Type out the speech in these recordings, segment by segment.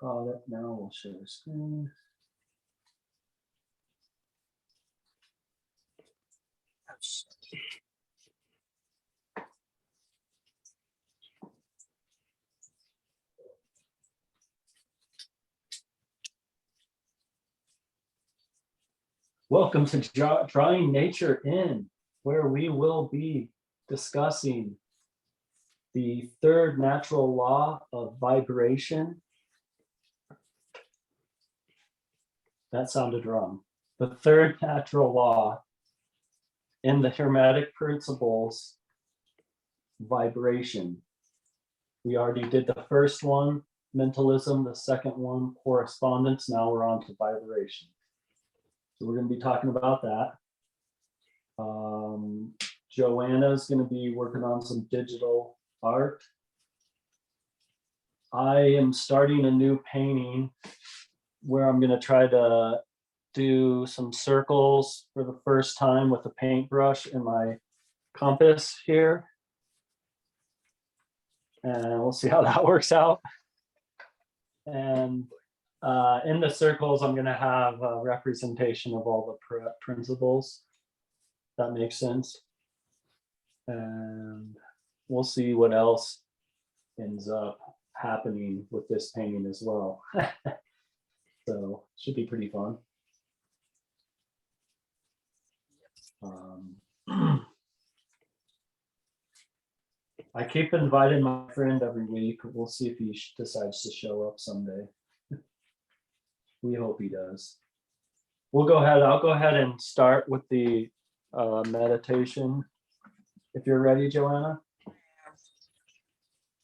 Got it. Now we'll share the screen. Welcome to Drawing Nature In, where we will be discussing the third natural law of vibration. That sounded wrong. The third natural law in the Hermetic principles, vibration. We already did the first one, mentalism, the second one, correspondence. Now we're on to vibration. So we're going to be talking about that. Joanna is going to be working on some digital art. I am starting a new painting where I'm going to try to do some circles for the first time with a paintbrush and my compass here. And we'll see how that works out. And in the circles, I'm going to have a representation of all the principles. That makes sense. And we'll see what else ends up happening with this painting as well. So should be pretty fun. I keep inviting my friend every week. We'll see if he decides to show up someday. We hope he does. I'll go ahead and start with the meditation. If you're ready, Joanna.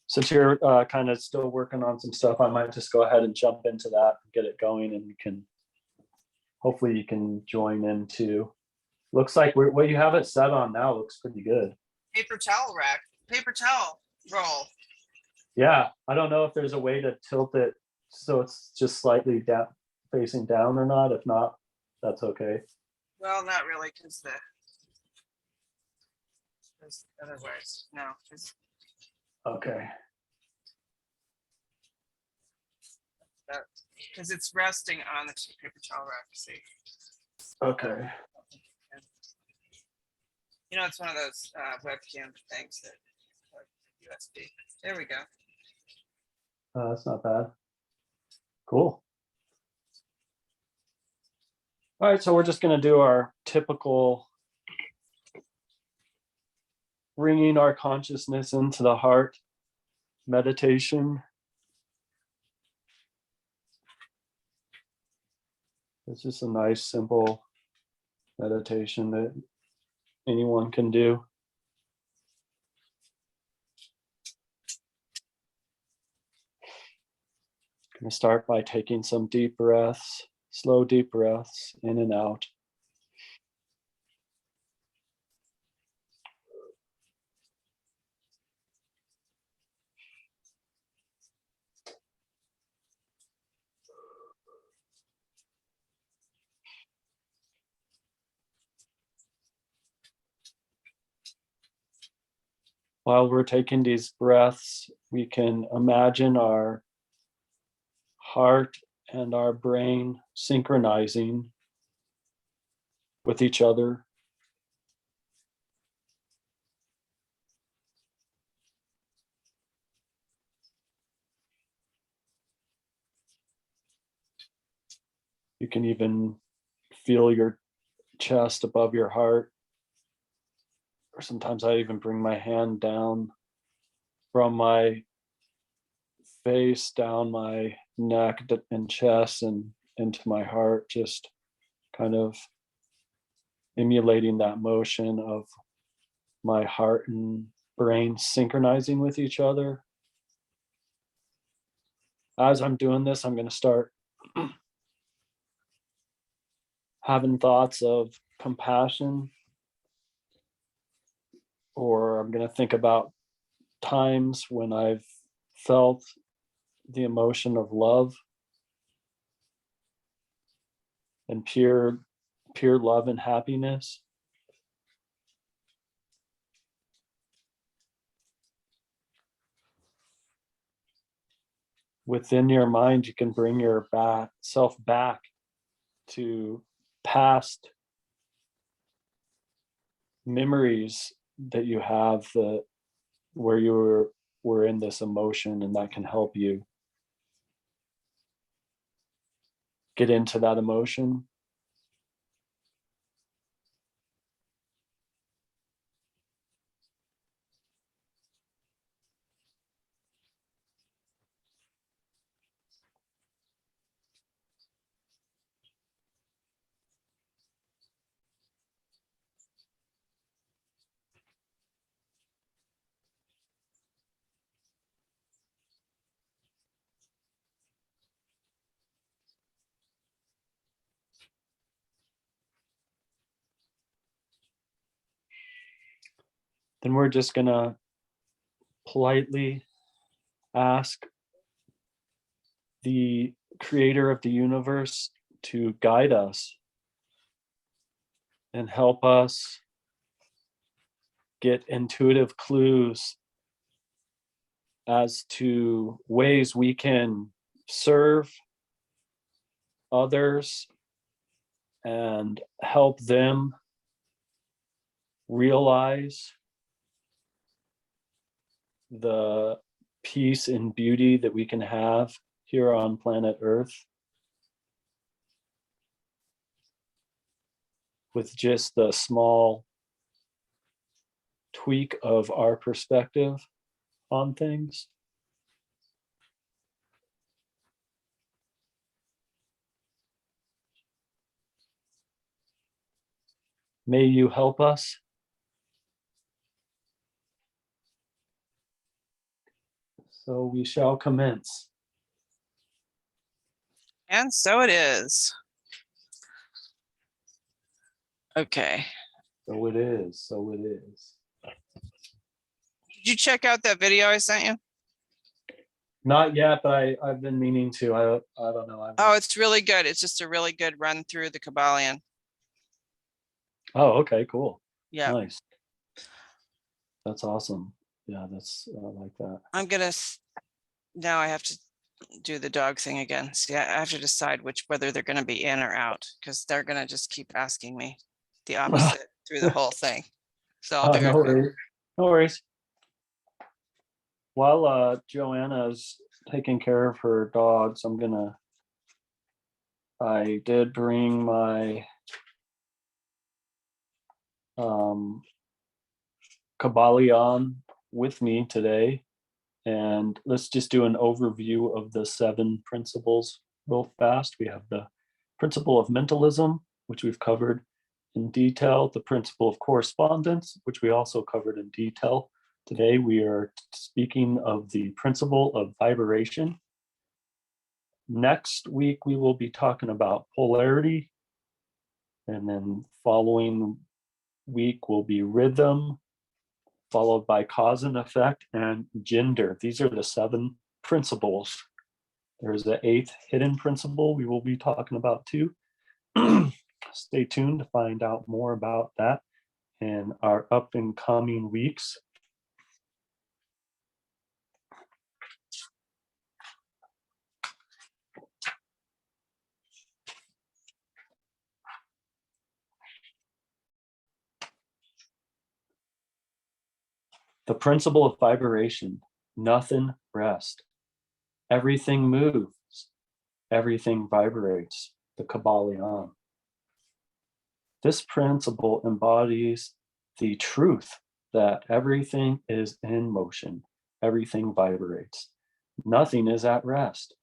Since you're kind of still working on some stuff, I might just go ahead and jump into that and get it going, and hopefully you can join in too. Looks like what you have it set on now looks pretty good. Paper towel roll. Yeah, I don't know if there's a way to tilt it so it's just slightly down, facing down or not. If not, that's okay. Well, not really, because otherwise, no. Okay. Because it's resting on the paper towel rack. See. Okay. You know, it's one of those webcam things that USB. There we go. That's not bad. Cool. All right, so we're just going to do our typical bringing our consciousness into the heart meditation. It's just a nice, simple meditation that anyone can do. Going to start by taking some deep breaths, slow deep breaths in and out. While we're taking these breaths, we can imagine our heart and our brain synchronizing with each other. You can even feel your chest above your heart. Or sometimes I even bring my hand down from my face, down my neck and chest and into my heart, just kind of emulating that motion of my heart and brain synchronizing with each other. As I'm doing this, I'm going to start having thoughts of compassion, or I'm going to think about times when I've felt the emotion of love and pure love and happiness. within your mind, you can bring your self back to past memories that you have, that where you were in this emotion, and that can help you get into that emotion. Then we're just gonna politely ask the creator of the universe to guide us and help us get intuitive clues as to ways we can serve others and help them realize the peace and beauty that we can have here on planet Earth with just the small tweak of our perspective on things. May you help us. So we shall commence. And so it is. Okay. So it is. So it is. Did you check out that video I sent you? Not yet, but I've been meaning to. I don't know. Oh, it's really good. It's just a really good run through the Kabbalion. Oh, okay, cool. Yeah. Nice. That's awesome. Yeah, that's I like that. I'm gonna now I have to do the dog thing again. See, I have to decide whether they're gonna be in or out, because they're gonna just keep asking me the opposite through the whole thing. So I'll be No right back. worries. No worries. While Joanna's taking care of her dogs, I did bring my Kabbalion with me today, and let's just do an overview of the 7 principles real fast. We have the principle of mentalism, which we've covered in detail, the principle of correspondence, which we also covered in detail. Today we are speaking of the principle of vibration. Next week we will be talking about polarity, and then following week will be rhythm, followed by cause and effect, and gender. These are the 7 principles. There's the 8th hidden principle we will be talking about too. Stay tuned to find out more about that in our up and coming weeks. The principle of vibration: nothing rests. Everything moves. Everything vibrates. The Kabbalion. This principle embodies the truth that everything is in motion. Everything vibrates. Nothing is at rest.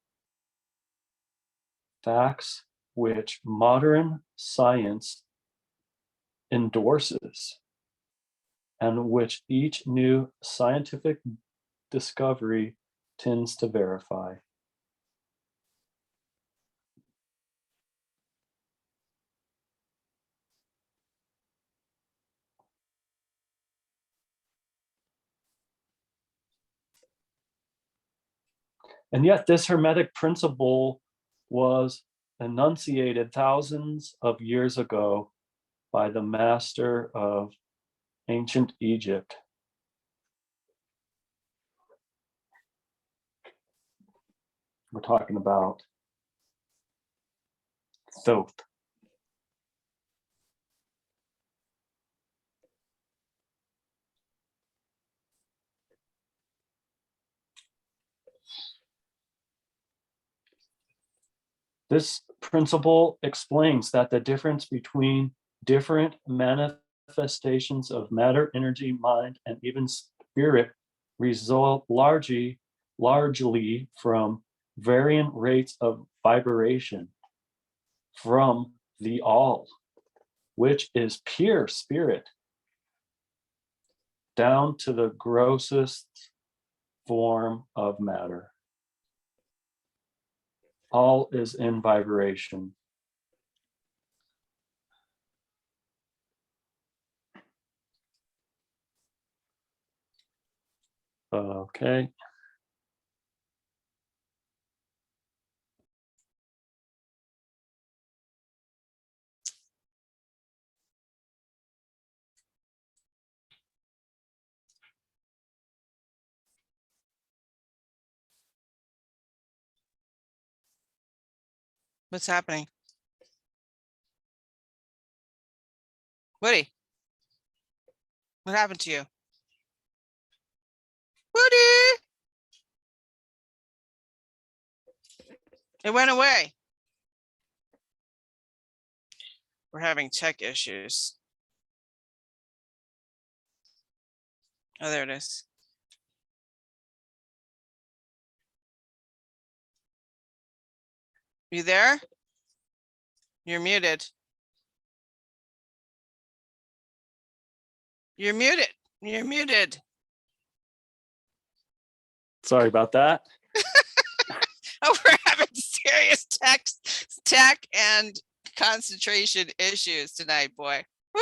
Facts which modern science endorses, and which each new scientific discovery tends to verify. And yet this Hermetic principle was enunciated thousands of years ago by the master of ancient Egypt. we're talking about Thoth. This principle explains that the difference between different manifestations of matter, energy, mind, and even spirit result largely from varying rates of vibration from the all, which is pure spirit, down to the grossest form of matter. All is in vibration. Okay. What's happening? Woody, what happened to you? Woody! It went away. We're having tech issues. Oh, there it is. You there? You're muted. You're muted. You're muted. Sorry about that. Oh, we're having serious tech and concentration issues tonight, boy. Woo!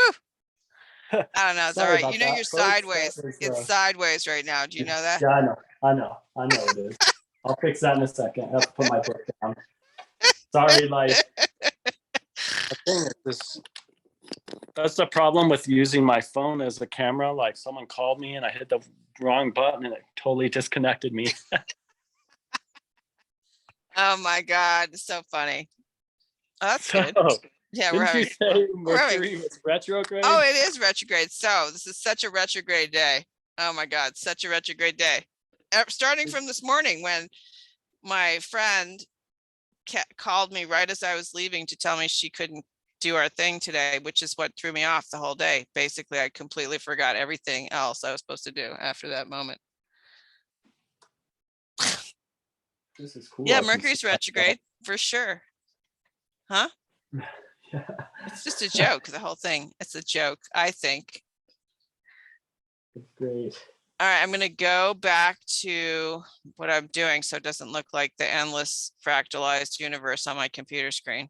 I don't know. It's all Sorry right. about You know, that, you're folks. sideways. That was, It's sideways right now. Do you know that? Yeah, I know it is. I'll fix that in a second. I have to put my book down. Sorry, like the thing is this. That's the problem with using my phone as a camera. Like someone called me and I hit the wrong button and it totally disconnected me. Oh my God. It's so funny. Oh, that's So, good. Yeah, didn't you say Mercury was retrograde? Oh, it is retrograde. So this is such a retrograde day. Oh my God, such a retrograde day. Starting from this morning when my friend called me right as I was leaving to tell me she couldn't do our thing today, which is what threw me off the whole day. Basically, I completely forgot everything else I was supposed to do after that moment. This is cool. Yeah, Mercury's retrograde for sure. Huh? Yeah. It's just a joke, the whole thing. It's a joke, I think. Great. All right, I'm going to go back to what I'm doing so it doesn't look like the endless fractalized universe on my computer screen.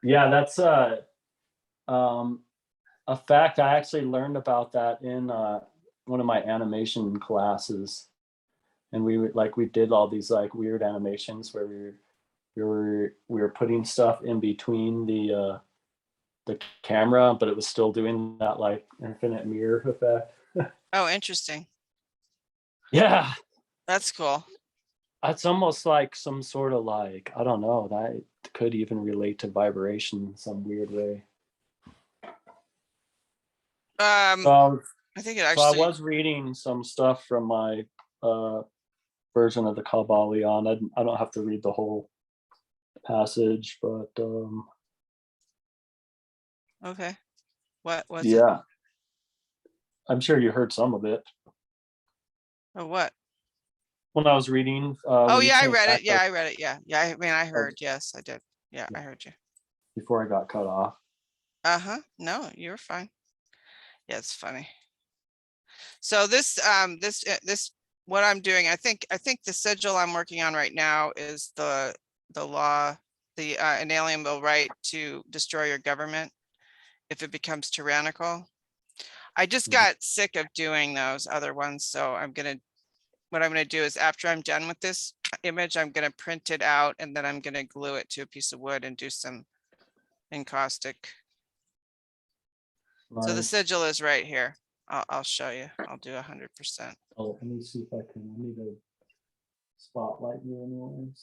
Yeah, that's a fact. I actually learned about that in one of my animation classes, and we did all these like weird animations where we were putting stuff in between the camera, but it was still doing that like infinite mirror effect. Oh, interesting. Yeah, That's cool. that's almost like some sort of like, I don't know, that could even relate to vibration in some weird way. I think it So I actually, was reading some stuff from my version of the Kabbalion. I don't have to read the whole passage, but okay. What was it? yeah, I'm sure you heard some of it Oh, what? when I was reading. Oh, when you yeah, I came read back, it. Yeah, I read it. Yeah. Yeah. I mean, I heard. Yes, I did. Yeah, I heard you. before I got cut off. Uh-huh. No, you were fine. Yeah, it's funny. So this, what I'm doing, I think the sigil I'm working on right now is the law, the inalienable right to destroy your government if it becomes tyrannical. I just got sick of doing those other ones, so what I'm gonna do is after I'm done with this image, I'm gonna print it out and then I'm gonna glue it to a piece of wood and do some encaustic. So the Nice. sigil is right here. I'll show you. I'll do 100%. Oh, let me see if I can. I need to spotlight you anyways.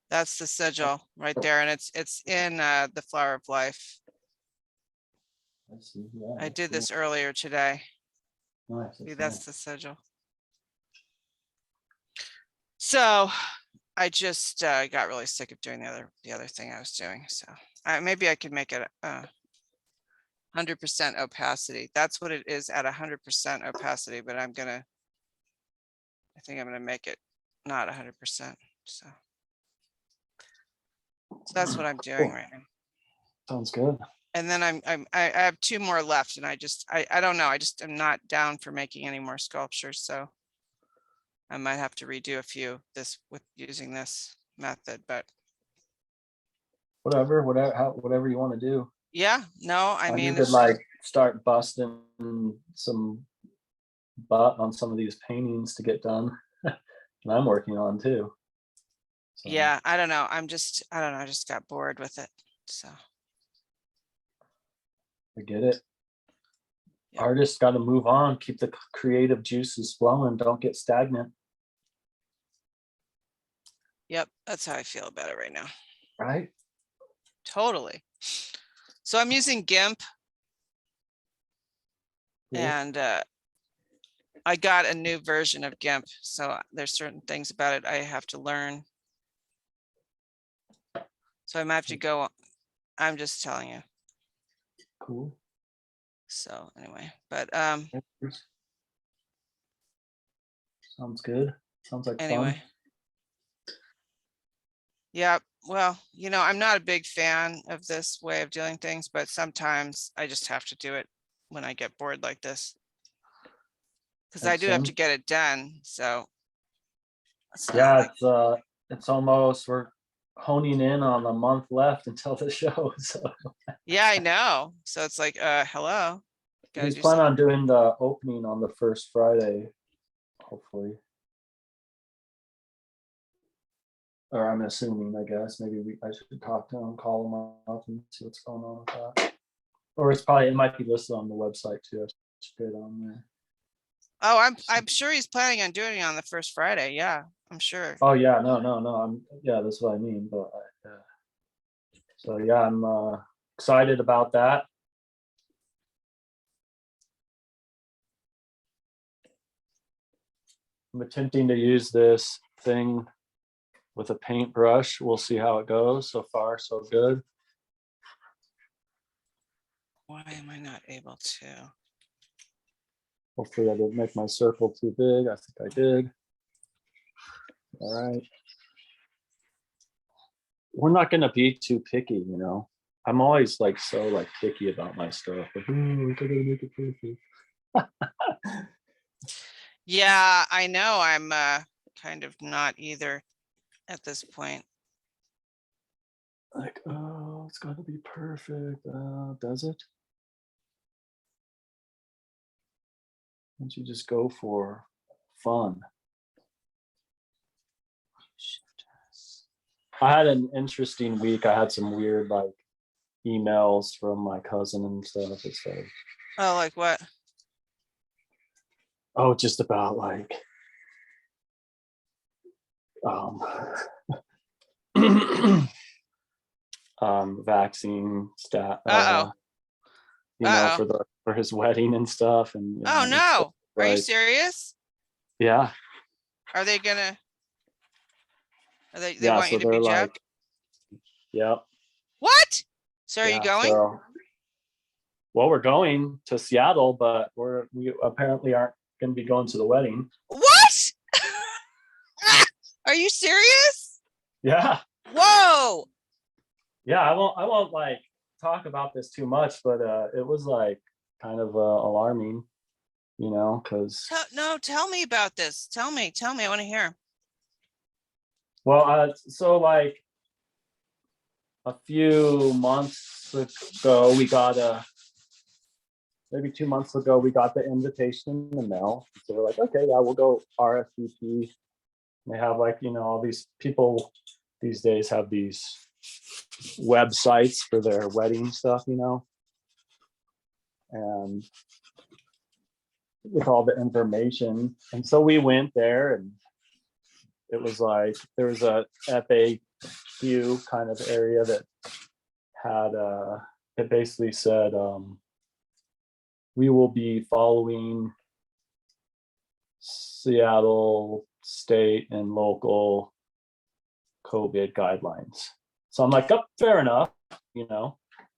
That's the sigil right there, and it's in the Flower of Life. I see. Yeah, I that's did cool. this earlier today. Nice. See, That's that's nice. the sigil. So I just got really sick of doing the other thing I was doing. So maybe I could make it 100% opacity. That's what it is at 100% opacity, but I think I'm gonna make it not 100%. So that's what I'm doing Cool. right now. Sounds good. And then I have 2 more left, and I don't know. I just am not down for making any more sculptures, so I might have to redo a few with using this method, but Whatever you want to do. yeah, no, I I mean, need to like start busting some butt on some of these paintings to get done. And I'm working on too. So, yeah, I don't know. I don't know. I just got bored with it. So I get it. Yeah. Artists got to move on, keep the creative juices flowing, don't get stagnant, yep, that's how I feel about it right now. right? Totally. So I'm using GIMP, Cool. and I got a new version of GIMP. So there's certain things about it I have to learn. So I might have to go. I'm just telling you. Cool. So anyway, but Sounds good. Sounds like anyway. fun. Yeah, well, I'm not a big fan of this way of doing things, but sometimes I just have to do it when I get bored like this. Because I Makes do have to sense. get it done. So it's not Yeah, like, it's almost, we're honing in on a month left until the show. So yeah, I know. So it's like, hello. Gotta he's do planning something. on doing the opening on the first Friday, hopefully. Or I'm assuming, I guess. Maybe I should talk to him, call him up and see what's going on with that. Or it might be listed on the website too. I should get it on there. Oh, I'm sure he's planning on doing it on the first Friday. Yeah, I'm sure. Oh yeah, no. Yeah, that's what I mean. But so yeah, I'm excited about that. I'm attempting to use this thing with a paintbrush. We'll see how it goes. So far, so good. Why am I not able to? Hopefully I didn't make my circle too big. I think I did. All right. We're not going to be too picky, I'm always like so like picky about my stuff. Like, oh, I gotta make it perfect. Yeah, I know. I'm kind of not either at this point. Like, oh, it's got to be perfect. Does it? Why don't you just go for fun? I had an interesting week. I had some weird like emails from my cousin and stuff. It's like, Oh, like what? oh, just about like um vaccine stat Uh-oh. Uh-oh. for his wedding and stuff. And Oh no. Are you like, serious? yeah. Are they they Yeah, want you so to be they're jabbed? like, yep. What? So are you Yeah, going? so, well, we're going to Seattle, but we apparently aren't going to be going to the wedding. What? Are you serious? Yeah. Whoa. Yeah, I won't like talk about this too much, but it was like kind of alarming, because No, tell me about this. Tell me. I want to hear. well, so like a few months ago, maybe 2 months ago, we got the invitation in the mail. So we're like, okay, yeah, we'll go RSVP. They have like, all these people these days have these websites for their wedding stuff, and with all the information. And so we went there and it was like there was a FAQ kind of area that had it basically said we will be following Seattle state and local COVID guidelines. So I'm like, oh, fair enough,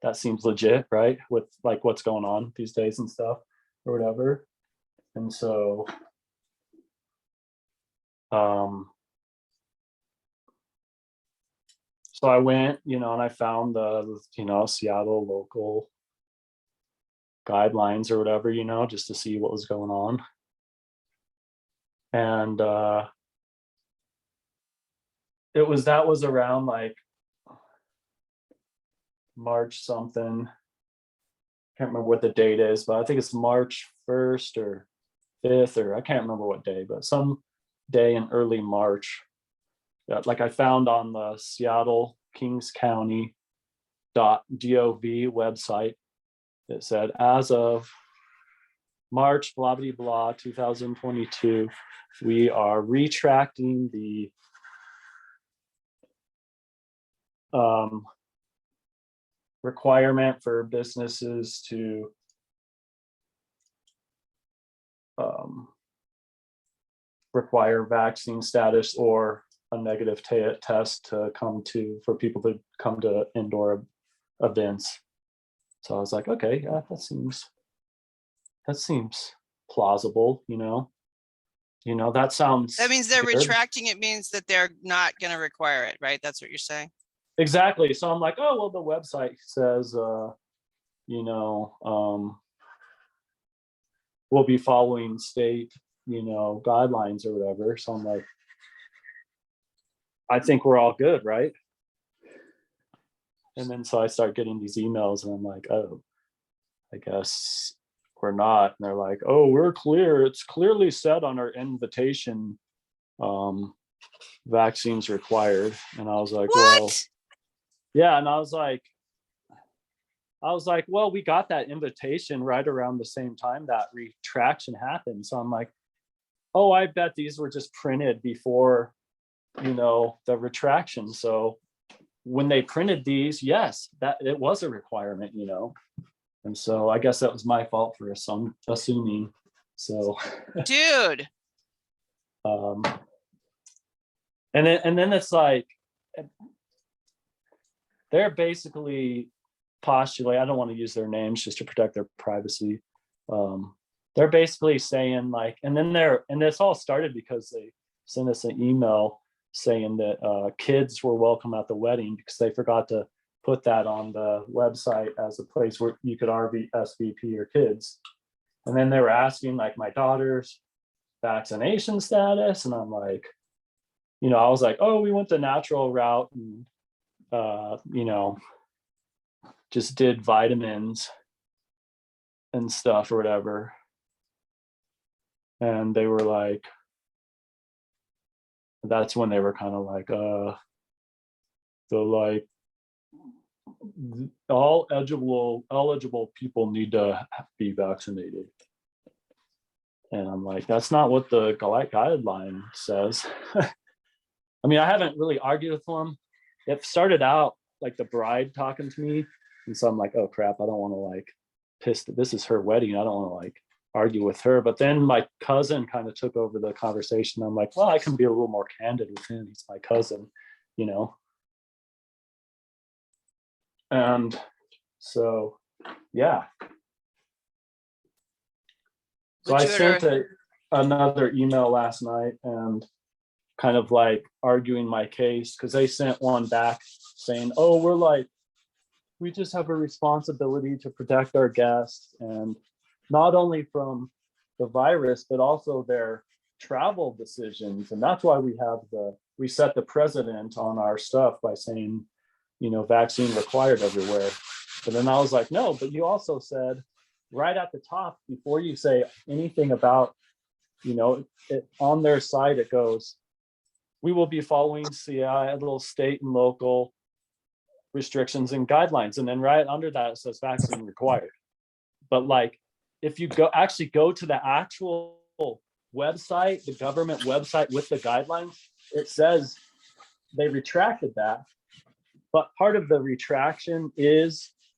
that seems legit, right? With like what's going on these days and stuff or whatever. And so so I went, and I found the, Seattle local guidelines or whatever, just to see what was going on. And that was around like March something. Can't remember what the date is, but I think it's March 1st or 5th, or I can't remember what day, but some day in early March. Like I found on the Seattle Kings County .gov website, it said, as of March blah blah blah 2022, we are retracting the requirement for businesses to require vaccine status or a negative test for people to come to indoor events. So I was like, okay, yeah, that seems plausible, that sounds. That means they're good. retracting. It means that they're not going to require it, right? That's what you're saying. Exactly. So I'm like, oh, well, the website says, we'll be following state, guidelines or whatever. So I'm like, I think we're all good, right? And then so I start getting these emails and I'm like, oh, I guess we're not. And they're like, oh, we're clear. It's clearly said on our invitation, vaccines required. And I was like, what? well, yeah. And I was like, well, we got that invitation right around the same time that retraction happened. So I'm like, oh, I bet these were just printed before, the retraction. So when they printed these, yes, that it was a requirement, And so I guess that was my fault for assuming. So, dude. And then it's like, they're basically postulate. I don't want to use their names just to protect their privacy. They're basically saying like, and this all started because they sent us an email saying that kids were welcome at the wedding because they forgot to put that on the website as a place where you could RSVP your kids. And then they were asking like my daughter's vaccination status, and I'm like, I was like, oh, we went the natural route and just did vitamins and stuff or whatever. And they were like, that's when they were kind of like, so like all eligible people need to be vaccinated. And I'm like, that's not what the guideline says. I mean, I haven't really argued with them. It started out like the bride talking to me. And so I'm like, oh crap, I don't want to like this is her wedding. I don't want to like argue with her. But then my cousin kind of took over the conversation. I'm like, well, I can be a little more candid with him. He's my cousin, And so, yeah. So I sent another email last night and kind of like arguing my case because they sent one back saying, oh, we just have a responsibility to protect our guests, and not only from the virus, but also their travel decisions. And that's why we set the precedent on our stuff by saying, vaccine required everywhere. But then I was like, no, but you also said right at the top, before you say anything about, on their site, it goes, we will be following Seattle state and local restrictions and guidelines. And then right under that, it says vaccine required. But like, if you go to the actual website, the government website with the guidelines, it says they retracted that. But part of the retraction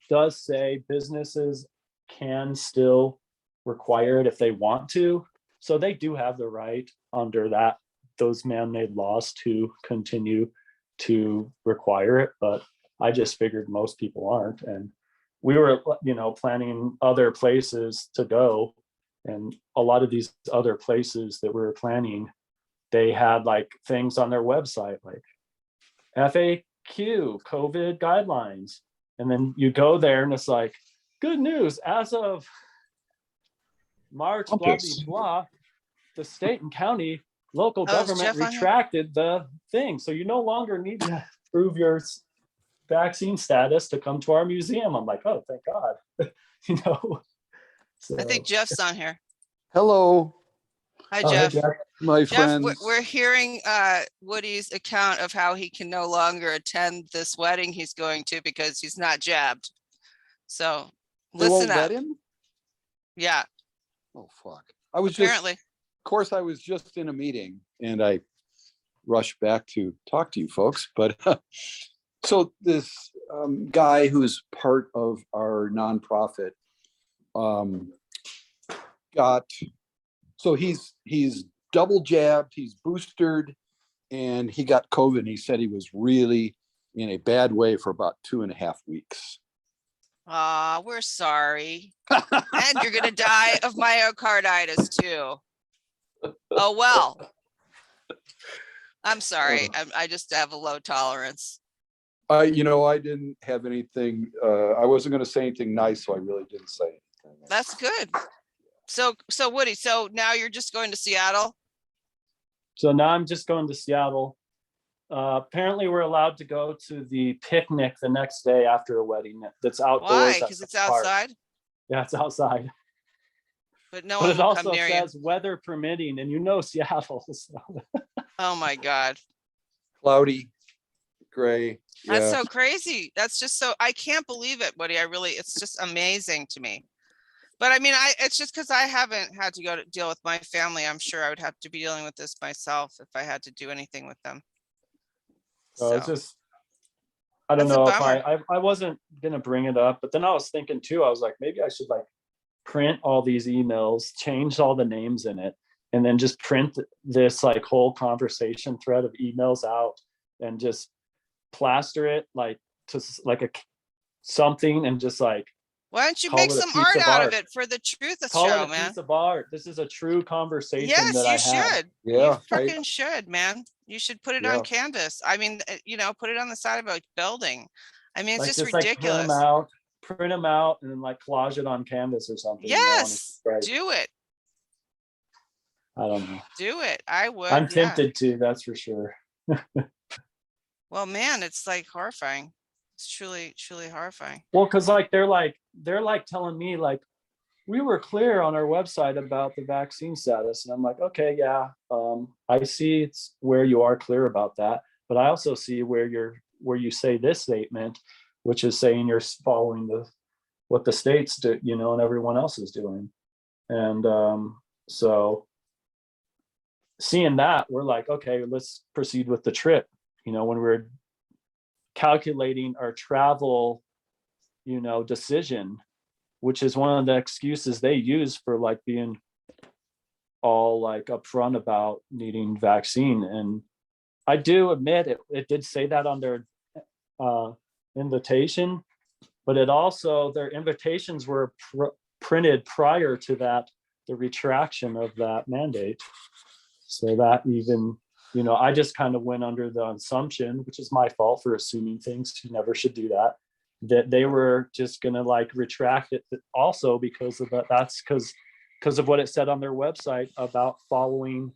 does say businesses can still require it if they want to. So they do have the right under those man-made laws to continue to require it. But I just figured most people aren't. And we were, planning other places to go. And a lot of these other places that we were planning, they had like things on their website, like FAQ, COVID guidelines. And then you go there and it's like, good news, as of March, blah, blah, blah, the state and county local Oh, is government Jeff on here? retracted the thing. So you no longer need to prove your vaccine status to come to our museum. I'm like, oh, thank God. So, I think Jeff's on here. Hello, Hi, oh, hey, Jeff. Jeff. my Jeff, friends. we're hearing Woody's account of how he can no longer attend this wedding he's going to because he's not jabbed. So They won't listen let up. him? Yeah, Oh, fuck. I was apparently. of course, I was just in a meeting and I rushed back to talk to you folks. But so this guy who's part of our nonprofit he's double jabbed, he's boosted, and he got COVID. And he said he was really in a bad way for about 2.5 weeks. We're sorry. And you're gonna die of myocarditis too. Oh, well. I'm sorry. I just have a low tolerance. I didn't have anything. I wasn't going to say anything nice, so I really didn't say anything. That's good. So Woody, so now you're just going to Seattle? So now I'm just going to Seattle. Apparently we're allowed to go to the picnic the next day after a wedding that's outdoors. Why? Because it's park. outside? Yeah, it's outside. But no But one it will come also near you. says weather permitting, and Seattle. So. Oh my God. Cloudy, gray. That's Yeah. so crazy. That's just so, I can't believe it, Woody. It's just amazing to me. But I mean, it's just because I haven't had to go to deal with my family. I'm sure I would have to be dealing with this myself if I had to do anything with them. So it's just, I don't That's a know if bummer. I wasn't gonna bring it up, but then I was thinking too, I was like, maybe I should like print all these emails, change all the names in it, and then just print this like whole conversation thread of emails out and just plaster it like to like something and just like Why don't you call make it a some piece art of out of art. it for the truth Call show, it a man? piece of art. This is a true conversation Yes, that you I had. should. Yeah. You freaking should, man. You should put it on canvas. I mean, put it on the side of a building. I mean, it's Like just like ridiculous. print them out, and then like collage it on canvas or something. Yes, Right. do it. I don't know. Do it. I would. I'm Yeah. tempted to, that's for sure. Well, man, it's like horrifying. It's truly, truly horrifying. Well, because like they're like telling me like we were clear on our website about the vaccine status, and I'm like, okay, yeah, I see it's where you are clear about that, but I also see where you say this statement, which is saying you're following what the states do, and everyone else is doing, and so seeing that, we're like, okay, let's proceed with the trip. When we're calculating our travel, decision, which is one of the excuses they use for like being all like upfront about needing vaccine. And I do admit it did say that on their invitation, but it also, their invitations were printed prior to that, the retraction of that mandate. So that even, I just kind of went under the assumption, which is my fault for assuming things, you never should do that they were just going to like retract it also because of that. That's because of what it said on their website about following,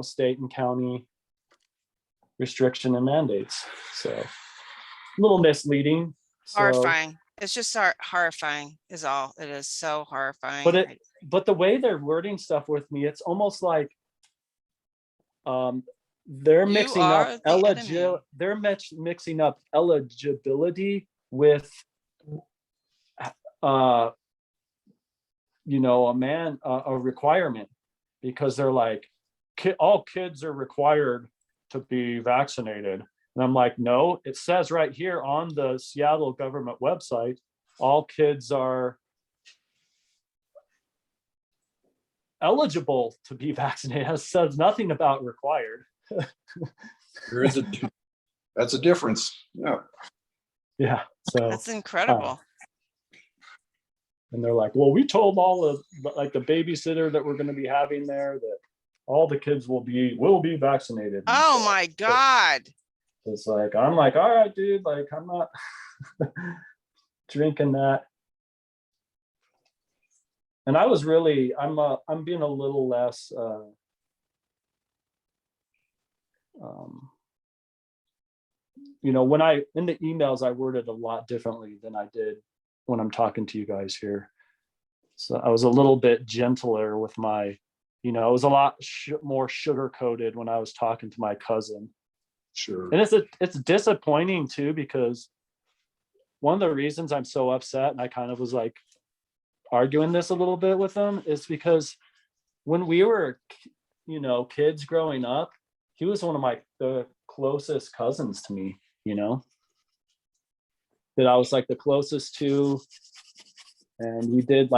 state and county restriction and mandates. So a little misleading. Horrifying. It's just horrifying is all it is. So horrifying. But the way they're wording stuff with me, it's almost like they're mixing up eligibility with a requirement, because they're like, all kids are required to be vaccinated. And I'm like, no, it says right here on the Seattle government website, all kids are eligible to be vaccinated. It says nothing about required. There is that's a difference. Yeah. Yeah. So, That's incredible. and they're like, well, we told all of like the babysitter that we're going to be having there that all the kids will be vaccinated. And Oh so my God. it's like, I'm like, all right, dude, like I'm not drinking that. And I was really, I'm being a little less when I in the emails I worded a lot differently than I did when I'm talking to you guys here. So I was a little bit gentler with my, it was a lot more sugar coated when I was talking to my cousin. Sure. And it's disappointing too, because one of the reasons I'm so upset, and I kind of was like arguing this a little bit with him, is because when we were, kids growing up, he was one of the closest cousins to me, that I was like the closest to. And we did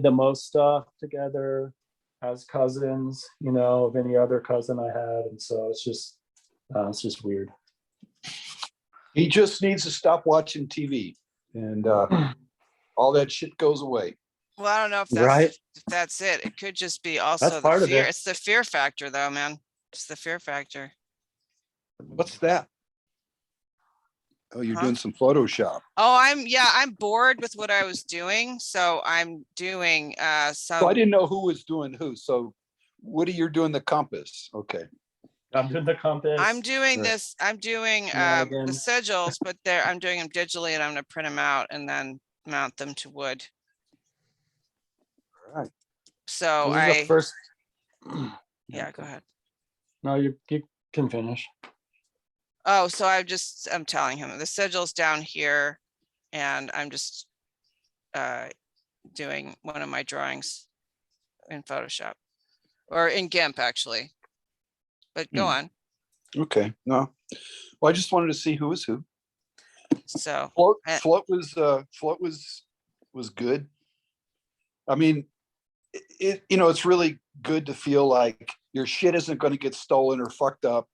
the most stuff together as cousins, of any other cousin I had. And so it's just weird. He just needs to stop watching TV, and all that shit goes away. Well, I don't know if Right. that's it. It could just be also That's the part of fear. it. It's the fear factor though, man. It's the fear factor. What's that? Oh, you're Huh? doing some Photoshop. Oh, I'm bored with what I was doing. So I'm doing some. So I didn't know who was doing who. So what are you doing? The compass. Okay. I'm doing the compass. I'm doing Right. this. I'm doing the Shenanigans. sigils, but I'm doing them digitally, and I'm going to print them out and then mount them to wood. All right. So This is the first. yeah, go ahead. No, you can finish. Oh, so I'm telling him the sigil's down here, and I'm just doing one of my drawings in Photoshop or in GIMP actually. But go on. Okay. No. Well, I just wanted to see who was who. So Float was good. I mean, it's really good to feel like your shit isn't going to get stolen or fucked up,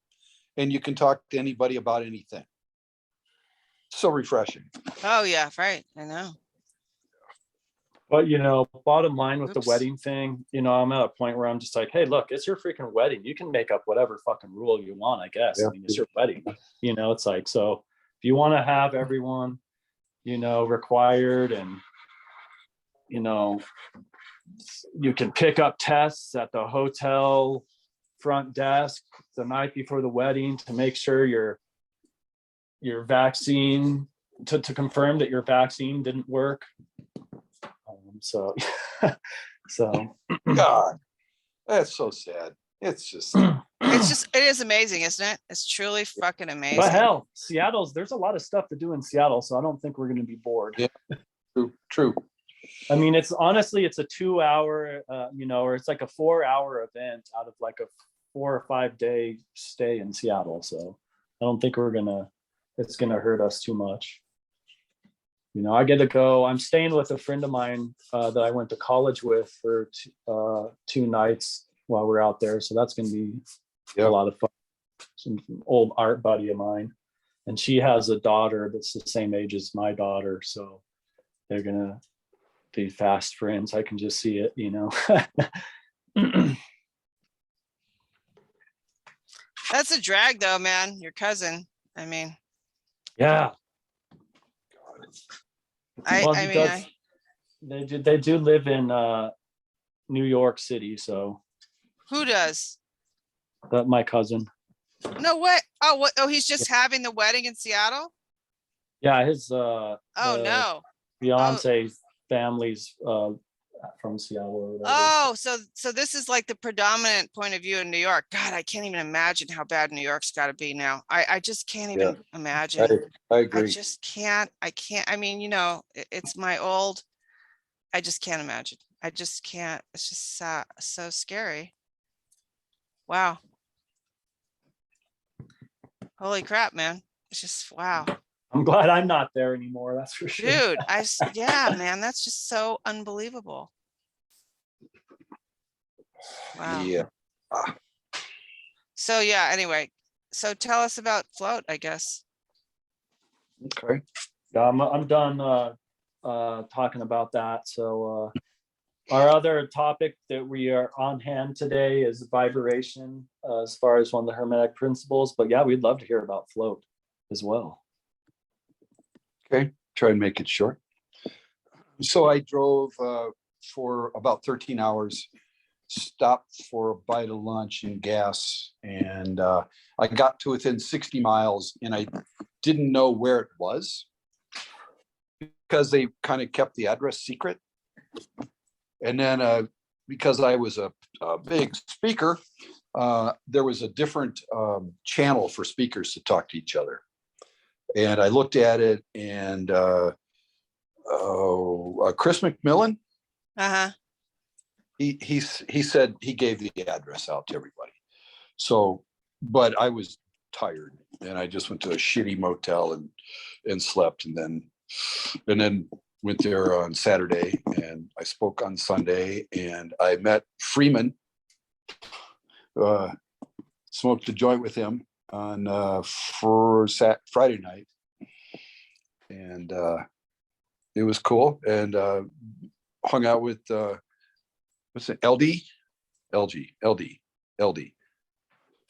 and you can talk to anybody about anything. So refreshing. oh yeah, right. I know. But bottom line with Oops. the wedding thing, I'm at a point where I'm just like, hey, look, it's your freaking wedding. You can make up whatever fucking rule you want, I guess. Yeah. I mean, it's your wedding. It's like, so if you want to have everyone, required, and you can pick up tests at the hotel front desk the night before the wedding to make sure your vaccine to confirm that your vaccine didn't work. So God, that's so sad. It's just It is amazing, isn't it? It's truly fucking amazing. but hell, there's a lot of stuff to do in Seattle, so I don't think we're going to be bored. Yeah. True. I mean, it's a 2-hour, or it's like a 4-hour event out of like a 4 or 5 day stay in Seattle. So I don't think it's gonna hurt us too much. I get to go. I'm staying with a friend of mine that I went to college with for 2 nights while we're out there. So that's gonna be a lot of fun. Some old art buddy of mine, and she has a daughter that's the same age as my daughter. So they're gonna be fast friends. I can just see it, That's a drag though, man. Your cousin. I mean, Yeah. They do live in New York City, so who does? that my cousin. No, what? Oh, what? Oh, he's just having the wedding in Seattle? Yeah, his Oh, no. fiance family's from Seattle or whatever. Oh, so this is like the predominant point of view in New York. God, I can't even imagine how bad New York's got to be now. I just can't even imagine. I agree. I just can't. I mean, it's my old. I just can't imagine. I just can't. It's just so scary. Wow. Holy crap, man. It's just, wow. I'm glad I'm not there anymore, that's for sure. Dude, yeah, man, that's just so unbelievable. Wow. Yeah. So yeah, anyway, so tell us about float, I guess. Okay. Yeah, I'm done talking about that. So our other topic that we are on hand today is vibration, as far as one of the Hermetic principles. But yeah, we'd love to hear about float as well. Okay. Try and make it short. So I drove for about 13 hours, stopped for a bite of lunch and gas, and I got to within 60 miles, and I didn't know where it was because they kind of kept the address secret. And then because I was a big speaker, there was a different channel for speakers to talk to each other. And I looked at it, and Chris McMillan, Uh-huh. he said he gave the address out to everybody. So, but I was tired, and I just went to a shitty motel and slept, and then went there on Saturday, and I spoke on Sunday, and I met Freeman, smoked a joint with him on Friday night, and it was cool, and hung out with what's it, LD.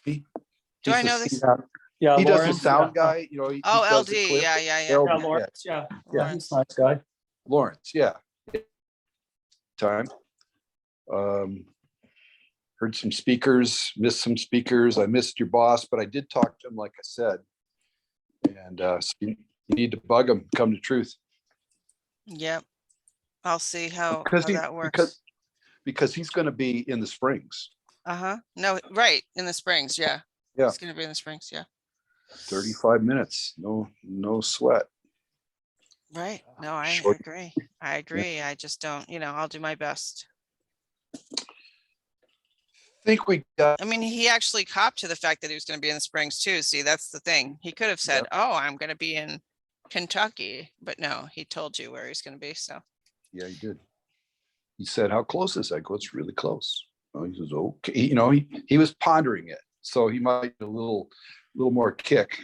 He, Do I he's the know this? Yeah, yeah, he does the Lawrence, sound yeah. guy, you know. He Oh, does LD. the clip. Yeah, yeah, yeah. LD, Yeah, Lawrence, yeah, yeah, he's Lawrence. a nice guy. Lawrence, yeah. Time. Heard some speakers, missed some speakers. I missed your boss, but I did talk to him, like I said. And so you need to bug him, come to truth. Yep. I'll see how Because that works. because he's going to be in the Springs. Uh-huh. No, right, in the Springs, yeah. Yeah. It's gonna be in the Springs, yeah. 35 minutes, no sweat. Right. No, I Short. agree. I agree. I just don't, I'll do my best. Think we got I mean, he actually copped to the fact that he was gonna be in the Springs too. See, that's the thing. He could have said, oh, I'm gonna be in Kentucky, but no, he told you where he's gonna be, so. Yeah, he did. He said, how close is that? I go, it's really close. Oh, he says, okay. He was pondering it. So he might get a little more kick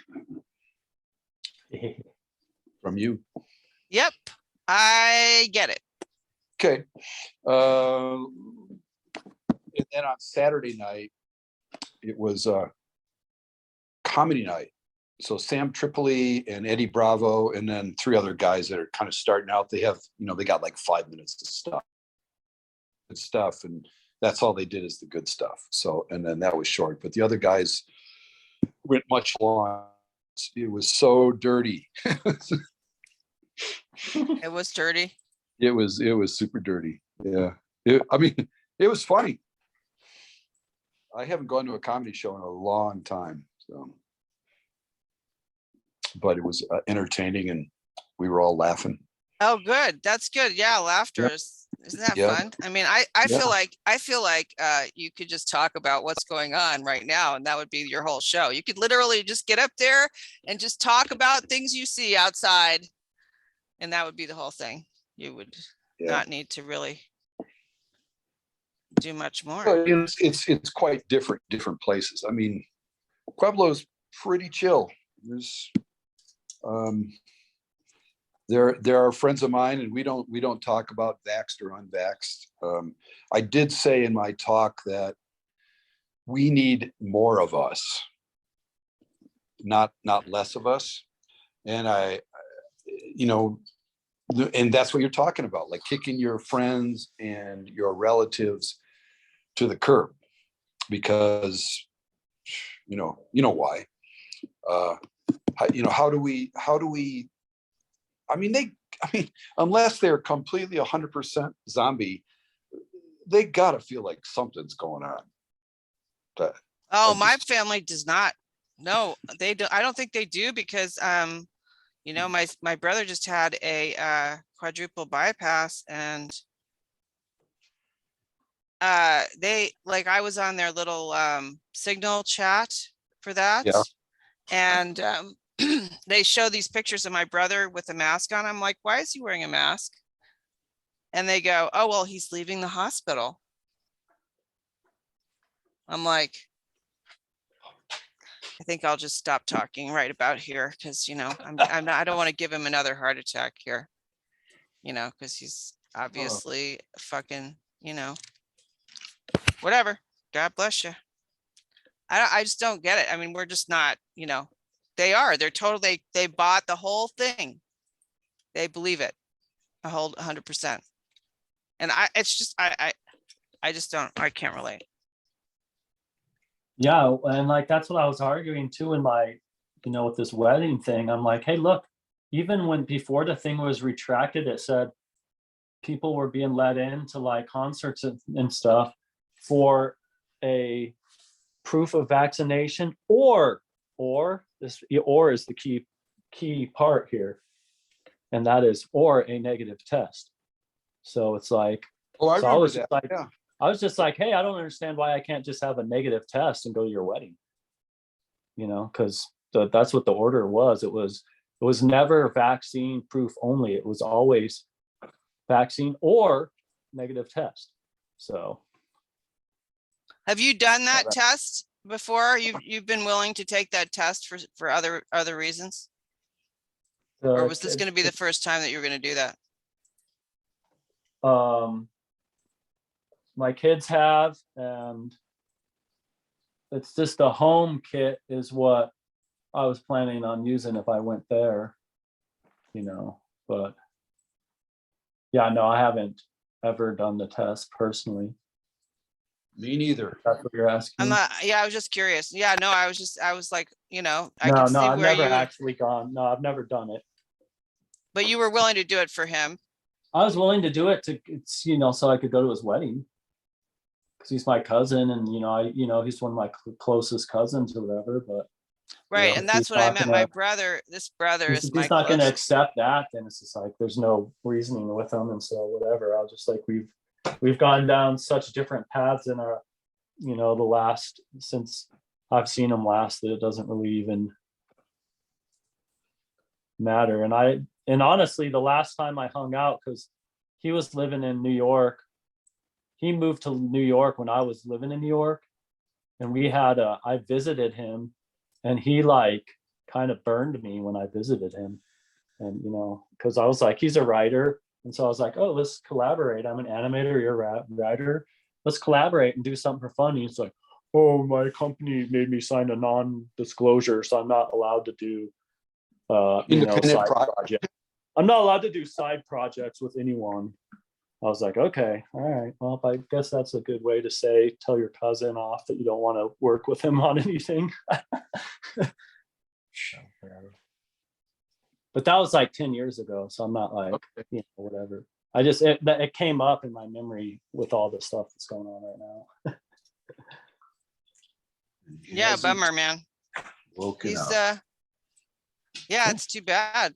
from you. Yep, I get it. Okay. And then on Saturday night, it was comedy night. So Sam Tripoli and Eddie Bravo, and then 3 other guys that are kind of starting out. They have, they got like 5 minutes to good stuff, and that's all they did is the good stuff. So, and then that was short, but the other guys went much longer. It was so dirty. It was dirty. It was super dirty. Yeah. I mean, it was funny. I haven't gone to a comedy show in a long time. So, but it was entertaining, and we were all laughing. Oh, good. That's good. Yeah, laughter Yep. isn't that Yep. fun? I mean, I Yeah. feel like you could just talk about what's going on right now, and that would be your whole show. You could literally just get up there and just talk about things you see outside, and that would be the whole thing. You would Yeah. not need to really do much more. But it's quite different places. I mean, Pueblo's pretty chill. There's there are friends of mine, and we don't talk about vaxxed or unvaxxed. I did say in my talk that we need more of us, not less of us. And and that's what you're talking about, like kicking your friends and your relatives to the curb, because you know why. How do we I mean, unless they're completely 100% zombie, they gotta feel like something's going on. Oh, I my just- family does not. No, they do. I don't think they do because, my brother just had a quadruple bypass, and they, like, I was on their little, signal chat for that. Yeah. And, they show these pictures of my brother with a mask on. I'm like, why is he wearing a mask? And they go, oh, well, he's leaving the hospital. I'm like, I think I'll just stop talking right about here, because, you know, I'm not, I don't want to give him another heart attack here. You know, because he's obviously fucking, you know, whatever. God bless you. I just don't get it. I mean, we're just not, you know, they're totally, they bought the whole thing. They believe it a whole 100%. And it's just, I just don't, I can't relate. Yeah, and like that's what I was arguing too in my, you know, with this wedding thing. I'm like, hey, look, even when before the thing was retracted, it said people were being let into like concerts and stuff for a proof of vaccination or this or is the key part here. And that is or a negative test. So it's like, Oh, I so I remember was that. just like, Yeah. I was just like, hey, I don't understand why I can't just have a negative test and go to your wedding. You know, because that's what the order was. It was never vaccine proof only. It was always vaccine or negative test. So Have you done that test before? You've been willing to take that test for other reasons? Or was this going to be the first time that you were going to do that? My kids have, and it's just a home kit is what I was planning on using if I went there, you know, but yeah, no, I haven't ever done the test personally. Me neither. That's what you're asking. I'm not, yeah, I was just curious. Yeah, no, I was like, you know, I No, can no, see I've where never you, actually gone. No, I've never done it. but you were willing to do it for him. I was willing to do it it's, you know, so I could go to his wedding. Because he's my cousin, and you know, he's one of my closest cousins or whatever. But Right. if And that's he's what I not meant. gonna, This brother if is my he's not gonna close. accept that, then it's just like there's no reasoning with him, and so whatever. I'll just like we've gone down such different paths in our, you know, the last since I've seen him last that it doesn't really even matter. And honestly, the last time I hung out, because he was living in New York. He moved to New York when I was living in New York, and I visited him, and he like kind of burned me when I visited him. And you know, because I was like, he's a writer, and so I was like, oh, let's collaborate. I'm an animator, you're a writer. Let's collaborate and do something for fun. And he's like, oh, my company made me sign a non-disclosure, so I'm not allowed to do you know, Independent side projects. I'm not allowed to do side projects with anyone. I was like, okay, all right. Well, I guess that's a good way to tell your cousin off that you don't want to work with him on anything. But that was like 10 years ago. So I'm not like, you know, whatever. It came up in my memory with all the stuff that's going on right now. Yeah, bummer, man. Woken He's up. yeah, it's too bad.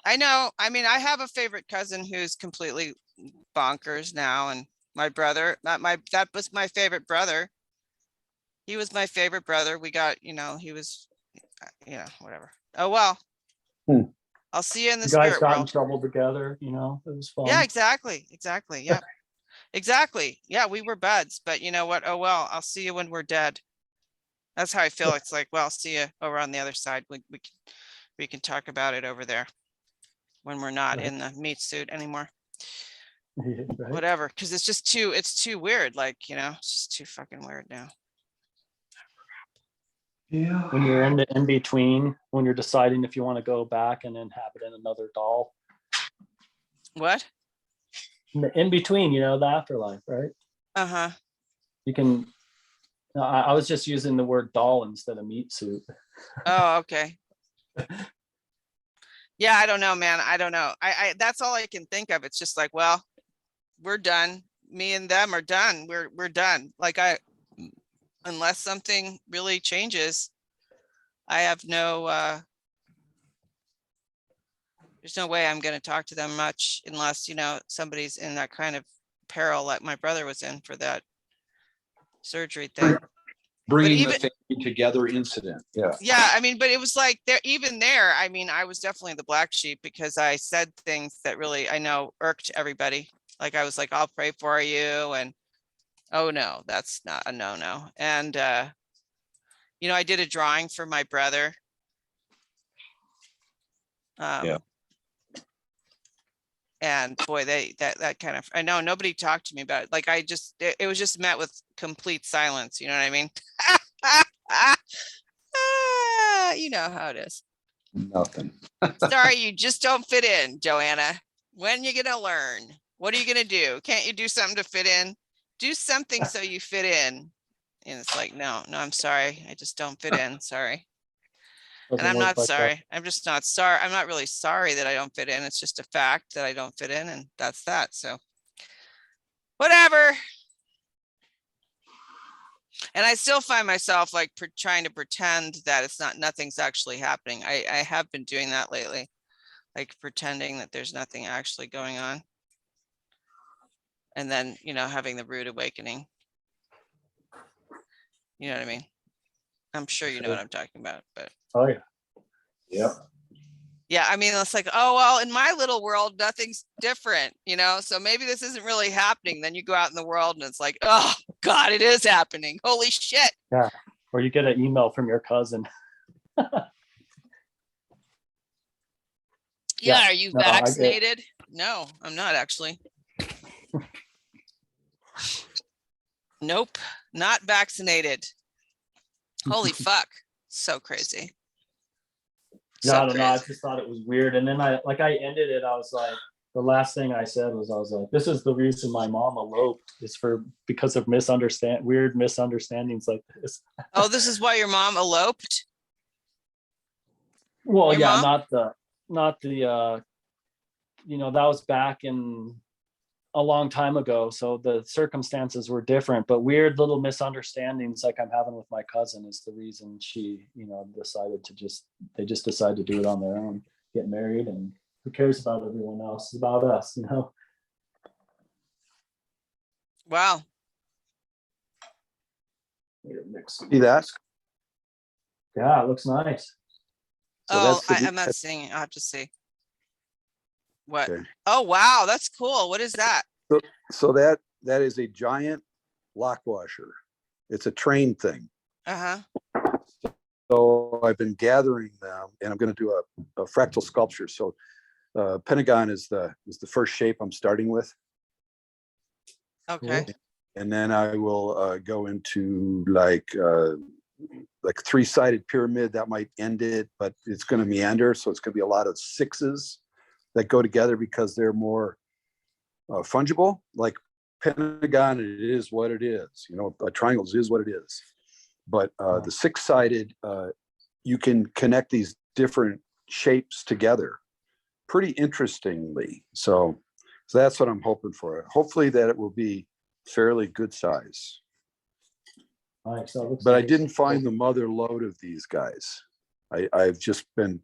I know. I mean, I have a favorite cousin who's completely bonkers now, and my brother, that was my favorite brother. He was my favorite brother. We got, you know, he was, you know, whatever. Oh well. I'll see you in the You guys spirit got in world. trouble together, you know, it was fun. Yeah, exactly. Yeah, exactly. Yeah, we were buds, but you know what? Oh well, I'll see you when we're dead. That's how I feel. It's like, well, I'll see you over on the other side. We can talk about it over there when we're not Right. in the meat suit anymore. Right? Whatever, because it's too weird. Like, you know, it's just too fucking weird now. Yeah. When you're in between, when you're deciding if you want to go back and inhabit in another doll. What? In between, you know, the afterlife, right? Uh-huh. You can. I was just using the word doll instead of meat suit. Oh, okay. Yeah, I don't know, man. I don't know. I that's all I can think of. It's just like, well, we're done. Me and them are done. We're done. Like unless something really changes, I have no there's no way I'm going to talk to them much unless, you know, somebody's in that kind of peril like my brother was in for that surgery thing. Bringing the even- family together incident. Yeah. Yeah, I mean, but it was like there, even there, I mean, I was definitely the black sheep because I said things that really, I know, irked everybody. Like I was like, I'll pray for you. And oh no, that's not a no. And you know, I did a drawing for my brother. Yeah. And boy, that kind of, I know nobody talked to me about it. Like I just, it was just met with complete silence. You know what I mean? You know how it is. Nothing. Sorry, you just don't fit in, Joanna. When you gonna learn? What are you gonna do? Can't you do something to fit in? Do something so you fit in. And it's like, no, I'm sorry. I just don't fit in. Sorry. And Doesn't I'm work not like that. sorry. I'm just not sorry. I'm not really sorry that I don't fit in. It's just a fact that I don't fit in, and that's that. So whatever. And I still find myself like trying to pretend that it's not, nothing's actually happening. I have been doing that lately, like pretending that there's nothing actually going on. And then, you know, having the rude awakening. You know what I mean? I'm sure you know what I'm talking about, but Oh, yeah. Yeah. yeah, I mean, it's like, oh, well, in my little world, nothing's different, you know, so maybe this isn't really happening. Then you go out in the world and it's like, oh God, it is happening. Holy shit. Or you get an email from your cousin. Yeah, Yeah, are you no, I get- vaccinated? No, I'm not actually. Nope, not vaccinated. Holy fuck. So crazy. Yeah, So I don't know. I crazy. just thought it was weird. And then I ended it. I was like, the last thing I said was, I was like, this is the reason my mom eloped, is because of weird misunderstandings like this. Oh, this is why your mom eloped? Well, Your yeah, mom? not the you know, that was back in a long time ago. So the circumstances were different, but weird little misunderstandings like I'm having with my cousin is the reason she, you know, they just decided to do it on their own, get married, and who cares about everyone else? It's about us, you know? Wow. See that? Yeah, it looks nice. So Oh, that's the- I'm not seeing it. I'll have to see. What? Okay. Oh, wow, that's cool. What is that? So that is a giant lock washer. It's a train thing. Uh-huh. So I've been gathering them, and I'm going to do a fractal sculpture. So Pentagon is the first shape I'm starting with, Okay. and then I will go into like three-sided pyramid. That might end it, but it's going to meander. So it's going to be a lot of sixes that go together because they're more fungible. Like Pentagon, it is what it is. You know, a triangle is what it is. But the six-sided, you can connect these different shapes together pretty interestingly. So that's what I'm hoping for. Hopefully that it will be fairly good size. Nice. That looks But I nice. didn't find the mother load of these guys. I've just been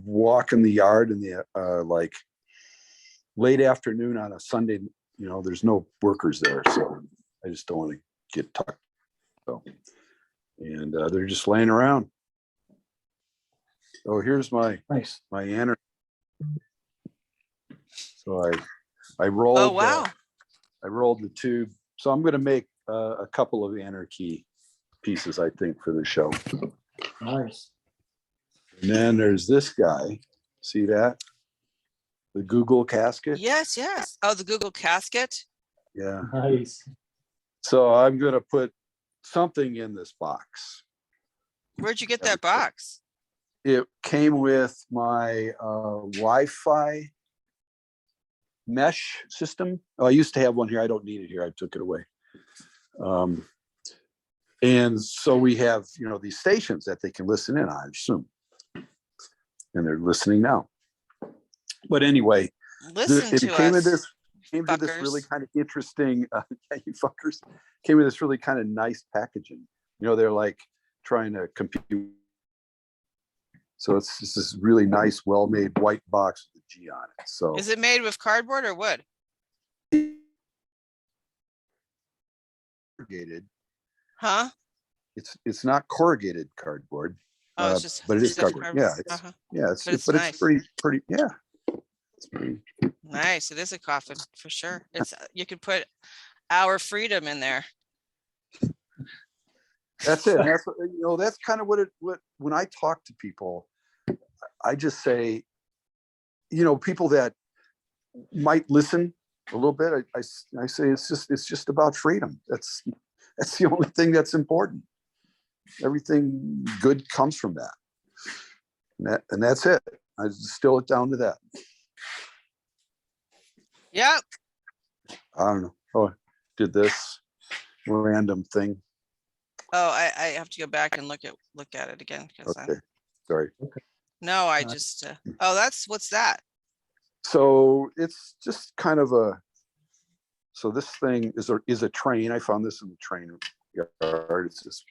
walking the yard in the like late afternoon on a Sunday. You know, there's no workers there, so I just don't want to get tucked. So, and they're just laying around. Oh, here's my Nice. anarchy. So I rolled. Oh, wow. I rolled the tube. So I'm going to make a couple of anarchy pieces, I think, for the show. Nice. And then there's this guy. See that? The Google casket. Yes, yes. Oh, the Google casket. Yeah. Nice. So I'm going to put something in this box. Where'd you get that box? It came with my Wi-Fi mesh system. Oh, I used to have one here. I don't need it here. I took it away. And so we have, you know, these stations that they can listen in on, I assume. And they're listening now. But anyway, Listen it to came us. to this really fuckers. kind of interesting, yeah, you fuckers, came with this really kind of nice packaging. You know, they're like trying to compute. So it's just this really nice, well-made white box with a G on it. So Is it made with cardboard or wood? corrugated. Huh? It's not corrugated cardboard, Oh, it's just. but it is just cardboard. cardboard. Yeah, it's Uh-huh. yeah, it's But it's but it's nice. pretty. Yeah, it's pretty. Nice. It is a coffin for sure. It's, you could put Our Freedom in there. That's it. That's that's kind of what when I talk to people, I just say, people that might listen a little bit. I say it's just about freedom. That's the only thing that's important. Everything good comes from that, and that's it. I distill it down to that. Yep. I don't know. Oh, I did this random thing. Oh, I have to go back and look at it again because Okay, sorry. no, I just, oh, what's that? So it's just kind of so this thing is a train. I found this in the train yard. It's just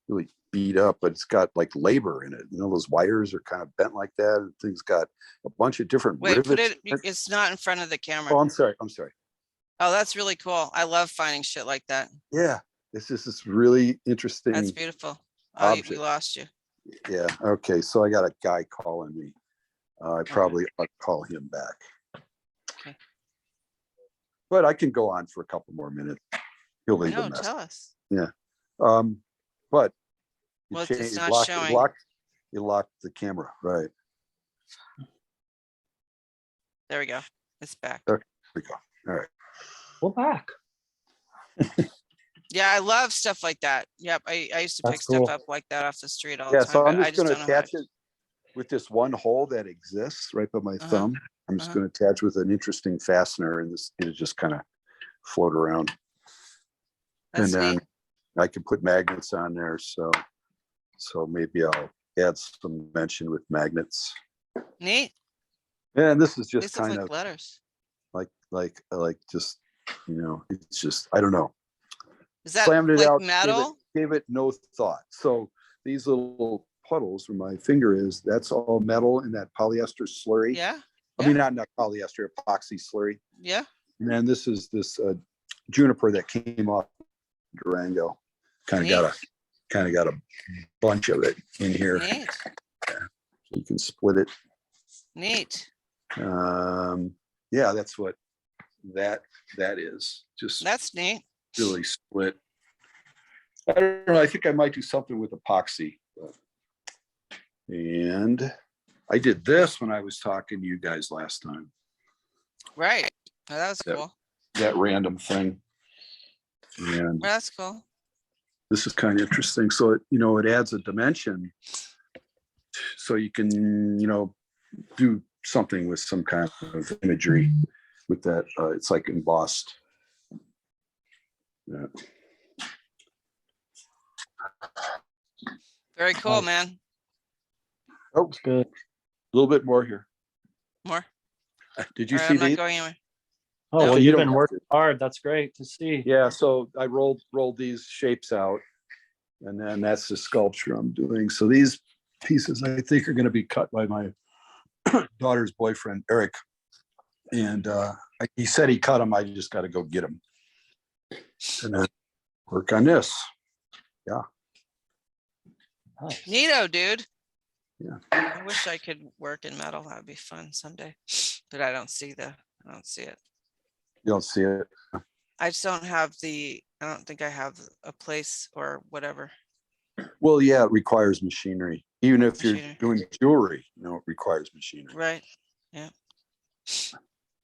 really beat up, but it's got like labor in it. Those wires are kind of bent like that. And things got a bunch of different Wait, put rivets. it's not in front of the camera. Oh, I'm sorry. Oh, that's really cool. I love finding shit like that. Yeah, it's just this really interesting. That's beautiful. Oh, we object. lost you. Yeah. Okay. So I got a guy calling me. I probably ought to call him back. Okay. But I can go on for a couple more minutes. He'll leave a No, message. tell us. But Well, you it's not locked, showing. you locked the camera, right? There we go. It's back. There we go. All right. We're back. Yeah, I love stuff like that. Yep, I used to pick That's stuff cool. up like that off the street all the Yeah, time. so I'm but I just going to don't know how attach it with this one hole that exists right by my Uh-huh, thumb. I'm just uh-huh. going to attach with an interesting fastener, and this is just kind of float around. That's and then neat. I can put magnets on there. So maybe I'll add some mention with magnets. Neat. And this is These just look kind like of letters. like just, it's just, I don't know. Is that Slammed it like out, metal? gave it no thought. So these little puddles where my finger is, that's all metal in that polyester slurry. Yeah, I mean, not polyester, epoxy slurry. yeah. And then this is this juniper that came off Durango. Kind of got a bunch of it in here. Neat, You can split it. neat. Yeah, that's what that is. Just That's neat. really split. I don't know. I think I might do something with epoxy. And I did this when I was talking to you guys last time. Right. Oh, that was Yep. cool. That random thing. And Well, that's cool. this is kind of interesting. So it adds a dimension. So you can, do something with some kind of imagery with that. It's like embossed. Yeah. Very cool, Nice. man. Oh, It's good. a little bit more here. More. Did you All right, see I'm not these? going anywhere. Oh, No. well, You you've don't been have working hard. That's great to see. Yeah, so I rolled these shapes out, and then that's the sculpture I'm doing. So these pieces I think are going to be cut by my daughter's boyfriend, Eric. And he said he cut them. I just got to go get them and then work on this. Nice. Neato, dude. Yeah. I wish I could work in metal. That would be fun someday. But I don't see it. You don't see it. I just don't have I don't think I have a place or whatever. Well, yeah, it requires machinery. Even if you're Machinery. doing jewelry, it requires machinery. Right. Yeah.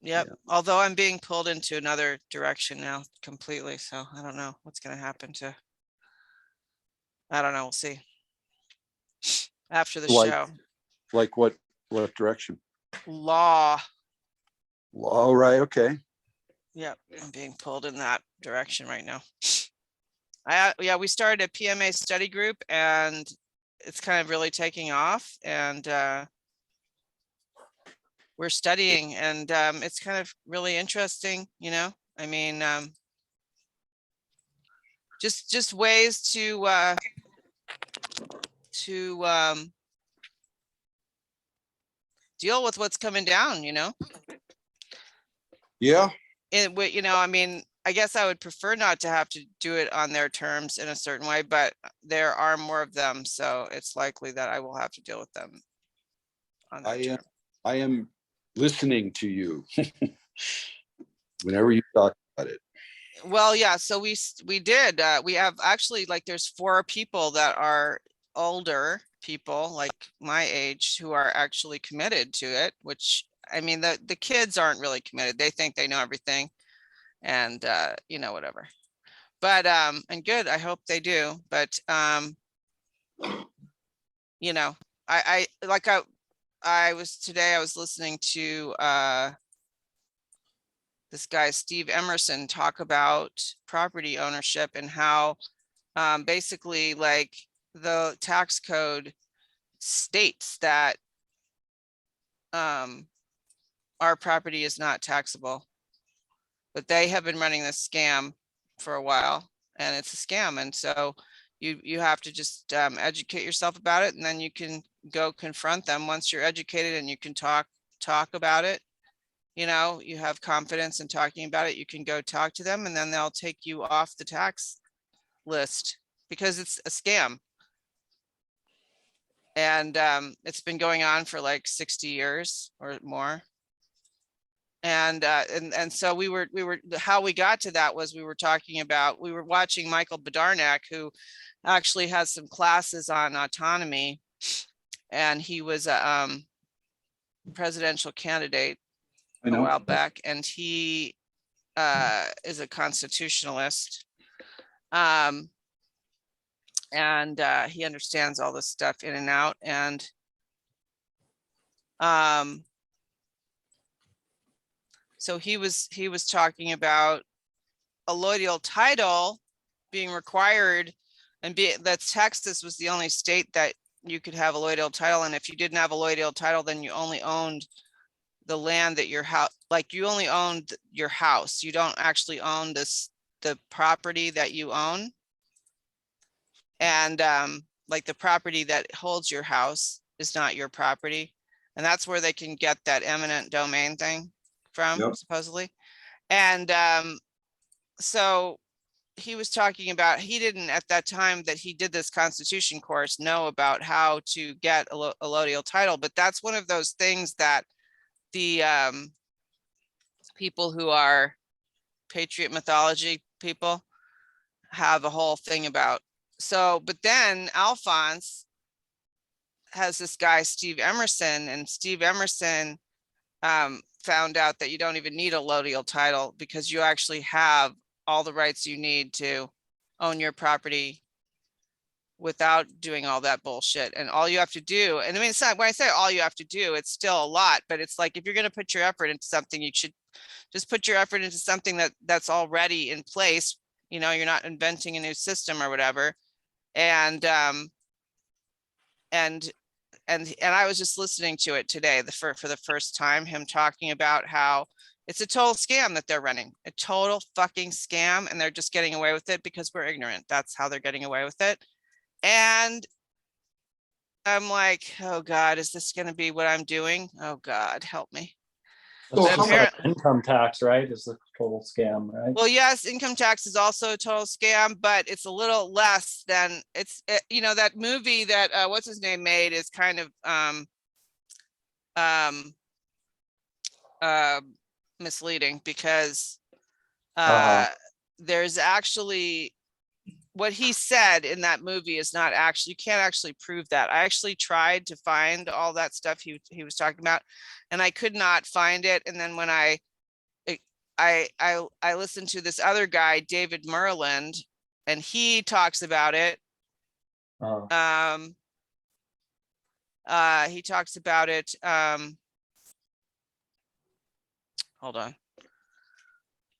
Yeah. Yep. Although I'm being pulled into another direction now completely. So I don't know what's going to happen I don't know. We'll see. After the Like- show. Like what direction? Law. All right. Okay. Yep. I'm being pulled in that direction right now. We started a PMA study group and it's kind of really taking off and we're studying and it's kind of really interesting, I mean, just ways to deal with what's coming down, Yeah. I mean, I guess I would prefer not to have to do it on their terms in a certain way, but there are more of them, so it's likely that I will have to deal with them on their I am, terms. I am listening to you. Whenever you talk about it. Well, yeah, so we did, we have actually, like, there's 4 people that are older people, like my age, who are actually committed to it, which, I mean, the kids aren't really committed. They think they know everything and, you know, whatever. But, and good, I hope they do, but, you know, like I was listening to, this guy, Steve Emerson, talk about property ownership and how basically, like, the tax code states that our property is not taxable. But they have been running this scam for a while, and it's a scam. And so you have to just educate yourself about it, and then you can go confront them once you're educated, and you can talk about it. You know, you have confidence in talking about it, you can go talk to them, and then they'll take you off the tax list because it's a scam. And it's been going on for like 60 years or more. And so we were, how we got to that was we were watching Michael Badarnak, who actually has some classes on autonomy. And he was a presidential candidate I a know. while back, and he is a constitutionalist. And he understands all this stuff in and out. And so he was talking about a allodial title being required, and that Texas was the only state that you could have a allodial title. And if you didn't have a allodial title, then you only owned the land that your house, like you only owned your house. You don't actually own the property that you own. And like the property that holds your house is not your property. And that's where they can get that eminent domain thing from, Yep. supposedly. And so he was talking about, he didn't at that time that he did this constitution course know about how to get a allodial title, but that's one of those things that the people who are patriot mythology people have a whole thing about. So, but then Alphonse has this guy, Steve Emerson, and Steve Emerson found out that you don't even need a allodial title because you actually have all the rights you need to own your property without doing all that bullshit. And all you have to do, and I mean, it's not, when I say all you have to do, it's still a lot, but it's like, if you're going to put your effort into something, you should just put your effort into something that's already in place. You know, you're not inventing a new system or whatever. And I was just listening to it today, for the first time, him talking about how it's a total scam that they're running, a total fucking scam, and they're just getting away with it because we're ignorant. That's how they're getting away with it. And I'm like, oh God, is this going to be what I'm doing? Oh God, help me. So It's just how like income tax, right? Is the total scam, right? Well, yes, income tax is also a total scam, but it's a little less than you know, that movie that what's his name made is kind of misleading because there's actually, what he said in that movie is not actually, you can't actually prove that. I actually tried to find all that stuff he was talking about, and I could not find it. And then when I listened to this other guy, David Merland, and he talks about it. He talks about it. Hold on.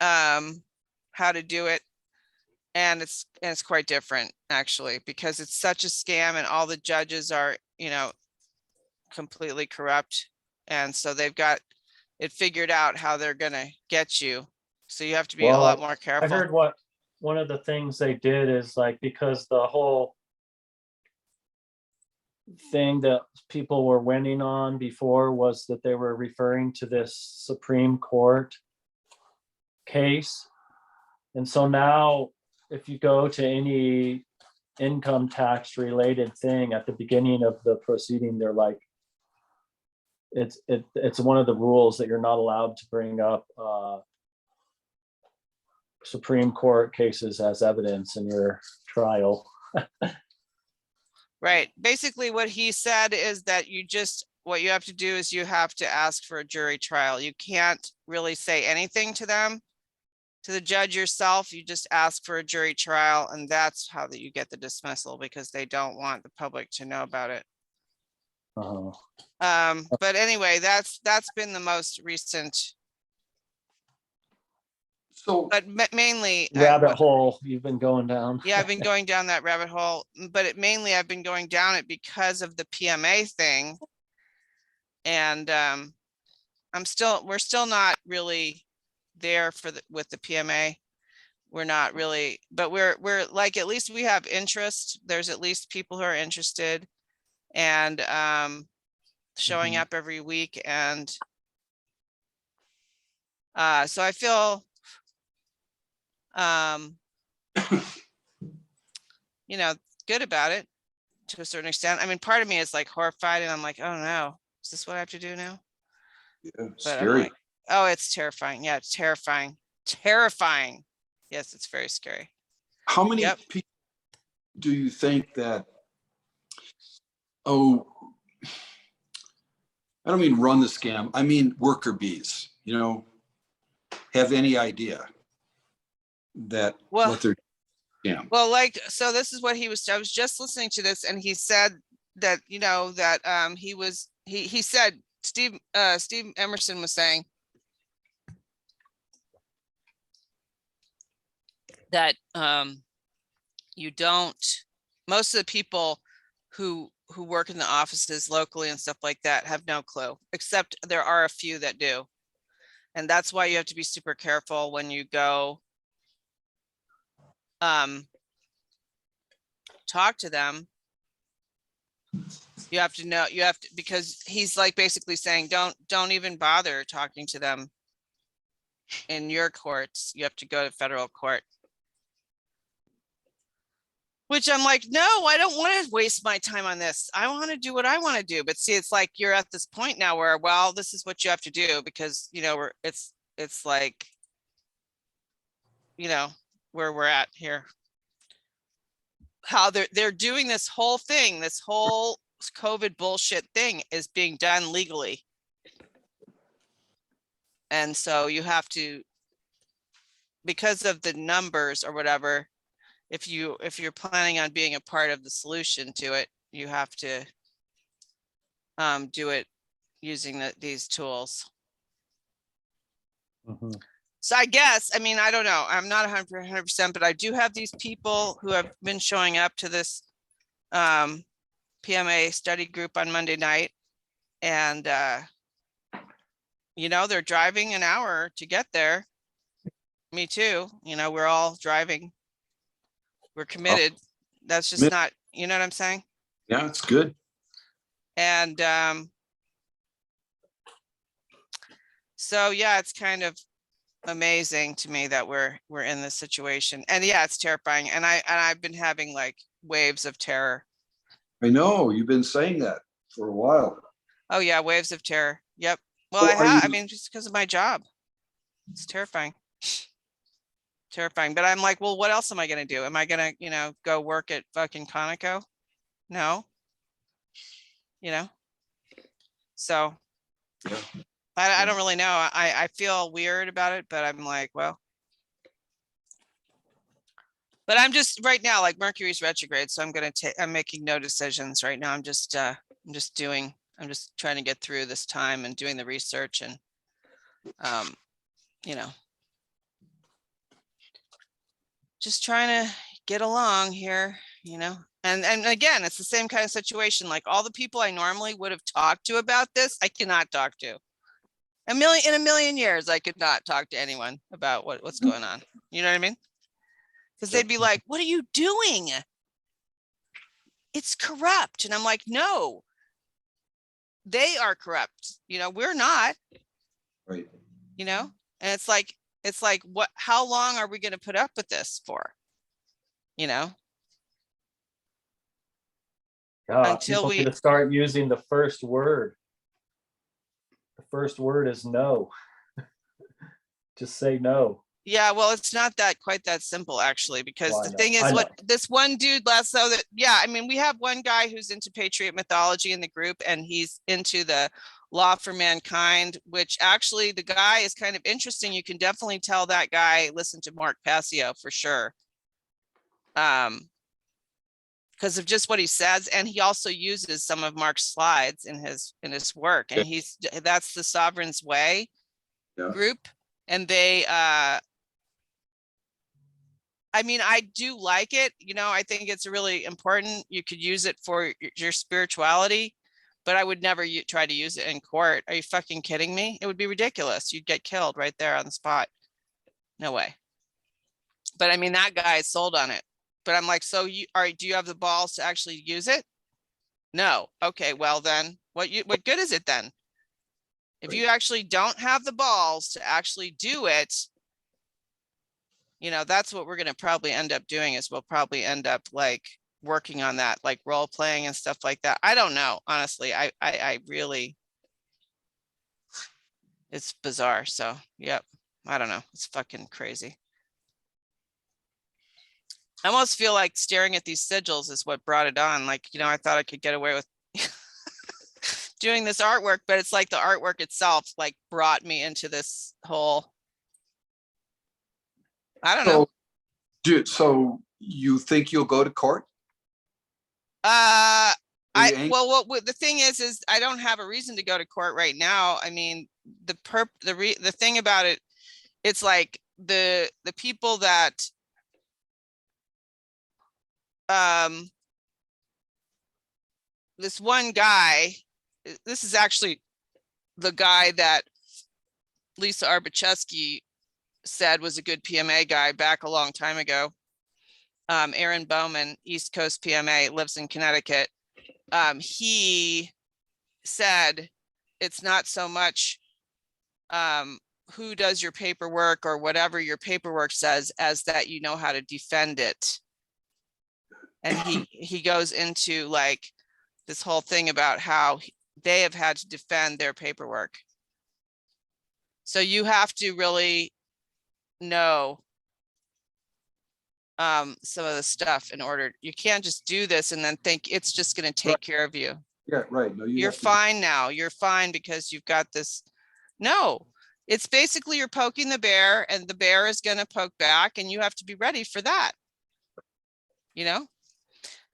How to do it. And it's quite different, actually, because it's such a scam and all the judges are, you know, completely corrupt. And so they've got it figured out how they're going to get you. So you have to be a lot more I careful. heard one of the things they did is, like, because the whole thing that people were winning on before was that they were referring to this Supreme Court case And so now if you go to any income tax related thing at the beginning of the proceeding, they're like, it's one of the rules that you're not allowed to bring up Supreme Court cases as evidence in your trial. Right. Basically, what he said is that what you have to do is you have to ask for a jury trial. You can't really say anything to them, to the judge yourself. You just ask for a jury trial, and that's how that you get the dismissal, because they don't want the public to know about it. But anyway, that's been the most recent, So, but mainly Rabbit hole you've been going down. yeah, I've been going down that rabbit hole, but mainly I've been going down it because of the PMA thing. And we're still not really there with the PMA. We're not really, but we're like, at least we have interest. There's at least people who are interested and showing up every week. And so I feel, you know, good about it to a certain extent. I mean, part of me is like horrified and I'm like, oh no, is this what I have to do now? yeah, But I'm scary. like, oh, it's terrifying. Yeah, it's terrifying. Terrifying. Yes, it's very scary. How many Yep. people do you think that, oh, I don't mean run the scam, I mean worker bees, have any idea that Well- what they're, Well, like, so this is what I was just listening to this, and he said that, that he said, Steve Emerson was saying that most of the people who work in the offices locally and stuff like that have no clue, except there are a few that do. And that's why you have to be super careful when you go talk to them. You have to know, because he's like basically saying, don't even bother talking to them in your courts. You have to go to federal court. Which I'm like, no, I don't want to waste my time on this. I want to do what I want to do. But see, it's like you're at this point now where, well, this is what you have to do because, it's like, where we're at here. How they're doing this whole thing, this whole COVID bullshit thing is being done legally. And so you have to, because of the numbers or whatever, if you're planning on being a part of the solution to it, you have to do it using these tools. Mhm. So I guess, I mean, I don't know. I'm not 100%, but I do have these people who have been showing up to this PMA study group on Monday night. And, they're driving an hour to get there. Me too. We're all driving. We're committed. That's just not, you know what I'm saying? Yeah, it's good. And so, yeah, it's kind of amazing to me that we're in this situation. And yeah, it's terrifying. And I've been having like waves of terror. I know you've been saying that for a while. Oh yeah, waves of terror. Yep. Well, So I mean, just because of my job. It's terrifying. Terrifying. But I'm like, well, what else am I going to do? Am I going to, go work at fucking Conoco? No. So Yeah. I don't really know. I feel weird about it, but I'm like, well, but I'm just right now, like Mercury's retrograde. So I'm making no decisions right now. I'm just trying to get through this time and doing the research and, just trying to get along here, and again, it's the same kind of situation. Like all the people I normally would have talked to about this, I cannot talk to. In a million years, I could not talk to anyone about what's going on. You know what I mean? Because they'd be like, what are you doing? It's corrupt. And I'm like, no, they are corrupt. We're not, Right. and it's like, It's like, how long are we going to put up with this for? You know, until people we- need to start using the first word. The first word is no. Just say no. yeah, well, it's not that quite that simple, actually, because Well, the I know, thing I is, know. what this one dude last, so that, yeah, I mean, we have one guy who's into Patriot mythology in the group, and he's into the Law for Mankind, which actually the guy is kind of interesting. You can definitely tell that guy listened to Mark Passio for sure. Because of just what he says, and he also uses some of Mark's slides in his work, and that's the Sovereign's Way Yeah. group, and they I mean, I do like it. You know, I think it's really important. You could use it for your spirituality, but I would never try to use it in court. Are you fucking kidding me? It would be ridiculous. You'd get killed right there on the spot. No way. But I mean, that guy is sold on it. But I'm like, so do you have the balls to actually use it? No. Okay, well then, what good is it then? If you actually don't have the balls to actually do it, you know, that's what we're going to probably end up doing, is we'll probably end up like working on that, like role playing and stuff like that. I don't know. Honestly, I really, it's bizarre. So, yep. I don't know. It's fucking crazy. I almost feel like staring at these sigils is what brought it on. Like, you know, I thought I could get away with doing this artwork, but it's like the artwork itself like brought me into this whole, I don't know. So you think you'll go to court? The thing is I don't have a reason to go to court right now. I mean, the thing about it, it's like the people that this one guy, this is actually the guy that Lisa Arbacheski said was a good PMA guy back a long time ago. Aaron Bowman, East Coast PMA, lives in Connecticut. He said it's not so much who does your paperwork or whatever your paperwork says, as that you know how to defend it. And he goes into like this whole thing about how they have had to defend their paperwork. So you have to really know some of the stuff in order. You can't just do this and then think it's just going to take care of you. Yeah, right. No, You're fine now. You're fine because you've got this. No, it's basically you're poking the bear, and the bear is going to poke back, and you have to be ready for that. You know?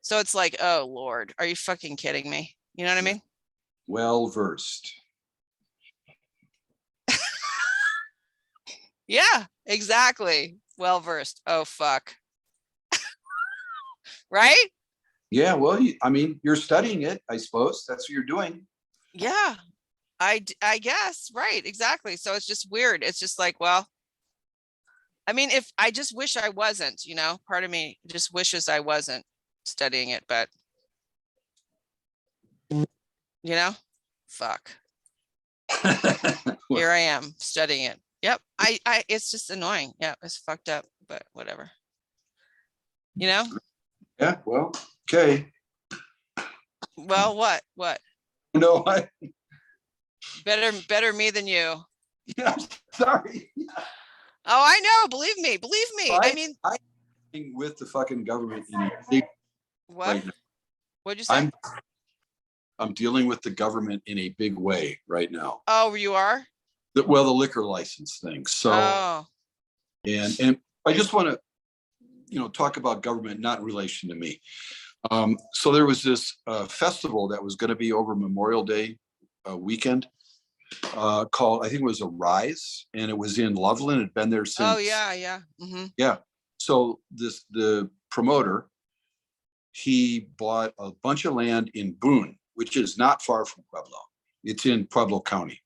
So it's like, oh Lord, are you fucking kidding me? You know what I mean? Well versed. Yeah, exactly. Well versed. Oh fuck. Right? Yeah, well, I mean, you're studying it, I suppose. That's what you're doing. Yeah, I guess. Right. Exactly. So it's just weird. It's just like, well, I mean, if I just wish I wasn't, you know, part of me just wishes I wasn't studying it, but you know, fuck. Here I am studying it. Yep. It's just annoying. Yeah, it's fucked up, but whatever. You know? Yeah, well, okay. Well, what? No, I, Better me than you. yeah, sorry. Oh, I know. Believe me. I mean, I'm with the fucking government in a big what? right now. What'd you say? I'm dealing with the government in a big way right now. Oh, you are? The liquor license thing. So, Oh, and I just want to, talk about government, not in relation to me. So there was this festival that was going to be over Memorial Day weekend called, I think it was Arise, and it was in Loveland. It had been there since. oh yeah. Mm-hmm. Yeah. So the promoter, he bought a bunch of land in Boone, which is not far from Pueblo. It's in Pueblo County.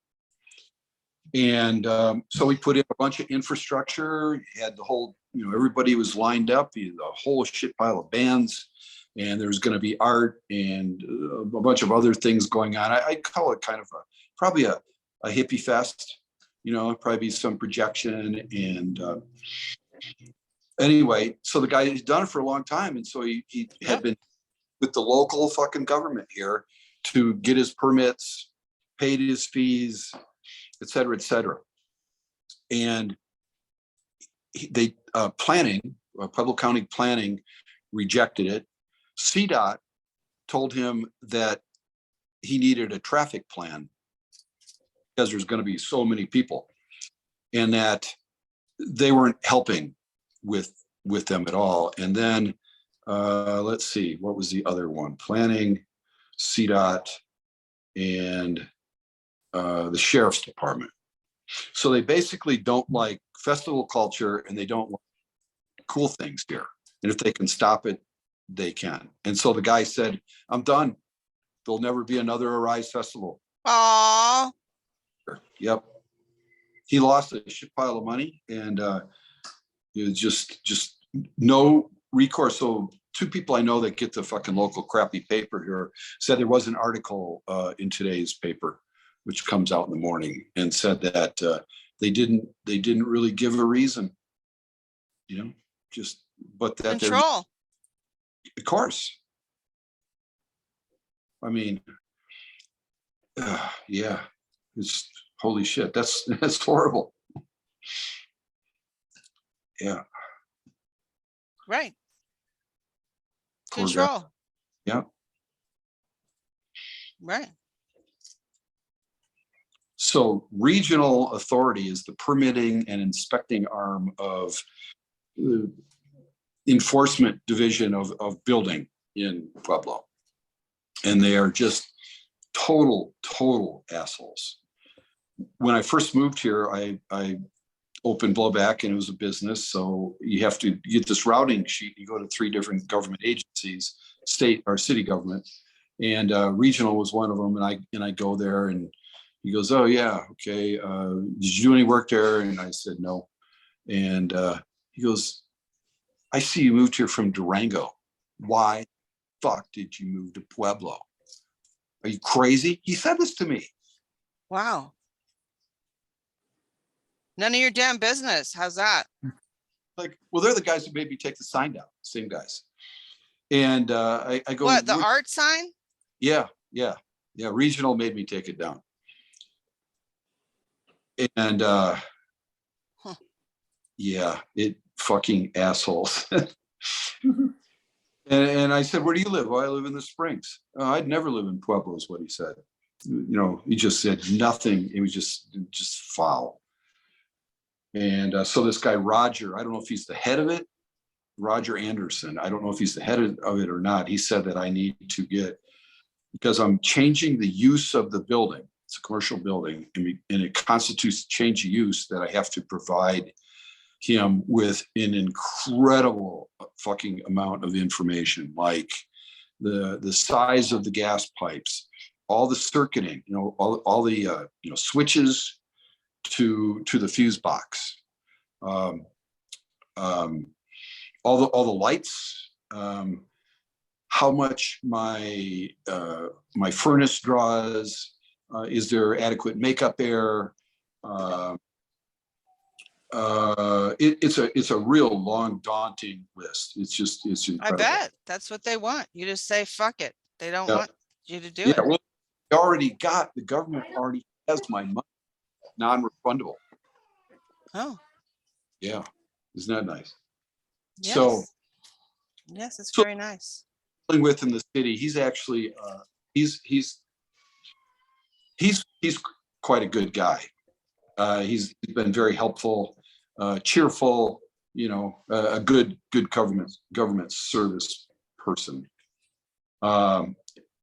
And so we put in a bunch of infrastructure, had the whole, everybody was lined up, a whole shit pile of bands, and there's going to be art and a bunch of other things going on. I call it kind of probably a hippie fest. probably be some projection. And anyway, so the guy, he's done it for a long time. And so he had been with the local fucking government here to get his permits, paid his fees, et cetera, et cetera. And they Pueblo County Planning rejected it. CDOT told him that he needed a traffic plan because there's going to be so many people, and that they weren't helping with them at all. And then let's see, what was the other one? Planning, CDOT, and the Sheriff's Department. So they basically don't like festival culture, and they don't like cool things here. And if they can stop it, they can. And so the guy said, I'm done. There'll never be another Arise Festival. Aw, Yep. He lost a shit pile of money, and it was just no recourse. So two people I know that get the fucking local crappy paper here said there was an article in today's paper, which comes out in the morning, and said that they didn't really give a reason, but that they're, control. of course. I mean, yeah, it's holy shit. That's horrible. Yeah. Right. Poor guy. Control. Yeah. Right. So regional authority is the permitting and inspecting arm of the enforcement division of building in Pueblo. And they are just total assholes. When I first moved here, I opened Blowback, and it was a business. So you have to get this routing sheet. You go to 3 different government agencies, state or city government, and regional was one of them. And I go there, and he goes, oh yeah, okay. Did you do any work there? And I said, no. And he goes, I see you moved here from Durango. Why the fuck did you move to Pueblo? Are you crazy? He said this to me. Wow. None of your damn business. How's that? Like, well, they're the guys who made me take the sign down, same guys. And I go, What, the art sign? Yeah. Regional made me take it down. And yeah, it fucking assholes. And I said, where do you live? Well, I live in the Springs. I'd never live in Pueblo, is what he said. He just said nothing. It was just foul. And so this guy, Roger, I don't know if he's the head of it, Roger Anderson. I don't know if he's the head of it or not. He said that I need to get, because I'm changing the use of the building. It's a commercial building, and it constitutes change of use, that I have to provide him with an incredible fucking amount of information, like the size of the gas pipes, all the circuiting, all the switches to the fuse box, all the lights, how much my furnace draws, is there adequate makeup air? It's a real long, daunting list. It's incredible. I bet that's what they want. You just say, fuck it. They don't Yeah. want you to do Yeah, it. well, the government already has my money, non-refundable. Oh, Yeah, isn't that nice? yes. So, Yes, it's so- very nice. dealing with in the city, he's actually he's quite a good guy. He's been very helpful, cheerful, a good government service person.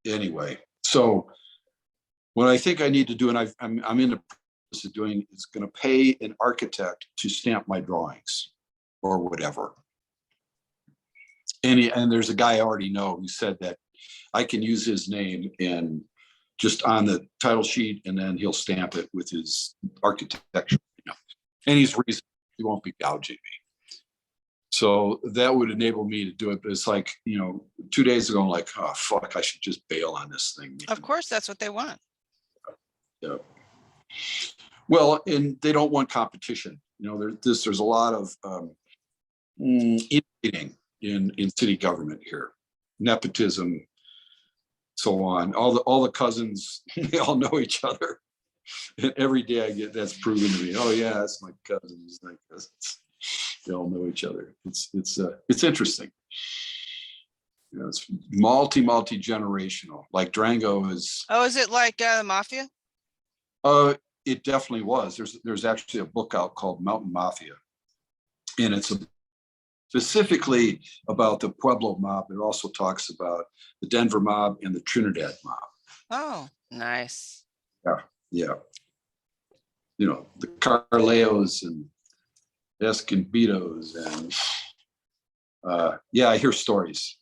Anyway, so what I think I need to do, and I'm in the process of doing, is going to pay an architect to stamp my drawings or whatever. And there's a guy I already know who said that I can use his name and just on the title sheet, and then he'll stamp it with his architecture. And he's reasonable. He won't be gouging me. So that would enable me to do it. But it's like, 2 days ago, I'm like, oh, fuck, I should just bail on this thing. Of course, that's what they want. Yeah. Well, and they don't want competition. You know, there's a lot of inbreeding in city government here, nepotism, so on. All the cousins, they all know each other. And every day I get that's proven to me. Oh yeah, that's my cousin. It's my cousins. They all know each other. It's interesting. You know, it's multi generational. Like Durango is. Oh, is it like the mafia? It definitely was. There's actually a book out called Mountain Mafia, and it's specifically about the Pueblo mob. It also talks about the Denver mob and the Trinidad mob. Oh, nice. Yeah. You know, the Carleos and Escondidos and yeah, I hear stories.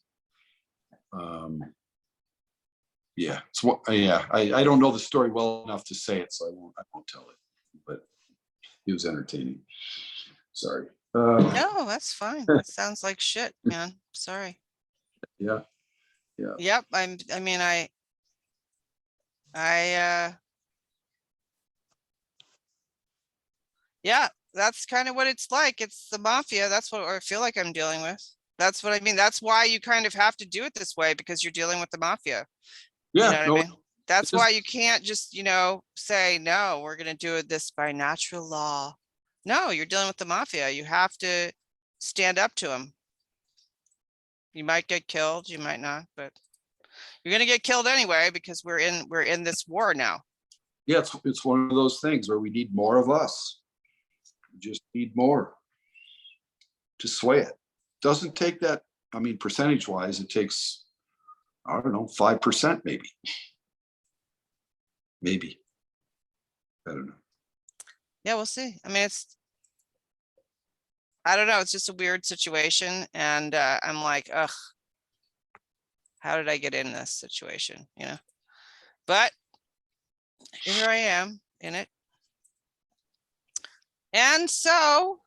Yeah, I don't know the story well enough to say it, so I won't tell it. But it was entertaining. Sorry. No, that's fine. That sounds like shit, man. Sorry. Yeah. Yep. I mean, yeah, that's kind of what it's like. It's the mafia. That's what I feel like I'm dealing with. That's what I mean. That's why you kind of have to do it this way, because you're dealing with the mafia. You know Yeah. what No, I mean? That's just- why you can't just, say, no, we're gonna do it this by natural law. No, you're dealing with the mafia. You have to stand up to them. You might get killed, you might not, but you're gonna get killed anyway, because we're in this war now. yeah, it's one of those things where we need more of us. We just need more to sway it. Doesn't take that. I mean, percentage wise, it takes, I don't know, 5% maybe. Maybe. I don't know. Yeah, we'll see. I mean, I don't know, it's just a weird situation, and I'm like, ugh, how did I get in this situation, But here I am in it. And so,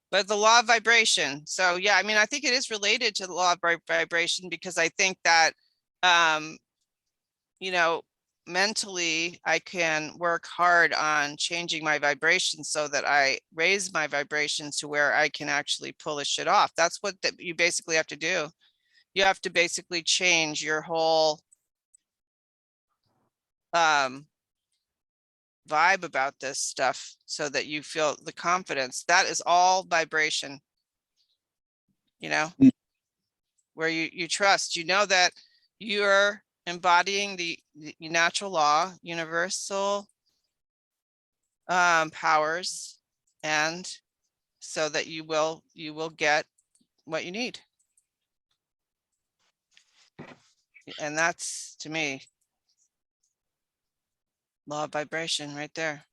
but the law of vibration. So yeah, I mean, I think it is related to the law of vibration, because I think that, mentally I can work hard on changing my vibrations so that I raise my vibrations to where I can actually pull this shit off. That's what you basically have to do. You have to basically change your whole vibe about this stuff so that you feel the confidence. That is all vibration, where you trust, that you're embodying the natural law, universal powers, and so that you will get what you need. And that's, to me, law of vibration right there.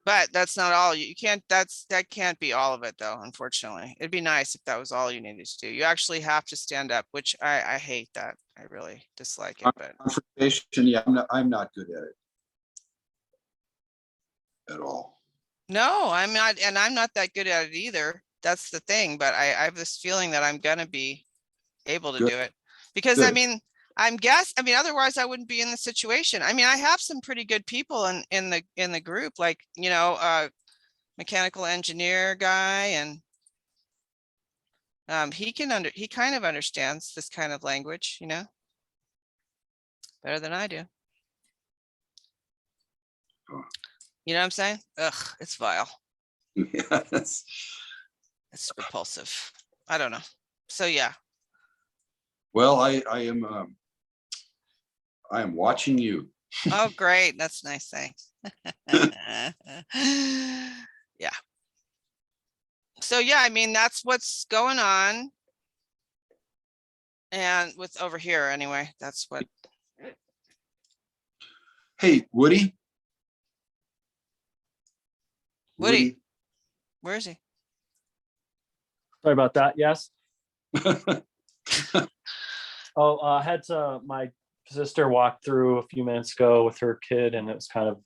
But that's not all. You can't, that can't be all of it though, unfortunately. It'd be nice if that was all you needed to do. You actually have to stand up, which I hate that. I really dislike it, but Confrontation, yeah, I'm not good at it at all. no, I'm not, and I'm not that good at it either. That's the thing, but I have this feeling that I'm gonna be able to Good. do it. Because I Good. mean, otherwise I wouldn't be in the situation. I mean, I have some pretty good people in the group, like, mechanical engineer guy, and he kind of understands this kind of language, better than I do. Oh. You know what I'm saying? Ugh, it's vile. Yes. It's repulsive. I don't know. So yeah. Well, I am watching you. Oh, great. That's nice. Thanks. Yeah. So yeah, I mean, that's what's going on. And with over here anyway, that's what. Hey, Woody. Woody. Where is he? Sorry about that. Yes. Oh, I had my sister walked through a few minutes ago with her kid, and it was kind of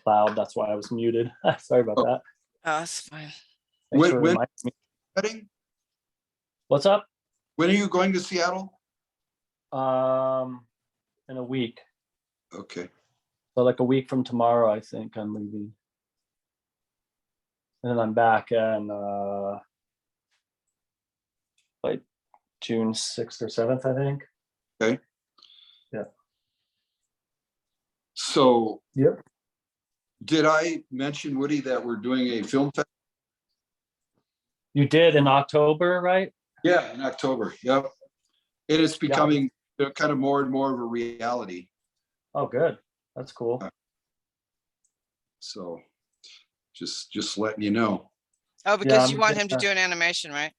loud. That's why I was muted. Sorry about that. Oh, that's fine. Thanks for When- reminding me. Wedding? What's up? When are you going to Seattle? In a week. Okay. So like a week from tomorrow, I think I'm leaving. And then I'm back in like June 6th or 7th, I think. Okay. Yeah. So Yep. did I mention, Woody, that we're doing a film fest? You did in October, right? Yeah, in October. Yep. And it's becoming kind of more and more of a reality. Oh, good. That's cool. So just letting you know. Oh, because I'm you want him to gonna- do an animation, right?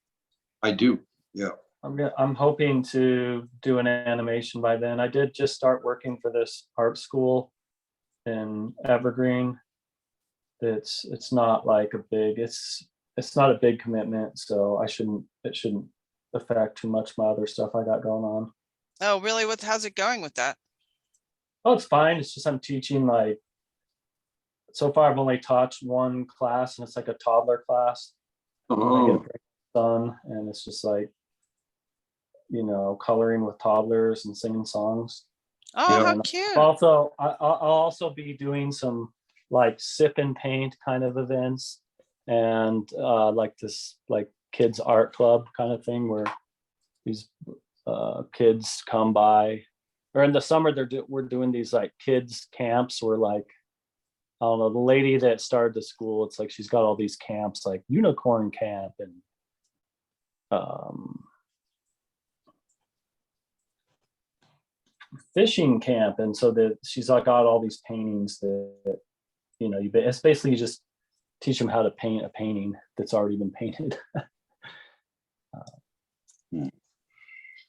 I do. Yeah. I'm hoping to do an animation by then. I did just start working for this art school in Evergreen. It's not like a big, it's not a big commitment, so it shouldn't affect too much my other stuff I got going on. Oh, really? How's it going with that? Oh, it's fine. It's just I'm teaching like, so far I've only taught one class, and it's like a toddler class. And I get a Oh, great son, and it's just like, coloring with toddlers and singing songs. Oh, Yeah. how And cute. also, I'll also be doing some like sip and paint kind of events, and like this like kids art club kind of thing where these kids come by, or in the summer we're doing these like kids camps where like, I don't know, the lady that started the school, it's like she's got all these camps like unicorn camp and fishing camp, and so that she's like got all these paintings that it's basically you just teach them how to paint a painting that's already been painted.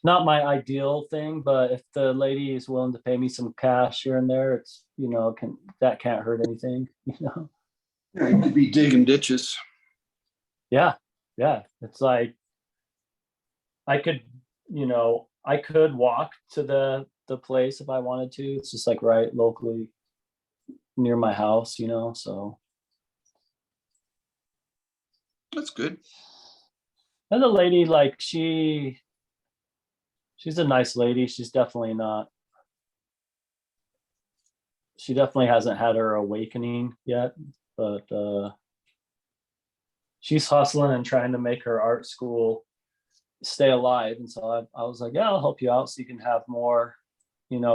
Not my ideal thing, but if the lady is willing to pay me some cash here and there, it's that can't hurt anything. yeah, you could be digging ditches. Yeah, it's like I could I could walk to the place if I wanted to. It's just like right locally near my house, so. That's good. And the lady, like, she's a nice lady. She definitely hasn't had her awakening yet, but she's hustling and trying to make her art school stay alive. And so I was like, yeah, I'll help you out so you can have more,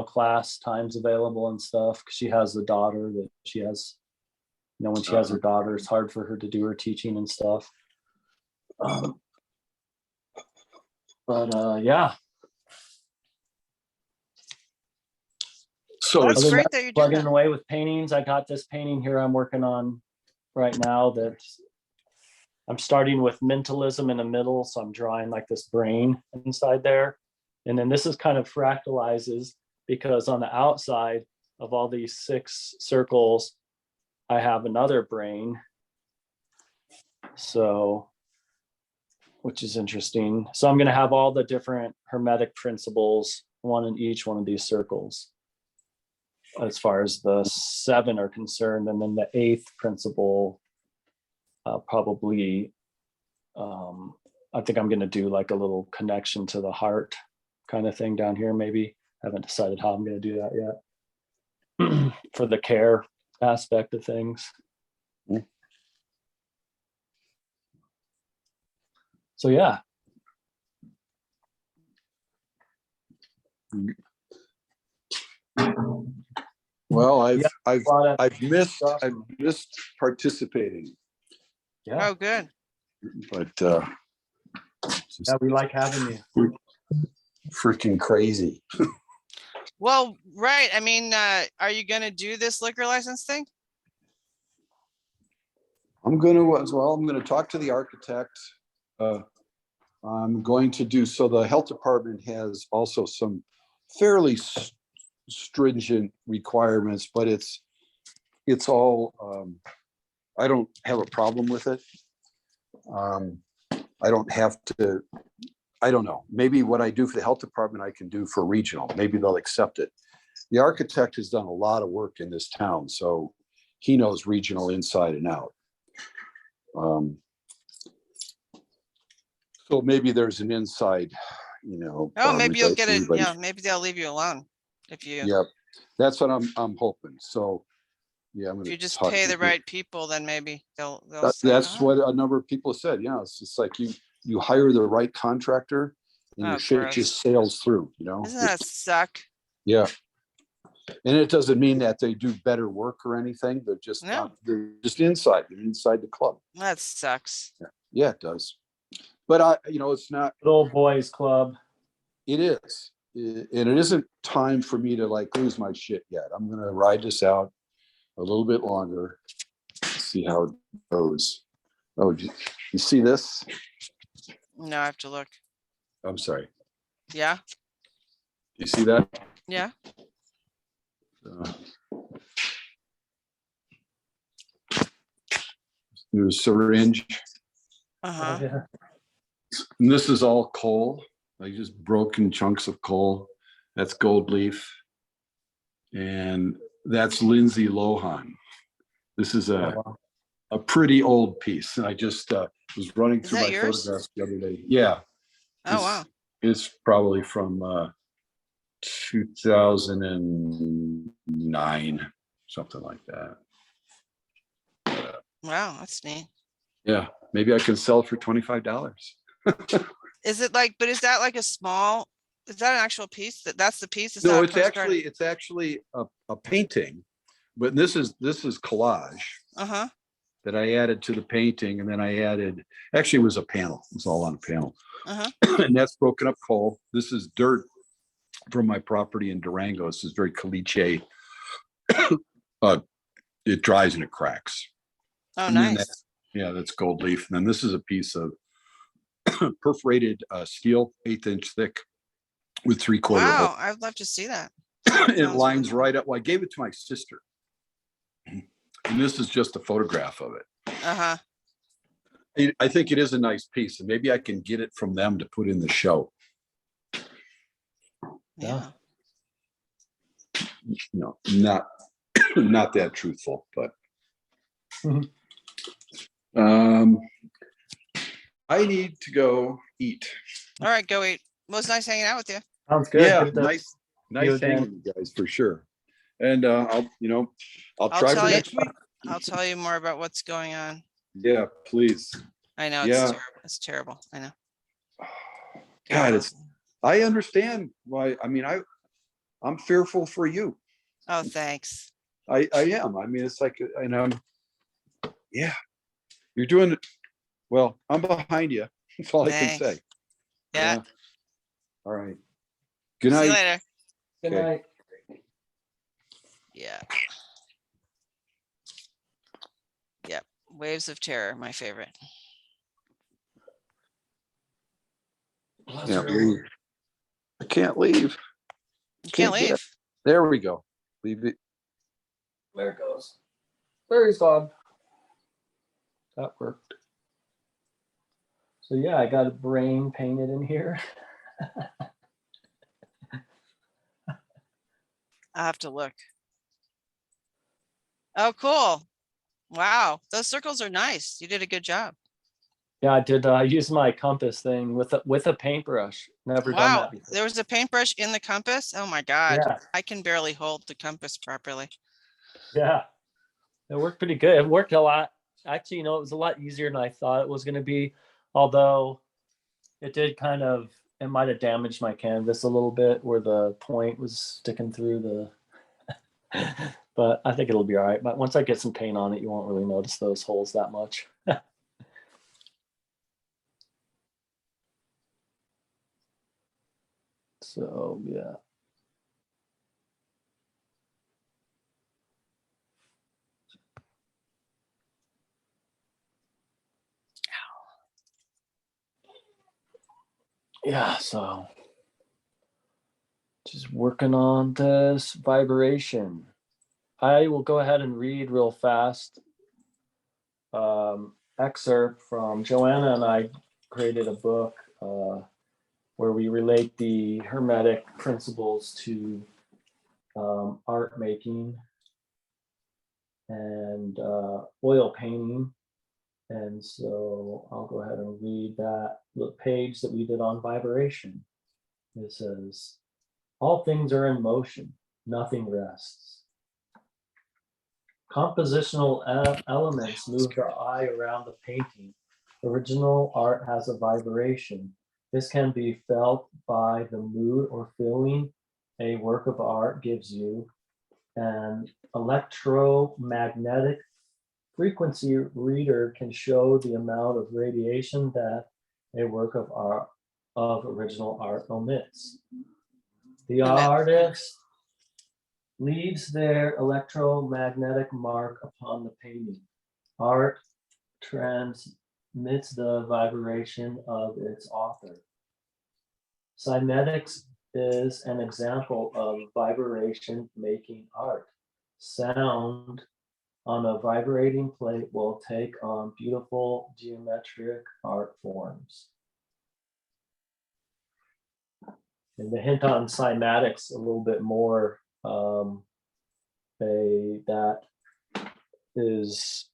class times available and stuff. Cause she has a daughter that she has, when she has her daughter, it's hard for her to do her teaching and stuff. But yeah. So Well, that's it's great that you're doing Plugging that. away with paintings. I got this painting here I'm working on right now that I'm starting with mentalism in the middle. So I'm drawing like this brain inside there. And then this is kind of fractalizes because on the outside of all these 6 circles, I have another brain. So, which is interesting. So I'm going to have all the different hermetic principles, one in each one of these circles, as far as the 7 are concerned. And then the 8th principle, probably, I think I'm going to do like a little connection to the heart kind of thing down here. Maybe haven't decided how I'm going to do that yet for the care aspect of things. So yeah. well, Yeah, I've missed participating, yeah, Oh, good. but yeah, we like having you. freaking crazy. Well, right. I mean, are you going to do this liquor license thing? I'm gonna talk to the architect. I'm going to do, so the health department has also some fairly stringent requirements, but it's all, I don't have a problem with it. I don't have to, I don't know, maybe what I do for the health department, I can do for regional, maybe they'll accept it. The architect has done a lot of work in this town, so he knows regional inside and out. So maybe there's an inside, Oh, maybe you'll get it. everybody. Yeah, maybe they'll leave you alone if you. Yep. That's what I'm hoping. So, yeah, I'm If gonna. you just talk pay to the you. right people, then maybe they'll say, That's "Oh, what a number of people said. Yeah, it's just like you hire the right contractor and oh, your shit gross. just sails through, you know? Doesn't that suck?" Yeah. And it doesn't mean that they do better work or anything. No. They're just inside. They're inside the club. That sucks. Yeah, it does. But it's not. Good old boys club. It is, and it isn't time for me to like lose my shit yet. I'm gonna ride this out a little bit longer, see how it goes. Oh, you see this? No, I have to look. I'm sorry. Yeah, You see that? yeah. New syringe. Uh-huh. Yeah. And this is all coal, like just broken chunks of coal. That's gold leaf. And that's Lindsay Lohan. This is Oh, wow. a pretty old piece. And I just was running Is through that my yours? photographs the other day. Yeah. Oh, wow. It's probably from 2009, something like that. Wow, that's neat. Yeah, maybe I can sell it for $25. Is it like, but is that like is that an actual piece? That's the piece? It's No, not a it's postcard? actually a painting, but this is collage Uh-huh. that I added to the painting, and then actually it was a panel. It was all on a panel. Uh-huh. And that's broken up coal. This is dirt from my property in Durango. This is very caliche. It dries and it cracks. Oh, And then nice. that's gold leaf. And then this is a piece of perforated steel, 1/8 thick with 3/4 hole. Wow, I'd love to see that. It Sounds lines really right up. Well, I gave it to my sister. And this is just a photograph of it. Uh-huh. I think it is a nice piece, and maybe I can get it from them to put in the show. Yeah. Not not that truthful, but Mhm. I need to go eat. All right, go eat. Well, it's nice hanging out with you. Sounds good. Yeah, Good to- nice you again. hanging with you guys for sure. And I'll I'll try tell for you- next week. I'll tell you more about what's going on. Yeah, please. I know Yeah. it's terrible. I know. God, I understand why. I mean, I'm fearful for you. Oh, thanks. I am. I mean, it's like, and yeah, you're doing it. Well, I'm behind you. That's all I can Thanks. say. Yeah. All right. Good See you night. later. Good Okay. night. Yeah. Yep. Waves of Terror, my favorite. Can't leave. I can't leave. You can't get it. leave. There we go. Leave it. There it goes. Larry's gone. That worked. So yeah, I got a brain painted in here. I have to look. Oh, cool. Wow. Those circles are nice. You did a good job. Yeah, I did use my compass thing with a paintbrush. Never done Wow. that before. There was a paintbrush in the compass. Oh my God. Yeah, I can barely hold the compass properly. yeah. It worked pretty good. It worked a lot. Actually, it was a lot easier than I thought it was going to be. Although it did it might have damaged my canvas a little bit where the point was sticking through the, but I think it'll be all right. But once I get some paint on it, you won't really notice those holes that much. So, yeah. Yeah, so just working on this vibration. I will go ahead and read real fast. Excerpt from Joanna and I created a book where we relate the Hermetic principles to art making and oil painting. And so I'll go ahead and read the page that we did on vibration. It says, all things are in motion. nothing rests. Compositional elements move the eye around the painting. Original art has a vibration. This can be felt by the mood or feeling a work of art gives you. An electromagnetic frequency reader can show the amount of radiation that a work of art of original art omits. The artist leaves their electromagnetic mark upon the painting. Art transmits the vibration of its author. Cymetics is an example of vibration making art. Sound on a vibrating plate will take on beautiful geometric art forms. And the hint on cymatics a little bit more, that is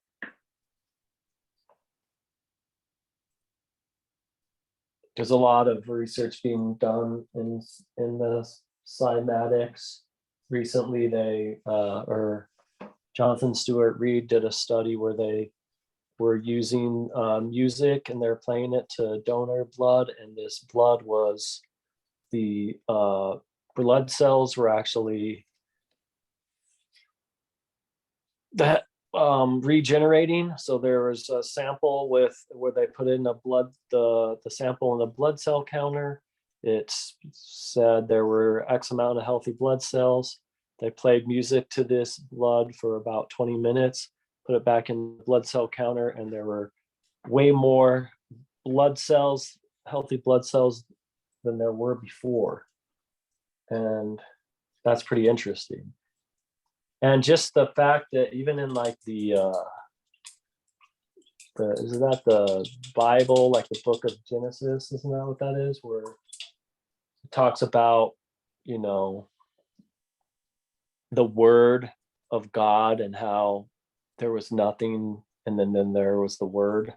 there's a lot of research being done in the cymatics. Recently, or Jonathan Stewart Reed did a study where they were using music and they're playing it to donor blood, and this blood was the blood cells were actually that regenerating. So there was a sample with where they put in a blood the sample in a blood cell counter. It said there were X amount of healthy blood cells. They played music to this blood for about 20 minutes, put it back in the blood cell counter, and there were way more blood cells, healthy blood cells, than there were before. And that's pretty interesting. And just the fact that even in like isn't that the Bible, like the book of Genesis, isn't that what that is? Where it talks about, the word of God and how there was nothing, and then there was the word,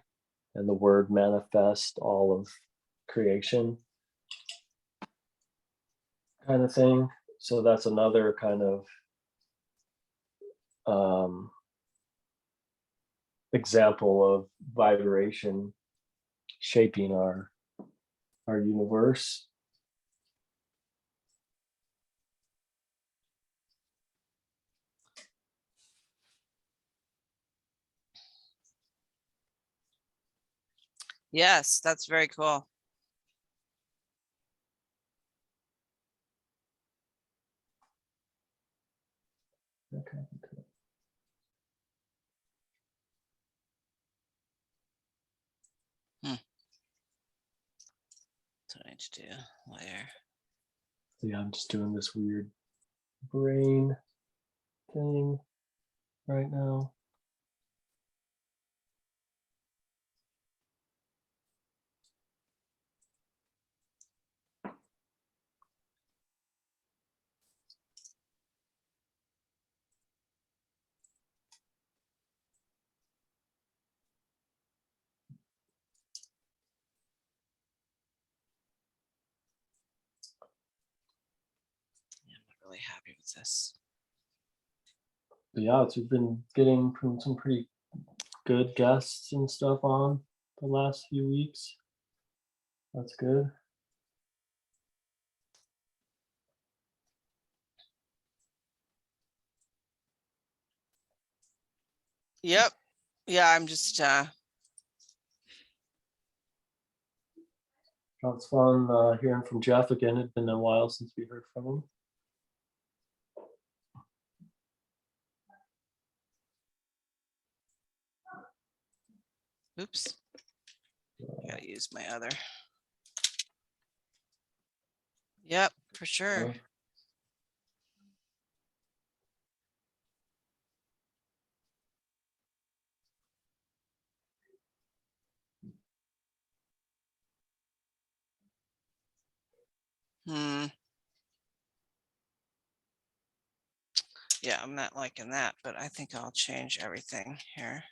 and the word manifest all of creation kind of thing. So that's another kind of example of vibration shaping our universe. Yes, that's very cool. Okay. That's what I need to do later. Yeah, I'm just doing this weird brain thing right now. I'm not really happy with this. But yeah, we've been getting some pretty good guests and stuff on the last few weeks. That's good. Yep. Yeah, I'm just It's fun hearing from Jeff again. It's been a while since we heard from him. oops. I gotta use my other. Yep, for sure. Yeah, I'm not liking that, but I think I'll change everything here.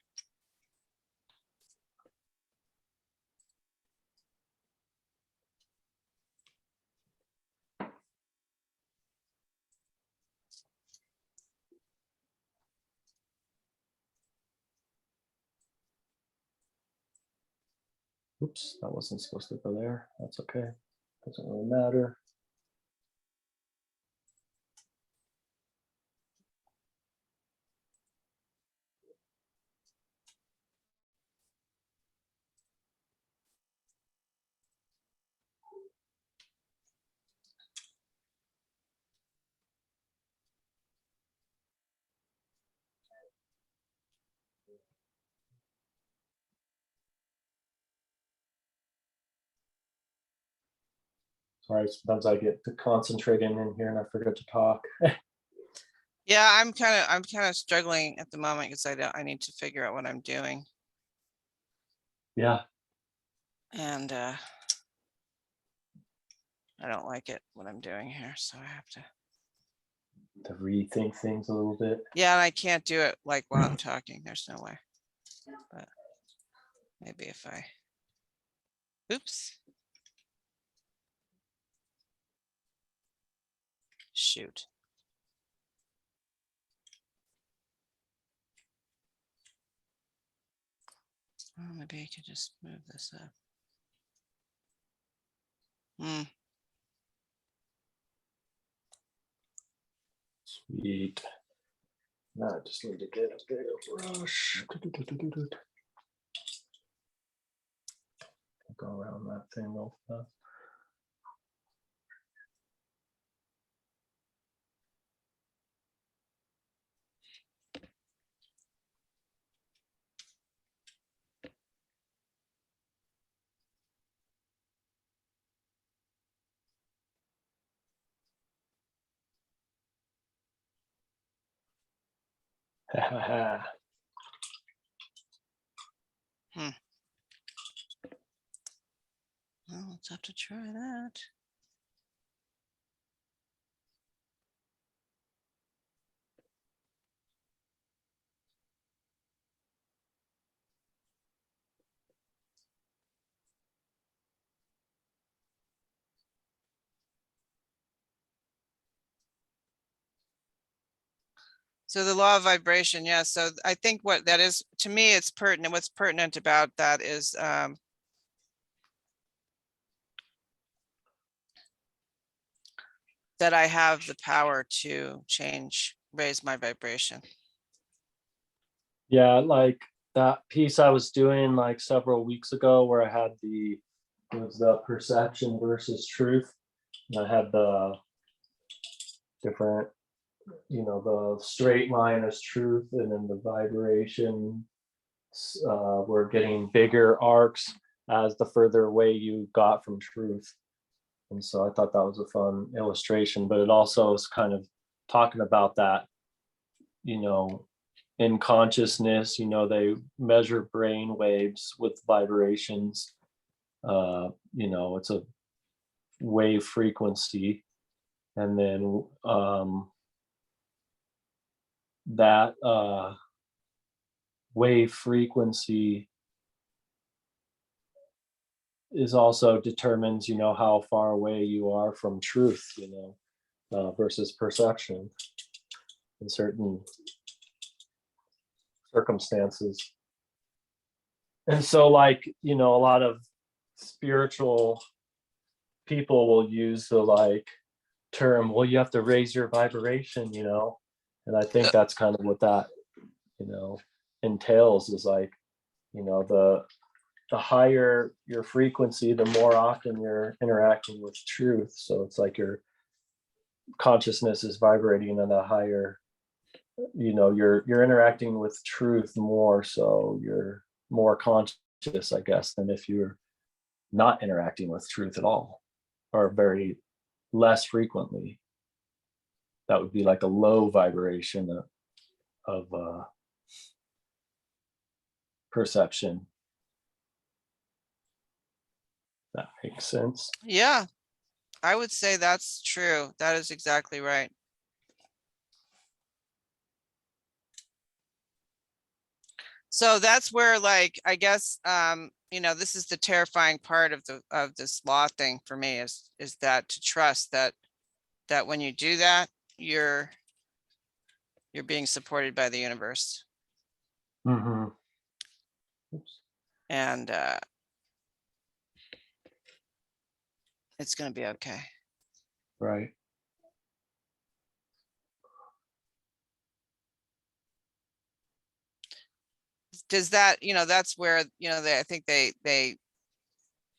Oops, that wasn't supposed to go there. That's okay. Doesn't really matter. Sorry, sometimes I get to concentrating in here and I forget to talk. Yeah, I'm kind of struggling at the moment because I need to figure out what I'm doing. Yeah, And I don't like it, what I'm doing here, so I have to. to rethink things a little bit. Yeah, and I can't do it like while I'm talking. There's no way. But maybe if I, oops. Shoot. Oh, maybe I could just move this up. Sweet. Now I just need to get a big brush. Go around that thing real fast. Well, let's have to try that. So the law of vibration, yeah. So I think what that is, to me, it's pertinent. What's pertinent about that is that I have the power to raise my vibration. Yeah, like that piece I was doing like several weeks ago where I had it was the perception versus truth. And I had the different, the straight line is truth, and then the vibration were getting bigger arcs as the further away you got from truth. And so I thought that was a fun illustration, but it also is kind of talking about that, in consciousness, they measure brain waves with vibrations. It's a wave frequency. And then that wave frequency is also determines, how far away you are from truth, versus perception in certain circumstances. And so, like, a lot of spiritual people will use the term, well, you have to raise your vibration, and I think that's kind of what that, entails, is like, the higher your frequency, the more often you're interacting with truth. So it's like your consciousness is vibrating at a higher, you're interacting with truth more, so you're more conscious, I guess, than if you're not interacting with truth at all, or very less frequently. That would be like a low vibration of perception. That makes sense. Yeah, I would say that's true. That is exactly right. So that's where, like, I guess, this is the terrifying part of this law thing for me, is that to trust that when you do that, you're being supported by the universe. Mm-hmm. And It's gonna be okay. Right. Does that, that's where, I think they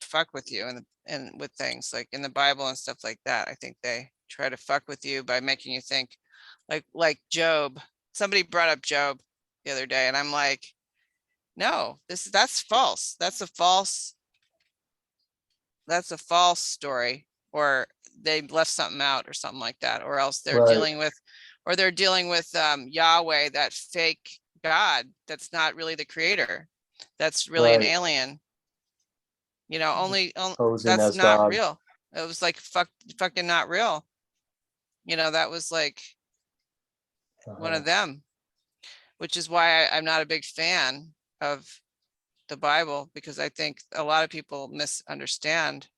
fuck with you and with things like in the Bible and stuff like that. I think they try to fuck with you by making you think like Job. Somebody brought up Job the other day and I'm like, no, that's false. That's a false story, or they left something out or something like that, or else they're Right. dealing with Yahweh, that fake God that's not really the creator. That's really an Right. alien. Posing That's as not God. real. It was like fucking not real. That was like one Uh-huh. of them, which is why I'm not a big fan of the Bible, because I think a lot of people misunderstand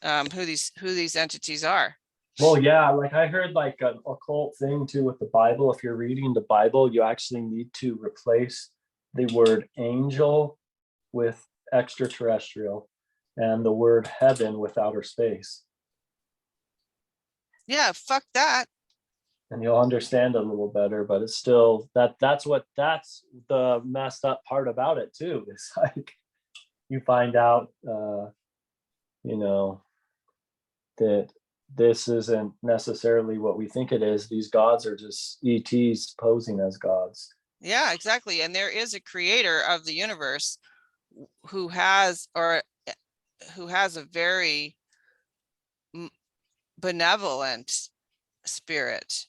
who these entities are. Well, yeah, like I heard like an occult thing too with the Bible. If you're reading the Bible, you actually need to replace the word angel with extraterrestrial and the word heaven with outer space. Yeah, fuck that. And you'll understand a little better, but it's still that's the messed up part about it too. It's like you find out that this isn't necessarily what we think it is. These gods are just ETs posing as gods. Yeah, exactly. And there is a creator of the universe who has a very benevolent spirit.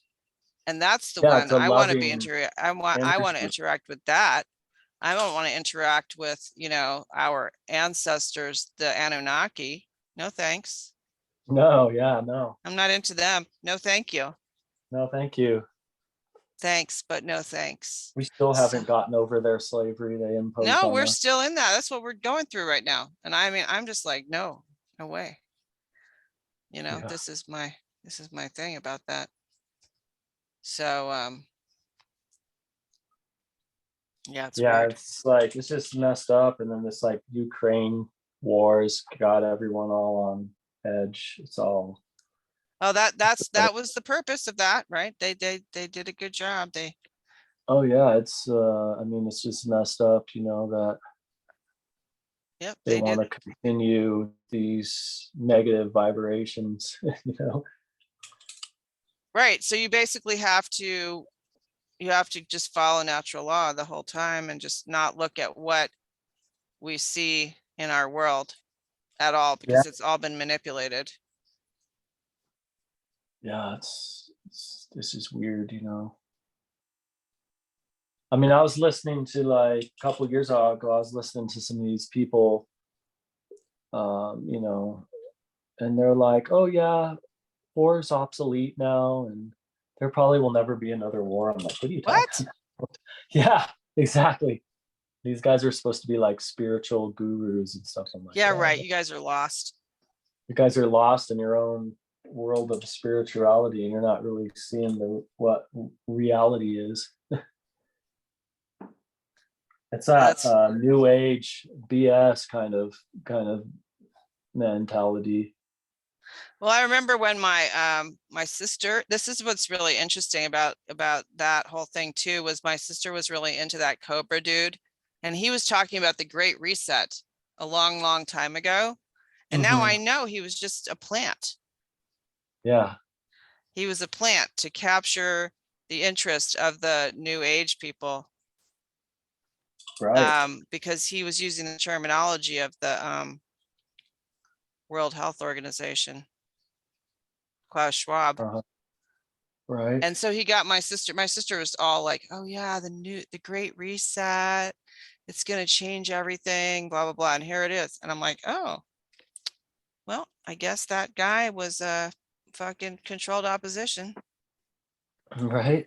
And that's the Yeah, one it's a I want to be loving I want to energy. interact with that. I don't want to interact with, our ancestors, the Anunnaki. No, thanks. No, yeah, no, I'm not into them. No, thank you. no, thank you. Thanks, but no thanks. We still So, haven't gotten over their slavery they imposed no, on we're us. still in that. That's what we're going through right now. And I mean, I'm just like, no way. Yeah. This is my thing about that. So, yeah, it's Yeah, weird. it's like it's just messed up. And then this like Ukraine wars got everyone all on edge. It's all Oh, that was the purpose of that, right? They did a good job. oh yeah, it's I mean it's just messed up, that Yep, they they want did. to continue these negative vibrations, Right. So you basically have to just follow natural law the whole time and just not look at what we see in our world at all, Yeah. because it's all been manipulated. Yeah, this is weird, I mean, I was listening to like a couple of years ago, I was listening to some of these people, and they're like, oh yeah, war is obsolete now, and there probably will never be another war. I'm like, what are you talking What? about? Yeah, exactly. These guys are supposed to be like spiritual gurus and stuff. I'm like, Yeah, oh, right. You guys are lost. you guys are lost in your own world of spirituality, and you're not really seeing what reality is. It's that That's new age BS kind of mentality. Well, I remember when my sister, this is what's really interesting about that whole thing too, was my sister was really into that Cobra dude, and he was talking about the Great Reset a long, long time ago. And now I know he was just a plant. Yeah. He was a plant to capture the interest of the new age people. Right. Because he was using the terminology of the World Health Organization, Klaus Schwab. Right. And so he got my sister was all like, oh yeah, the Great Reset, it's going to change everything, blah, blah, blah. And here it is. And I'm like, oh, well, I guess that guy was a fucking controlled opposition. Right.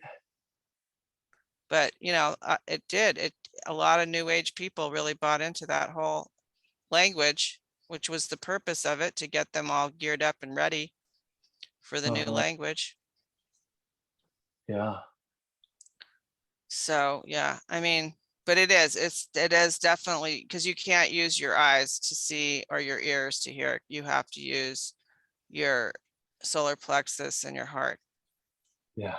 But, a lot of new age people really bought into that whole language, which was the purpose of it, to get them all geared up and ready for the new language. Yeah. So, yeah, I mean, But it is definitely, because you can't use your eyes to see or your ears to hear. You have to use your solar plexus and your heart. Yeah.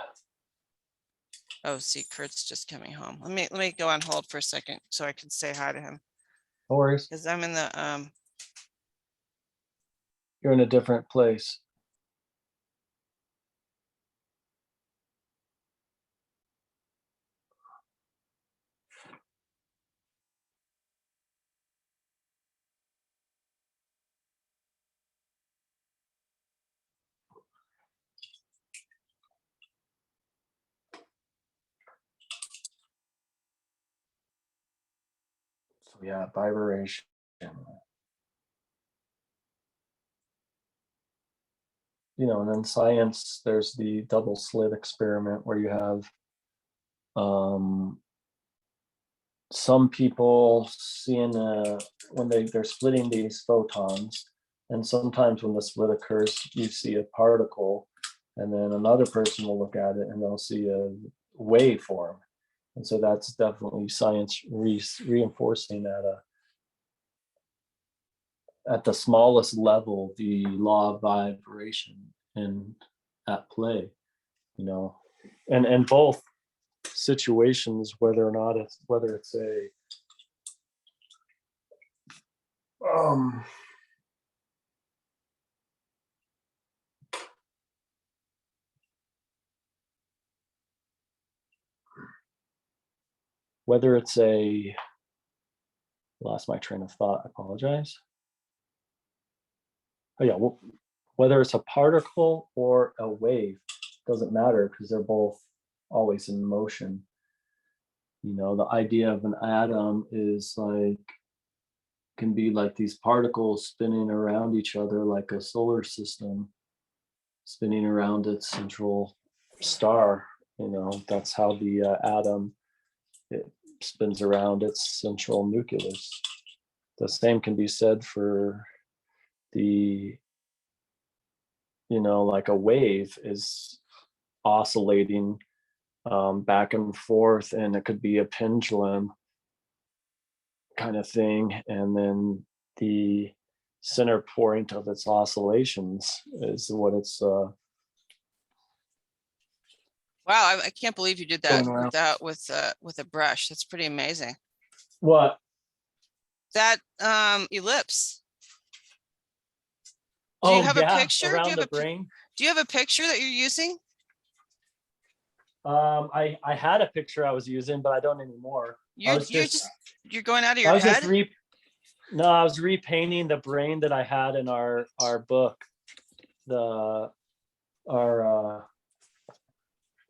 Oh, see, Kurt's just coming home. Let me go on hold for a second so I can say hi to him, No worries. because I'm in the, You're in a different place. So yeah, vibration. You know, and in science, there's the double slit experiment where you have some people seeing when they're splitting these photons, and sometimes when the split occurs, you see a particle, and then another person will look at it and they'll see a waveform. And so that's definitely science reinforcing that at the smallest level, the law of vibration in at play, you know, and both situations, whether it's a um whether it's a lost my train of thought, I apologize. Oh yeah, well, whether it's a particle or a wave doesn't matter because they're both always in motion. You know, the idea of an atom is like can be like these particles spinning around each other like a solar system spinning around its central star. You know, that's how the atom it spins around its central nucleus. The same can be said for the, you know, like a wave is oscillating back and forth, and it could be a pendulum kind of thing. And then the center point of its oscillations is what it's wow, I can't believe you did that going around. with a brush. That's pretty amazing. What? That ellipse. Do you have a picture? Do you Around have the a pi- brain. Do you have a picture that you're using? I had a picture I was using, but I don't anymore. You're you're going out of I your was just head. no, I was repainting the brain that I had in our book, our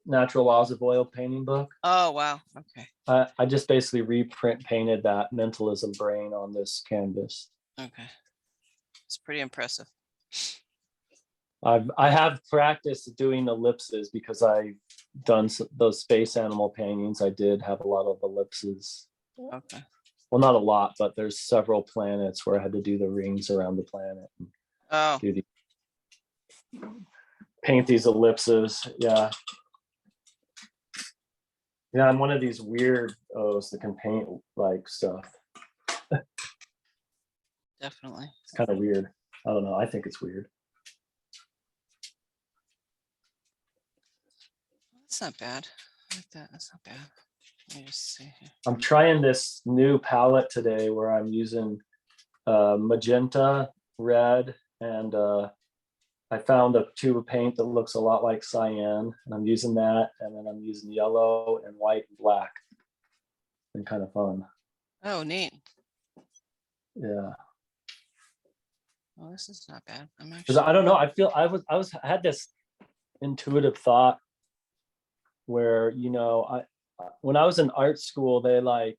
natural laws of oil painting book. Oh wow. Okay. I just basically painted that mentalism brain on this canvas. Okay. It's pretty impressive. I have practiced doing ellipses because I've done those space animal paintings. I did have a lot of ellipses. Okay. Well, not a lot, but there's several planets where I had to do the rings around the planet. Oh. Paint these ellipses. Yeah. Yeah, I'm one of these weirdos that can paint like stuff. Definitely. It's kind of weird. I don't know. I think it's weird. That's not bad. I like that. That's not bad. Let me just see here. I'm trying this new palette today where I'm using magenta, red, and I found a tube of paint that looks a lot like cyan, and I'm using that, and then I'm using yellow and white and black. Been kind of fun. Oh, neat. Yeah. Well, this is not bad. I'm Because actually. I don't know. I had this intuitive thought where, you know, when I was in art school, they like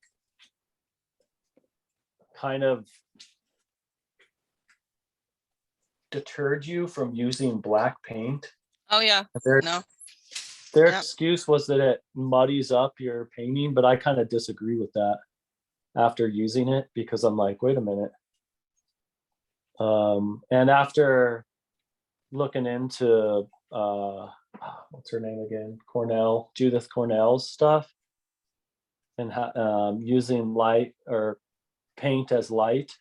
kind of deterred you from using black paint. Oh yeah. Their No. Yep. excuse was that it muddies up your painting, but I kind of disagree with that after using it because I'm like, wait a minute. And after looking into what's her name again? Judith Cornell's stuff. and using light or paint as light,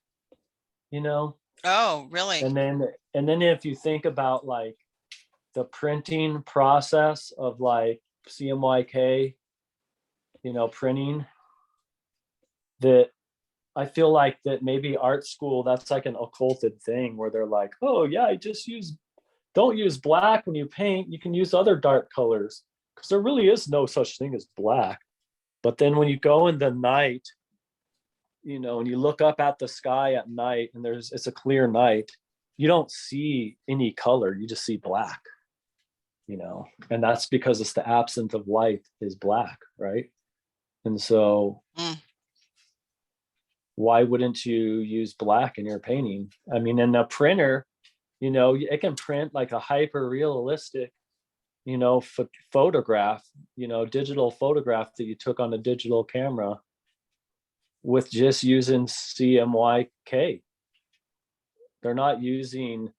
you know. Oh, really? And then if you think about like the printing process of like CMYK, printing, that I feel like that maybe art school, that's like an occulted thing where they're like, oh yeah, don't use black when you paint, you can use other dark colors, because there really is no such thing as black. But then when you go in the night, and you look up at the sky at night and it's a clear night, you don't see any color, you just see black, and that's because it's the absence of light is black, right? And so Mm. why wouldn't you use black in your painting? I mean, in a printer, it can print like a hyper realistic, photograph, digital photograph that you took on a digital camera with just using CMYK. They're not using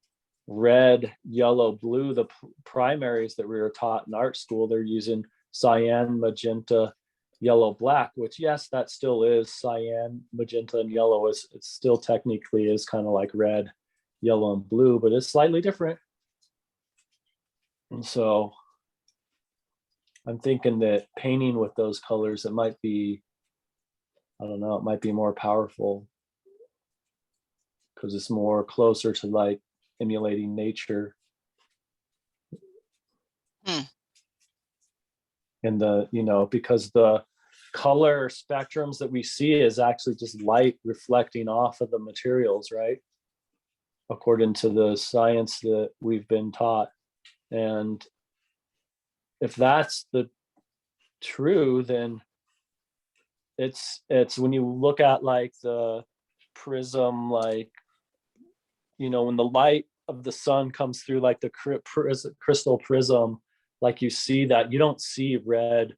red, yellow, blue, the primaries that we were taught in art school. They're using cyan, magenta, yellow, black, which yes, that still is cyan, magenta, and yellow. It still technically is kind of like red, yellow, and blue, but it's slightly different. And so I'm thinking that painting with those colors, it might be, I don't know, it might be more powerful because it's more closer to like emulating nature. And because the color spectrums that we see is actually just light reflecting off of the materials, right? According to the science that we've been taught. And if that's the true, then it's when you look at like the prism, like, when the light of the sun comes through like the crystal prism, like you see that, you don't see red,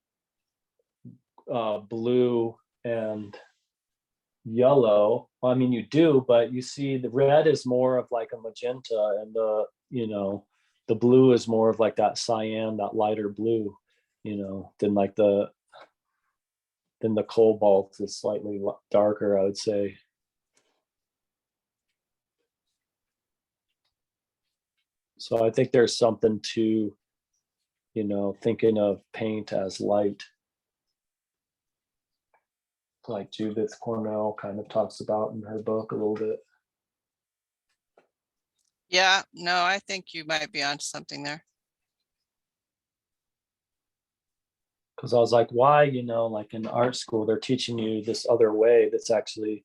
blue, and yellow. I mean, you do, but you see the red is more of like a magenta, and the blue is more of like that cyan, that lighter blue, than the cobalt is slightly darker, I would say. So I think there's something to, thinking of paint as light. Like Judith Cornell kind of talks about in her book a little bit. Yeah, no, I think you might be onto something there. Because I was like, why, like in art school, they're teaching you this other way that's actually,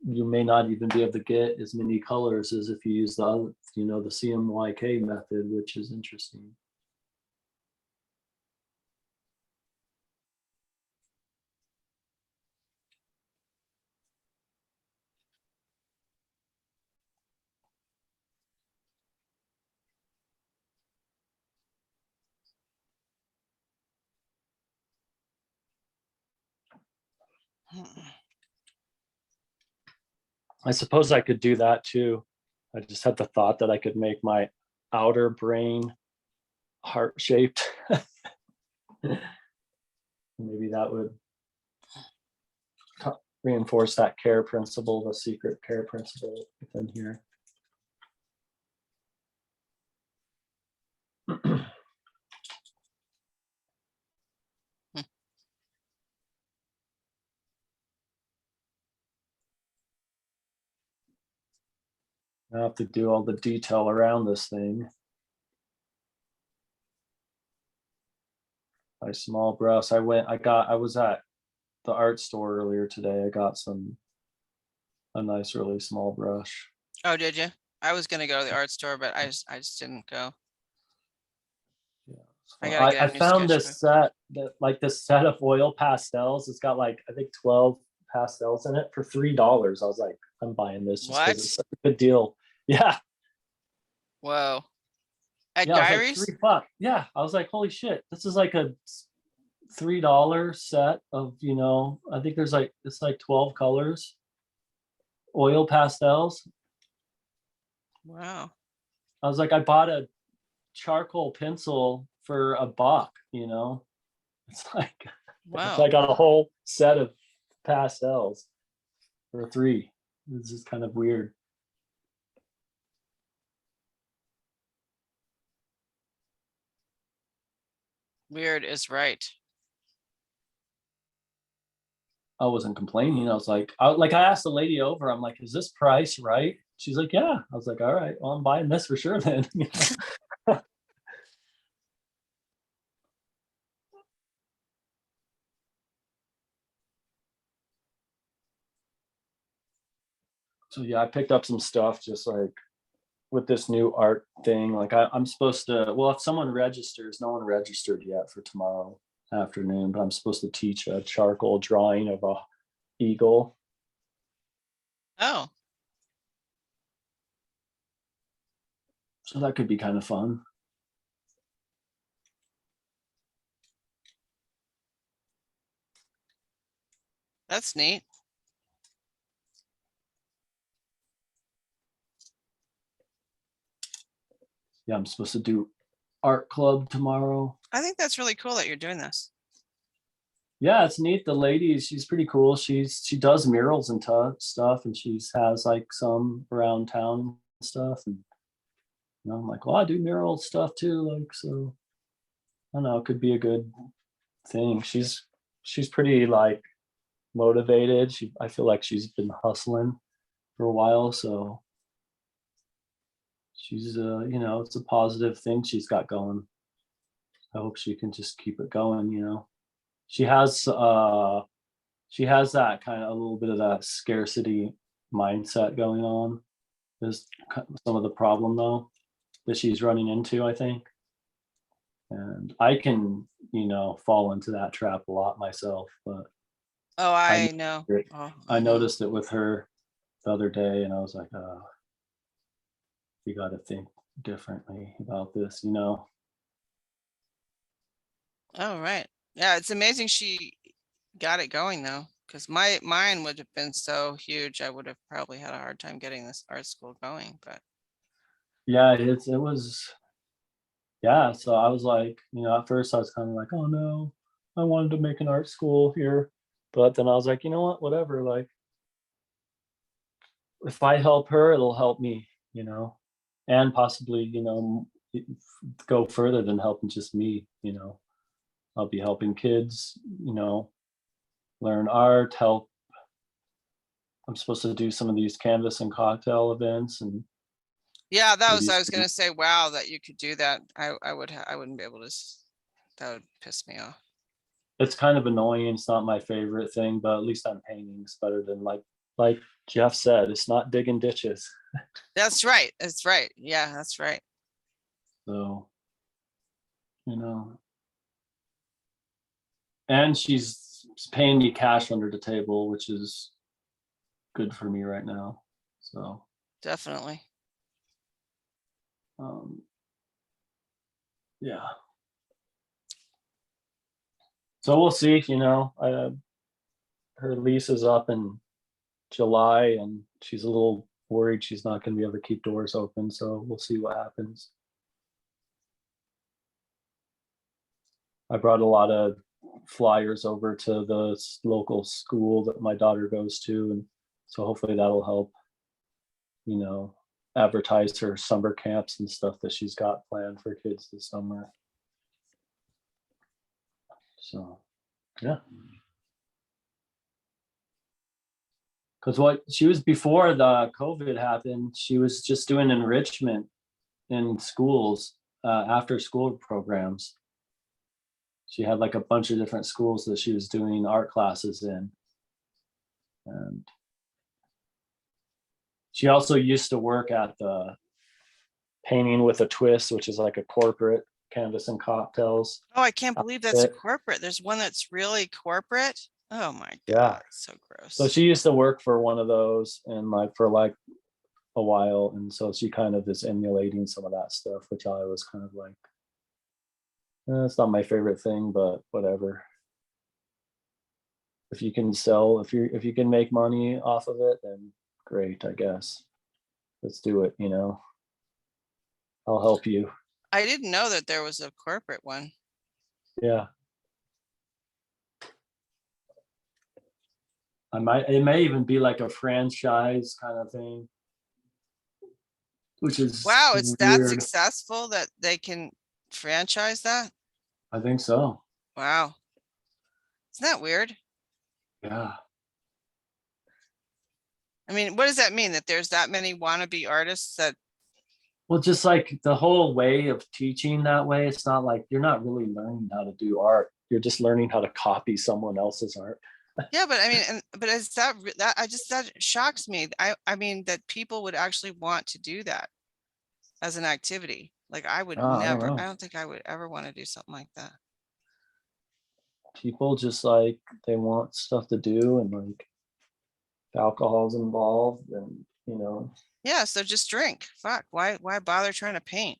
you may not even be able to get as many colors as if you use the CMYK method, which is interesting. I suppose I could do that too. I just had the thought that I could make my outer brain heart shaped. Maybe that would reinforce that care principle, the secret care principle within here. I have to do all the detail around this thing. My small brush. I was at the art store earlier today. I got a nice, really small brush. Oh, did you? I was gonna go to the art store, but I just didn't go. Yeah. I gotta get a I new found sketchbook. this set of oil pastels. It's got like, I think 12 pastels in it for $3. I was like, I'm buying this just What? because it's such a good deal. Yeah. Whoa. At Yeah, I was like, Gyrie's? $3. Yeah. I was like, holy shit. This is like a $3 set of, I think it's like 12 colors, oil pastels. Wow. I was like, I bought a charcoal pencil for $1, It's like, Wow. I got a whole set of pastels for 3. It's just kind of weird. Weird is right. I wasn't complaining. I was like, I asked the lady over, I'm like, is this price right? She's like, yeah. I was like, all right, well, I'm buying this for sure then. So yeah, I picked up some stuff just like with this new art thing. Like I'm supposed to, well, if someone registers, no one registered yet for tomorrow afternoon, but I'm supposed to teach a charcoal drawing of a eagle. Oh, So that could be kind of fun. that's neat. Yeah, I'm supposed to do art club tomorrow. I think that's really cool that you're doing this. Yeah, it's neat. The lady, she's pretty cool. She does murals and stuff, and she's has like some around town and stuff. And I'm like, well, I do mural stuff too. Like, so I don't know, it could be a good thing. She's pretty like motivated. I feel like she's been hustling for a while, so she's it's a positive thing she's got going. I hope she can just keep it going. She has that kind of a little bit of that scarcity mindset going on. Is some of the problem though that she's running into, I think. And I can, fall into that trap a lot myself, but Oh, I I know. it. Oh, I know. noticed it with her the other day and I was like, you got to think differently about this. Oh, right. Yeah, it's amazing she got it going though, because mine would have been so huge. I would have probably had a hard time getting this art school going, but Yeah, it was, yeah. So I was like, at first I was kind of like, oh no, I wanted to make an art school here. But then I was like, you know what, whatever. Like, if I help her, it'll help me, and possibly, go further than helping just me. I'll be helping kids, learn art, help. I'm supposed to do some of these canvas and cocktail events and yeah, maybe I was some- gonna say, wow, that you could do that. I wouldn't be able to, that would piss me off. it's kind of annoying. It's not my favorite thing, but at least I'm painting. It's better than like Jeff said, it's not digging ditches. That's right. That's right. Yeah, that's right. So, you know, and she's paying me cash under the table, which is good for me right now. So, Definitely. um, yeah. So we'll see. Her lease is up in July, and she's a little worried she's not going to be able to keep doors open. So we'll see what happens. I brought a lot of flyers over to the local school that my daughter goes to, and so hopefully that'll help, advertise her summer camps and stuff that she's got planned for kids this summer. So, yeah. Because what she was before the COVID happened, she was just doing enrichment in schools, after school programs. She had like a bunch of different schools that she was doing art classes in. And she also used to work at the Painting with a Twist, which is like a corporate canvas and cocktails. Oh, I can't believe that's a outfit. corporate. There's one that's really corporate. Oh my Yeah. God, it's so gross. So she used to work for one of those and for a while. And so she kind of is emulating some of that stuff, which I was kind of like, it's not my favorite thing, but whatever. If you can sell, if you can make money off of it, then great, I guess. Let's do it. I'll help you. I didn't know that there was a corporate one. Yeah. it may even be like a franchise kind of thing. Which is Wow, it's that weird. successful that they can franchise that? I think so. Wow. Isn't that weird? Yeah. I mean, what does that mean? That there's that many wannabe artists that, Well, just like the whole way of teaching that way, it's not like you're not really learning how to do art. You're just learning how to copy someone else's art. yeah, but I mean, but is that, that shocks me. I mean, that people would actually want to do that as an activity. Like I would I don't never, know. I don't think I would ever want to do something like that. People just like they want stuff to do, and like if alcohol's involved, and Yeah, so just drink. Fuck, why bother trying to paint?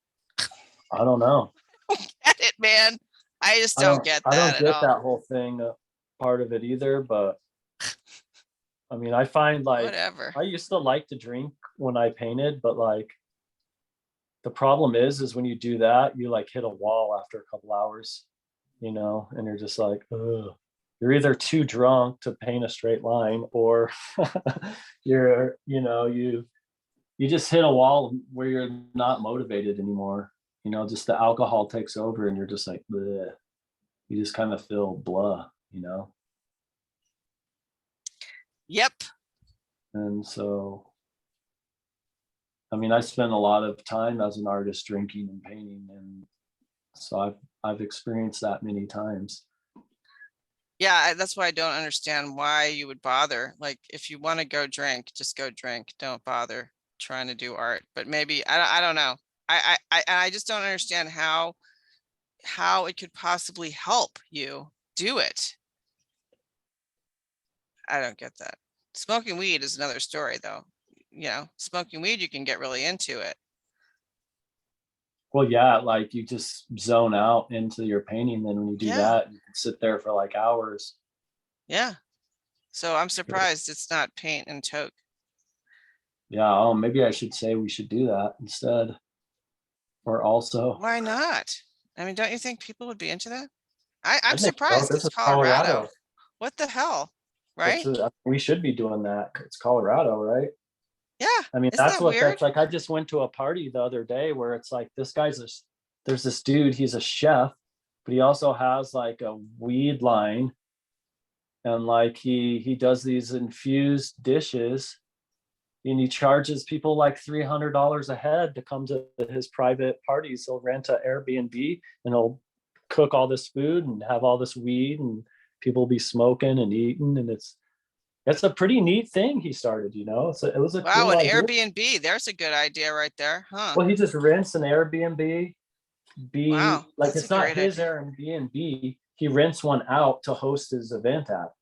I don't know. Get it, man. I just I don't don't get I don't that at get all. that whole thing part of it either, but I mean, I find like Whatever. I used to like to drink when I painted, but like the problem is when you do that, you like hit a wall after a couple hours, and you're just like, ugh. You're either too drunk to paint a straight line, or you just hit a wall where you're not motivated anymore. Just the alcohol takes over, and you're just like, bleh. You just kind of feel blah. Yep. And so, I mean, I spend a lot of time as an artist drinking and painting, and so I've experienced that many times. Yeah, that's why I don't understand why you would bother. Like, if you want to go drink, just go drink. Don't bother trying to do art. But maybe I don't know. I just don't understand how it could possibly help you do it. I don't get that. Smoking weed is another story, though. Smoking weed, you can get really into it. Well, yeah, like you just zone out into your painting. Then when you do Yeah. that, you can sit there for like hours. Yeah. So I'm surprised it's not paint and toke. Yeah. Oh, maybe I should say we should do that instead. Or also, Why not? I mean, don't you think people would be into that? I'm I think so. surprised This it's is Colorado. What the hell? Right? We should be doing that. It's Colorado, right? Yeah. I mean, Isn't that's that what weird? that's like. I just went to a party the other day where it's like this there's this dude, he's a chef, but he also has like a weed line, and like he does these infused dishes, and he charges people like $300 a head to come to his private parties. He'll rent an Airbnb, and he'll cook all this food and have all this weed, and people will be smoking and eating, and it's a pretty neat thing he started. It was a Wow, cool an idea. Airbnb. There's a good idea right there, huh? Well, he just rents an Airbnb. Wow, Like that's it's a not great his idea. Airbnb. He rents one out to host his event at.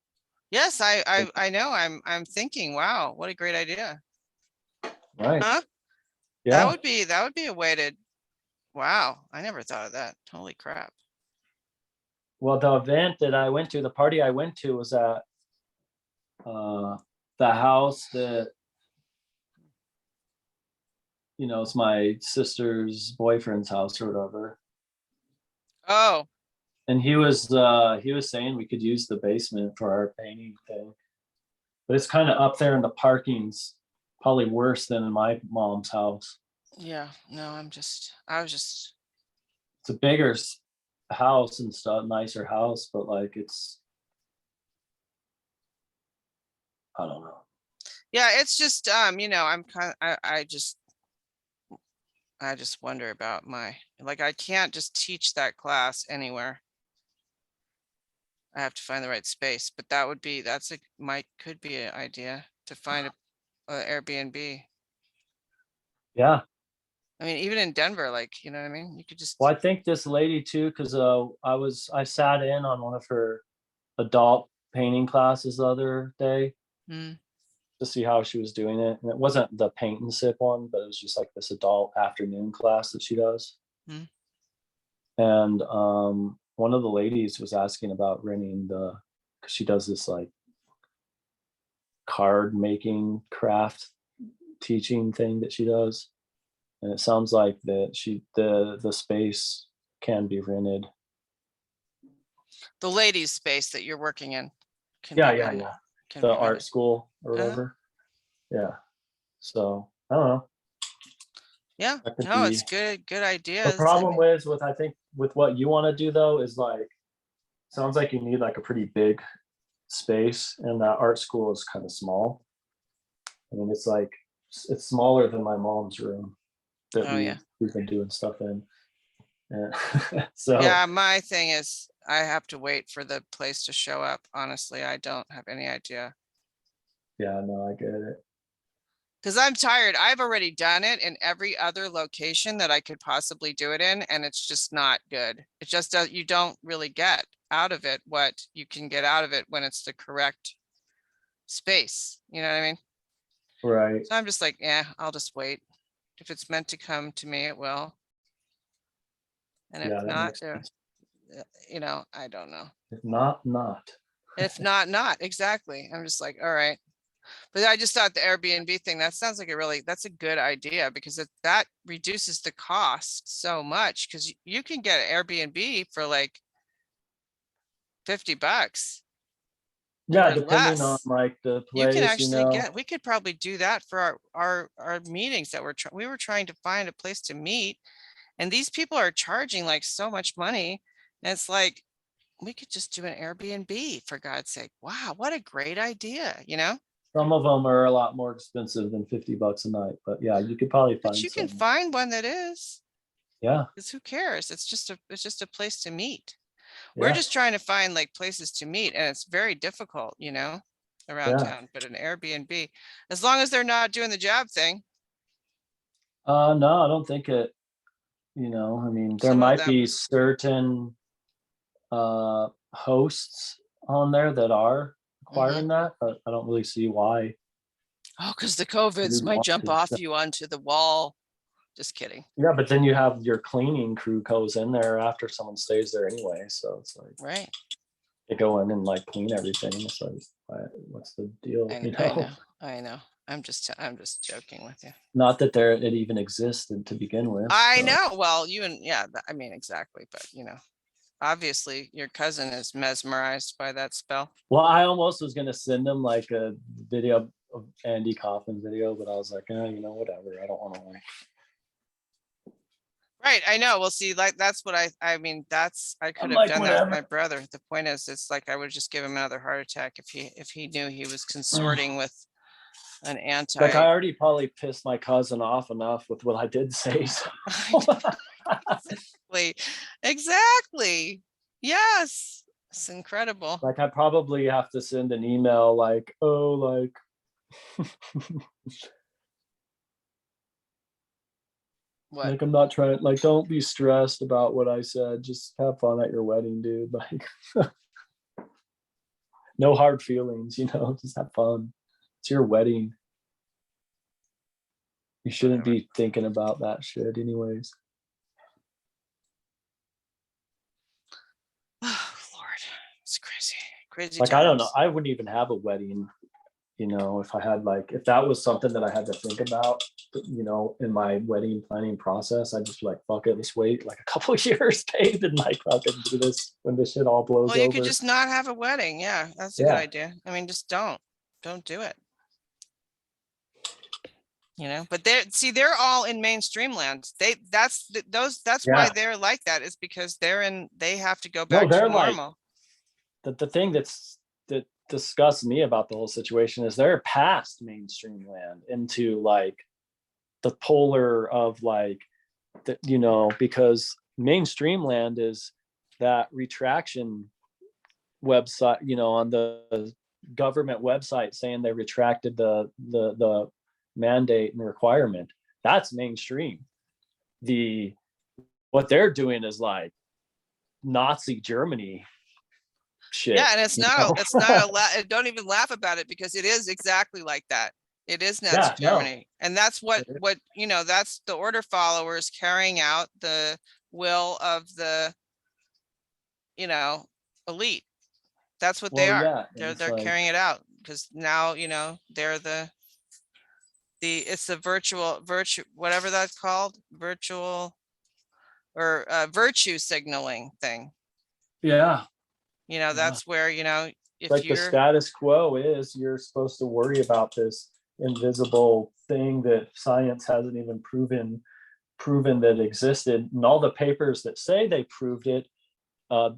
Yes, I know. I'm thinking, wow, what a great idea. Right. Huh? Yeah. That would be a way to, wow, I never thought of that. Holy crap. Well, the event that I went to, the party I went to was at the house that it's my sister's boyfriend's house or whatever. Oh, And he was saying we could use the basement for our painting thing. But it's kind of up there, and the parking's probably worse than in my mom's house. yeah, no, I was just, It's a bigger house and stuff, nicer house, but like I don't know. yeah, it's just, I'm kind of, I just wonder about like, I can't just teach that class anywhere. I have to find the right space, but could be an idea to find a Airbnb. Yeah. I mean, even in Denver, like, you know what I mean? You could just, Well, I think this lady too, because I sat in on one of her adult painting classes the other day Hmm. to see how she was doing it. And it wasn't the paint and sip one, but it was just like this adult afternoon class that she does. Hmm. And one of the ladies was asking about renting because she does this like card making craft teaching thing that she does. And it sounds like that the space can be rented. The ladies' space that you're working in. Can Yeah, be yeah, rented. yeah. can the be art rented. school or Uh-huh. whatever. Yeah. So I don't know. Yeah, That could no, it's be. good The ideas. I problem mean, with I think with what you want to do though is like sounds like you need like a pretty big space, and that art school is kind of small. I mean, it's like it's smaller than my mom's room that oh yeah. we've been doing stuff in. And so Yeah, my thing is I have to wait for the place to show up. Honestly, I don't have any idea. yeah, no, I get it. Because I'm tired. I've already done it in every other location that I could possibly do it in, and it's just not good. It just does, you don't really get out of it what you can get out of it when it's the correct space. You know what I mean? Right. So I'm just like, yeah, I'll just wait. If it's meant to come to me, it will. And if Yeah, that not, makes sense. I don't know. If not, not. If not, not exactly. I'm just like, all right. But I just thought the Airbnb thing, that sounds like that's a good idea because that reduces the cost so much because you can get an Airbnb for like $50 Yeah, or depending on less. like the You can place, actually we could probably do that for our meetings that we were trying to find a place to meet. And these people are charging like so much money. And it's like, we could just do an Airbnb for God's sake. Wow, what a great idea, some of them are a lot more expensive than $50 a night, but yeah, you could probably But find you can some. find one that is. Yeah, Because who cares? It's just a place to meet. We're yeah, just trying to find like places to meet and it's very difficult, around yeah. town, but an Airbnb, as long as they're not doing the job thing, No, I don't think it, I mean, there some of might them. be certain hosts on there that are Mhm. requiring that, but I don't really see why Oh, because the you COVIDs would might want jump to. off you onto the wall. Just kidding. Yeah, but then you have your cleaning crew goes in there after someone stays there anyway, so it's like Right. they go in and like clean everything. It's like, what's the deal? I know. I know. I'm just joking with you. Not that it even existed to begin with. I so. know. Well, yeah, I mean, exactly. But, obviously your cousin is mesmerized by that spell. Well, I almost was gonna send him like a video of Andy Kaufman video, but I was like, whatever. I don't want to like. Right, I know. Well, see, like that's what I mean, I could I'm have like, done that with my whatever. brother. The point is, it's like I would just give him another heart attack if he knew he was consorting with an Like I anti. already probably pissed my cousin off enough with what I did say. So. Exactly. Exactly. Yes. It's incredible. Like I probably have to send an email like, oh, like What? like I'm not trying, like don't be stressed about what I said. Just have fun at your wedding, dude. Like no hard feelings, just have fun. It's your wedding. You shouldn't be thinking about that shit anyways. Oh, Lord. It's crazy. Crazy Like I don't know. times. I wouldn't even have a wedding, if I had if that was something that I had to think about, in my wedding planning process, I'd just be like, fuck it, let's wait like a couple of years, babe, and like fucking do this when this shit all blows Well, you over. could just not have a wedding. Yeah, that's a good Yeah. idea. I mean, just don't do it. But they're all in mainstream land. That's why Yeah. they're like that, is because they have to go No, back to they're like normal. the thing that disgusts me about the whole situation is they're past mainstream land into like the polar of like because mainstream land is that retraction website, on the government website saying they retracted the mandate and requirement. That's mainstream. What they're doing is like Nazi Germany shit. Yeah, and it's not don't even laugh about it, because it is exactly like that. It is Nazi Germany. And that's what that's the order followers carrying out the will of the elite. That's what they are. Yeah, They're carrying it out, because now they're it's the virtual whatever that's called, virtual or virtue signaling thing. Yeah. That's where if Like the you're, status quo is you're supposed to worry about this invisible thing that science hasn't even proven that existed. And all the papers that say they proved it, we're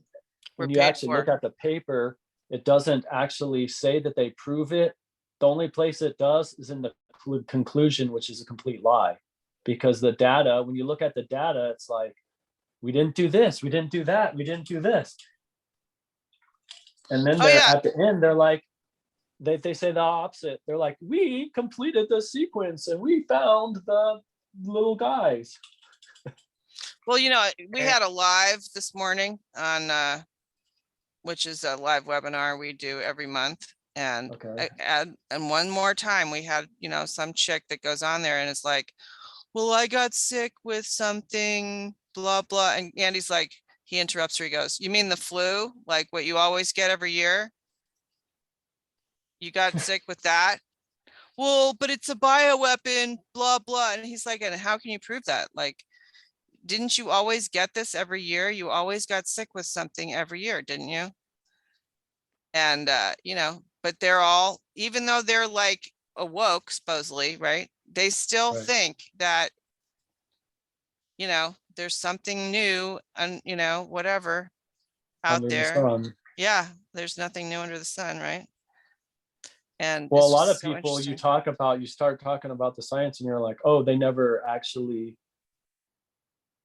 when you paid actually look for. at the paper, it doesn't actually say that they prove it. The only place it does is in the conclusion, which is a complete lie. Because the data, when you look at the data, it's like, we didn't do this, we didn't do that, we didn't do this. And then Oh, they're yeah. at the end, they're like, they say the opposite. They're like, we completed the sequence and we found the little guys. Well, we had a live this morning on, which is a live webinar we do every month. And Okay. and one more time, we had, some chick that goes on there and it's like, well, I got sick with something, blah, blah. And Andy's like, he interrupts her. He goes, you mean the flu? Like what you always get every year? You got sick with that? Well, but it's a bioweapon, blah, blah. And he's like, and how can you prove that? Like, didn't you always get this every year? You always got sick with something every year, didn't you? And, but they're all, even though they're like awoke, supposedly, right? They still Right. think that, there's something new and, whatever out Under the there. sun. Yeah, there's nothing new under the sun, right? And Well, a it's lot just of so people you interesting. start talking about the science and you're like, oh, they never actually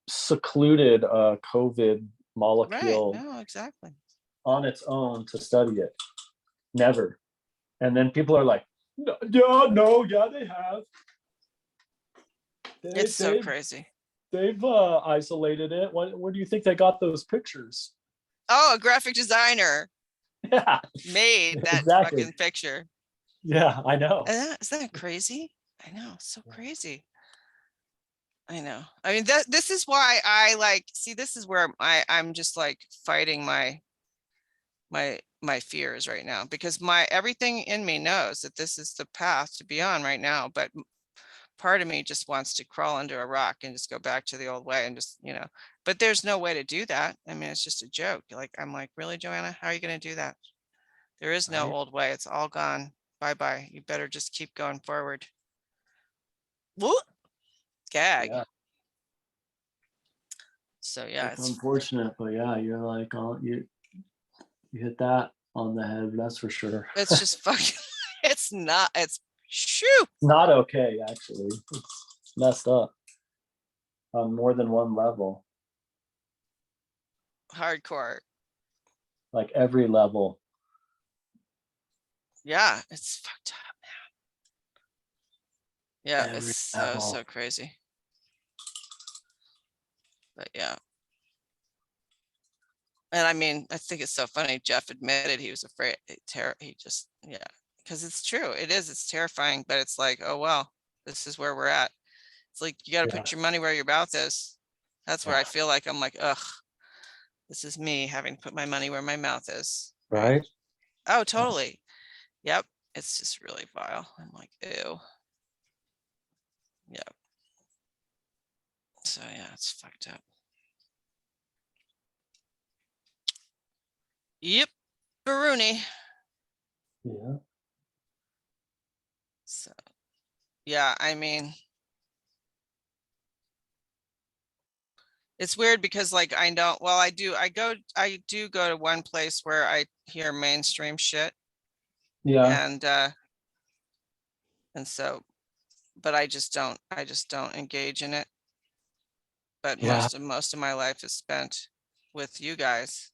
secluded a COVID Right, molecule no, exactly. on its own to study it. Never. And then people are like, no, yeah, no, yeah, they have. It's so crazy. They've isolated it. Where do you think they got those pictures? Oh, a graphic designer Yeah, made that exactly. fucking picture. Yeah, I know. Isn't that crazy? I know, so crazy. I know. I mean, this is why I like, see, this is where I'm just like fighting my fears right now, because everything in me knows that this is the path to be on right now. But part of me just wants to crawl under a rock and just go back to the old way and just, but there's no way to do that. I mean, it's just a joke. Like, I'm like, really, Joanna, how are you going to do that? There is no Right. old way. It's all gone. Bye-bye. You better just keep going forward. Whoop. Gag. Yeah, So yeah, it's unfortunate, but yeah, you're like, oh, you hit that on the head. That's for sure. it's just fucking, it's shoo. Not okay, actually. It's messed up on more than one level, Hardcore. like every level. Yeah, it's fucked up, man. Yeah, Every it's so level. crazy. But yeah. And I mean, I think it's so funny. Jeff admitted he was afraid. He just, yeah, because it's true. It's terrifying, but it's like, oh, well, this is where we're at. It's like, you got to Yeah. put your money where your mouth is. That's where I Yeah. feel like I'm like, ugh, this is me having to put my money where my mouth is. Right? Oh, totally. Yep. It's just really vile. I'm like, ew. Yep. So yeah, it's fucked up. Yep. Baruni. Yeah. So yeah, I mean, it's weird because like I don't, well, I do go to one place where I hear mainstream shit. Yeah. And so, but I just don't engage in it. But Yeah. most of my life is spent with you guys.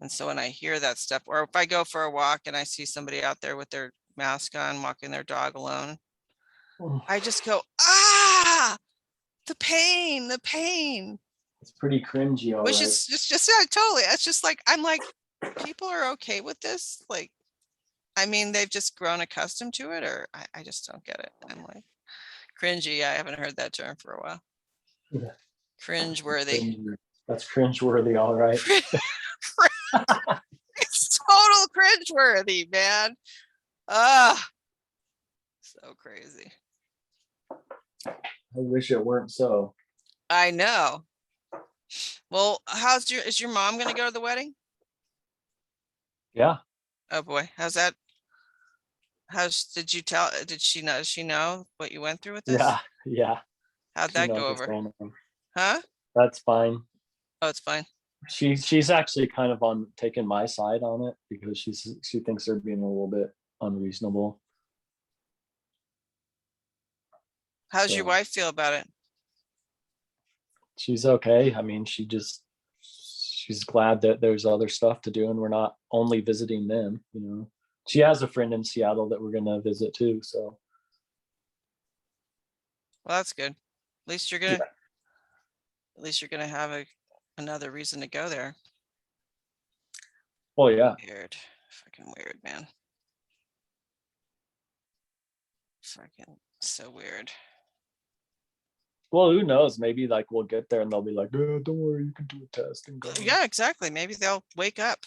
And so when I hear that stuff, or if I go for a walk and I see somebody out there with their mask on, walking their dog alone, I just go, ah, the pain. It's pretty cringy, all Which right. is just yeah, totally. It's just like, I'm like, people are okay with this. Like, I mean, they've just grown accustomed to it, or I just don't get it. I'm like, cringy. I haven't heard that term for a while. Yeah. Cringe-worthy. That's cringe-worthy, all right. It's total cringe-worthy, man. Ah, so crazy. I wish it weren't so. I know. Well, is your mom gonna go to the wedding? Yeah, Oh, boy. How's that? Did she know what you went through with this? yeah, yeah. How'd She that knows go what's over? going on. Huh? That's fine. Oh, it's fine. She's actually kind of on taking my side on it because she thinks they're being a little bit unreasonable. How's your So wife feel about it? she's okay. I mean, she's glad that there's other stuff to do and we're not only visiting them, you know. She has a friend in Seattle that we're gonna visit too. So Well, that's good. At least you're yeah. gonna, at least you're gonna have another reason to go there. Well, yeah. Weird. Fucking weird, man. Fucking so weird. Well, who knows? Maybe like we'll get there and they'll be like, oh, don't worry, you can do a test and go. Yeah, exactly. Maybe they'll wake up,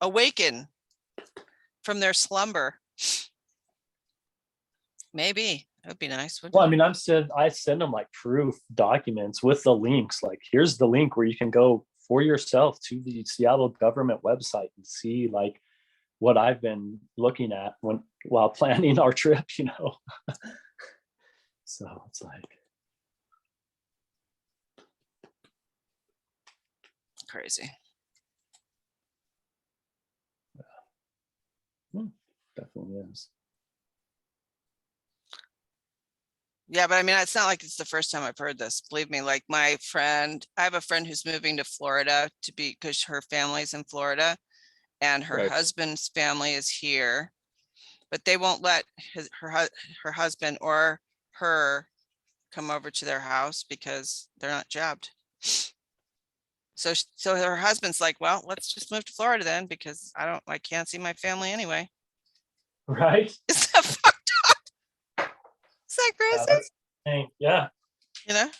awaken from their slumber. Maybe. That would be nice, wouldn't Well, I it? mean, I send them like proof documents with the links. Like, here's the link where you can go for yourself to the Seattle government website and see like what I've been looking at while planning our trip, you know. So it's like Crazy. definitely is. Yeah, but I mean, it's not like it's the first time I've heard this. Believe me, like I have a friend who's moving to Florida because her family's in Florida and her Right. husband's family is here, but they won't let her husband or her come over to their house because they're not jabbed. So her husband's like, well, let's just move to Florida then because I can't see my family anyway. Right. Is that fucked up? Is that crazy? Yeah, You know?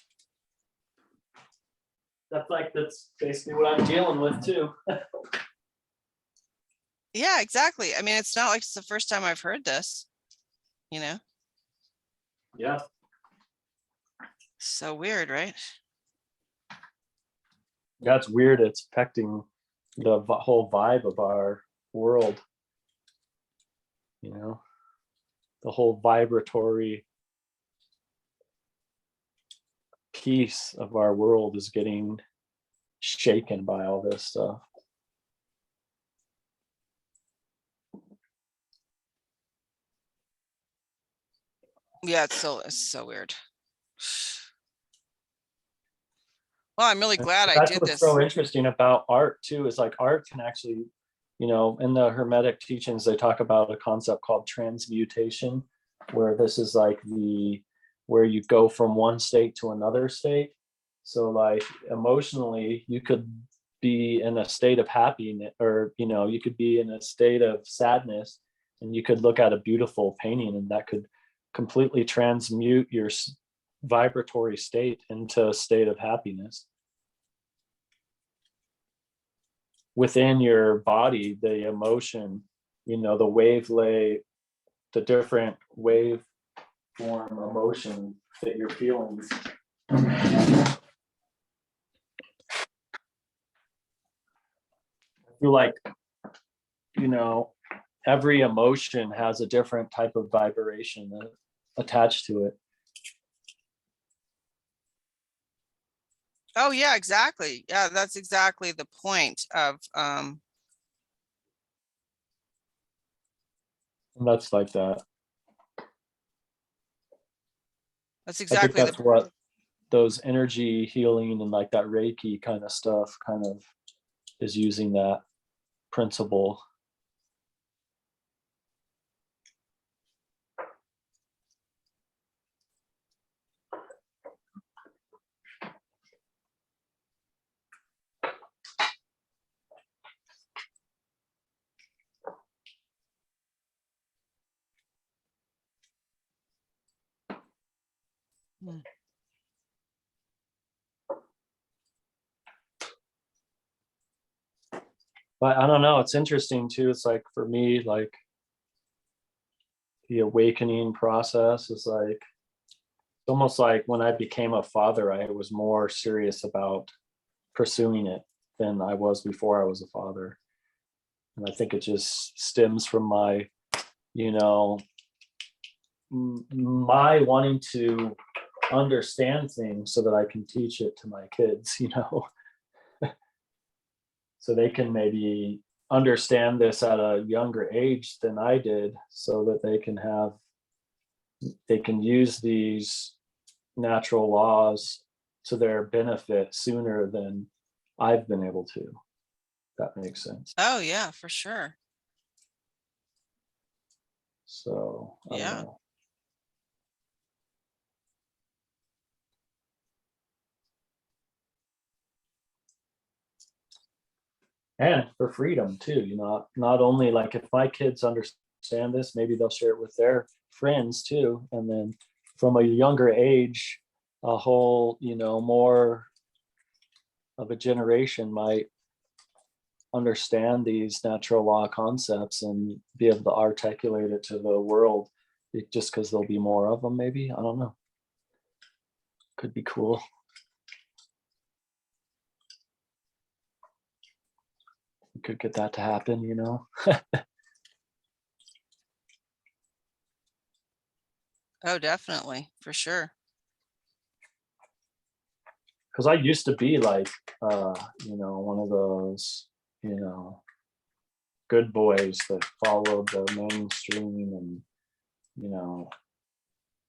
that's basically what I'm dealing with too. Yeah, exactly. I mean, it's not like it's the first time I've heard this, you know? Yeah. So weird, right? That's weird. It's affecting the whole vibe of our world, you know, the whole vibratory piece of our world is getting shaken by all this stuff. Yeah, it's so weird. Well, I'm really glad I That's did what's this. so interesting about art too, is like art can actually, you know, in the Hermetic teachings, they talk about a concept called transmutation, where this is like where you go from one state to another state. So like emotionally, you could be in a state of happiness, or, you know, you could be in a state of sadness and you could look at a beautiful painting and that could completely transmute your vibratory state into a state of happiness. Within your body, the emotion, you know, the different wave form emotion that you're feeling. I feel like, you know, every emotion has a different type of vibration attached to it. Oh yeah, exactly. Yeah, that's exactly the point of And that's like that. that's I think exactly that's what those energy healing and like that Reiki kind of stuff kind of is using that principle. Hmm. But I don't know, it's interesting too. It's like for me, like the awakening process is like almost like when I became a father, I was more serious about pursuing it than I was before I was a father. And I think it just stems from my, you know, my wanting to understand things so that I can teach it to my kids, you know, so they can maybe understand this at a younger age than I did, so that they can use these natural laws to their benefit sooner than I've been able to. That makes sense. Oh, yeah, for sure. So I don't Yeah. know. And for freedom too, you know, not only like if my kids understand this, maybe they'll share it with their friends too. And then from a younger age, a whole, you know, more of a generation might understand these natural law concepts and be able to articulate it to the world, just because there'll be more of them, maybe. I don't know. Could be cool. We could get that to happen, you know. Oh, definitely, for sure. Because I used to be like, you know, one of those, you know, good boys that followed the mainstream and, you know,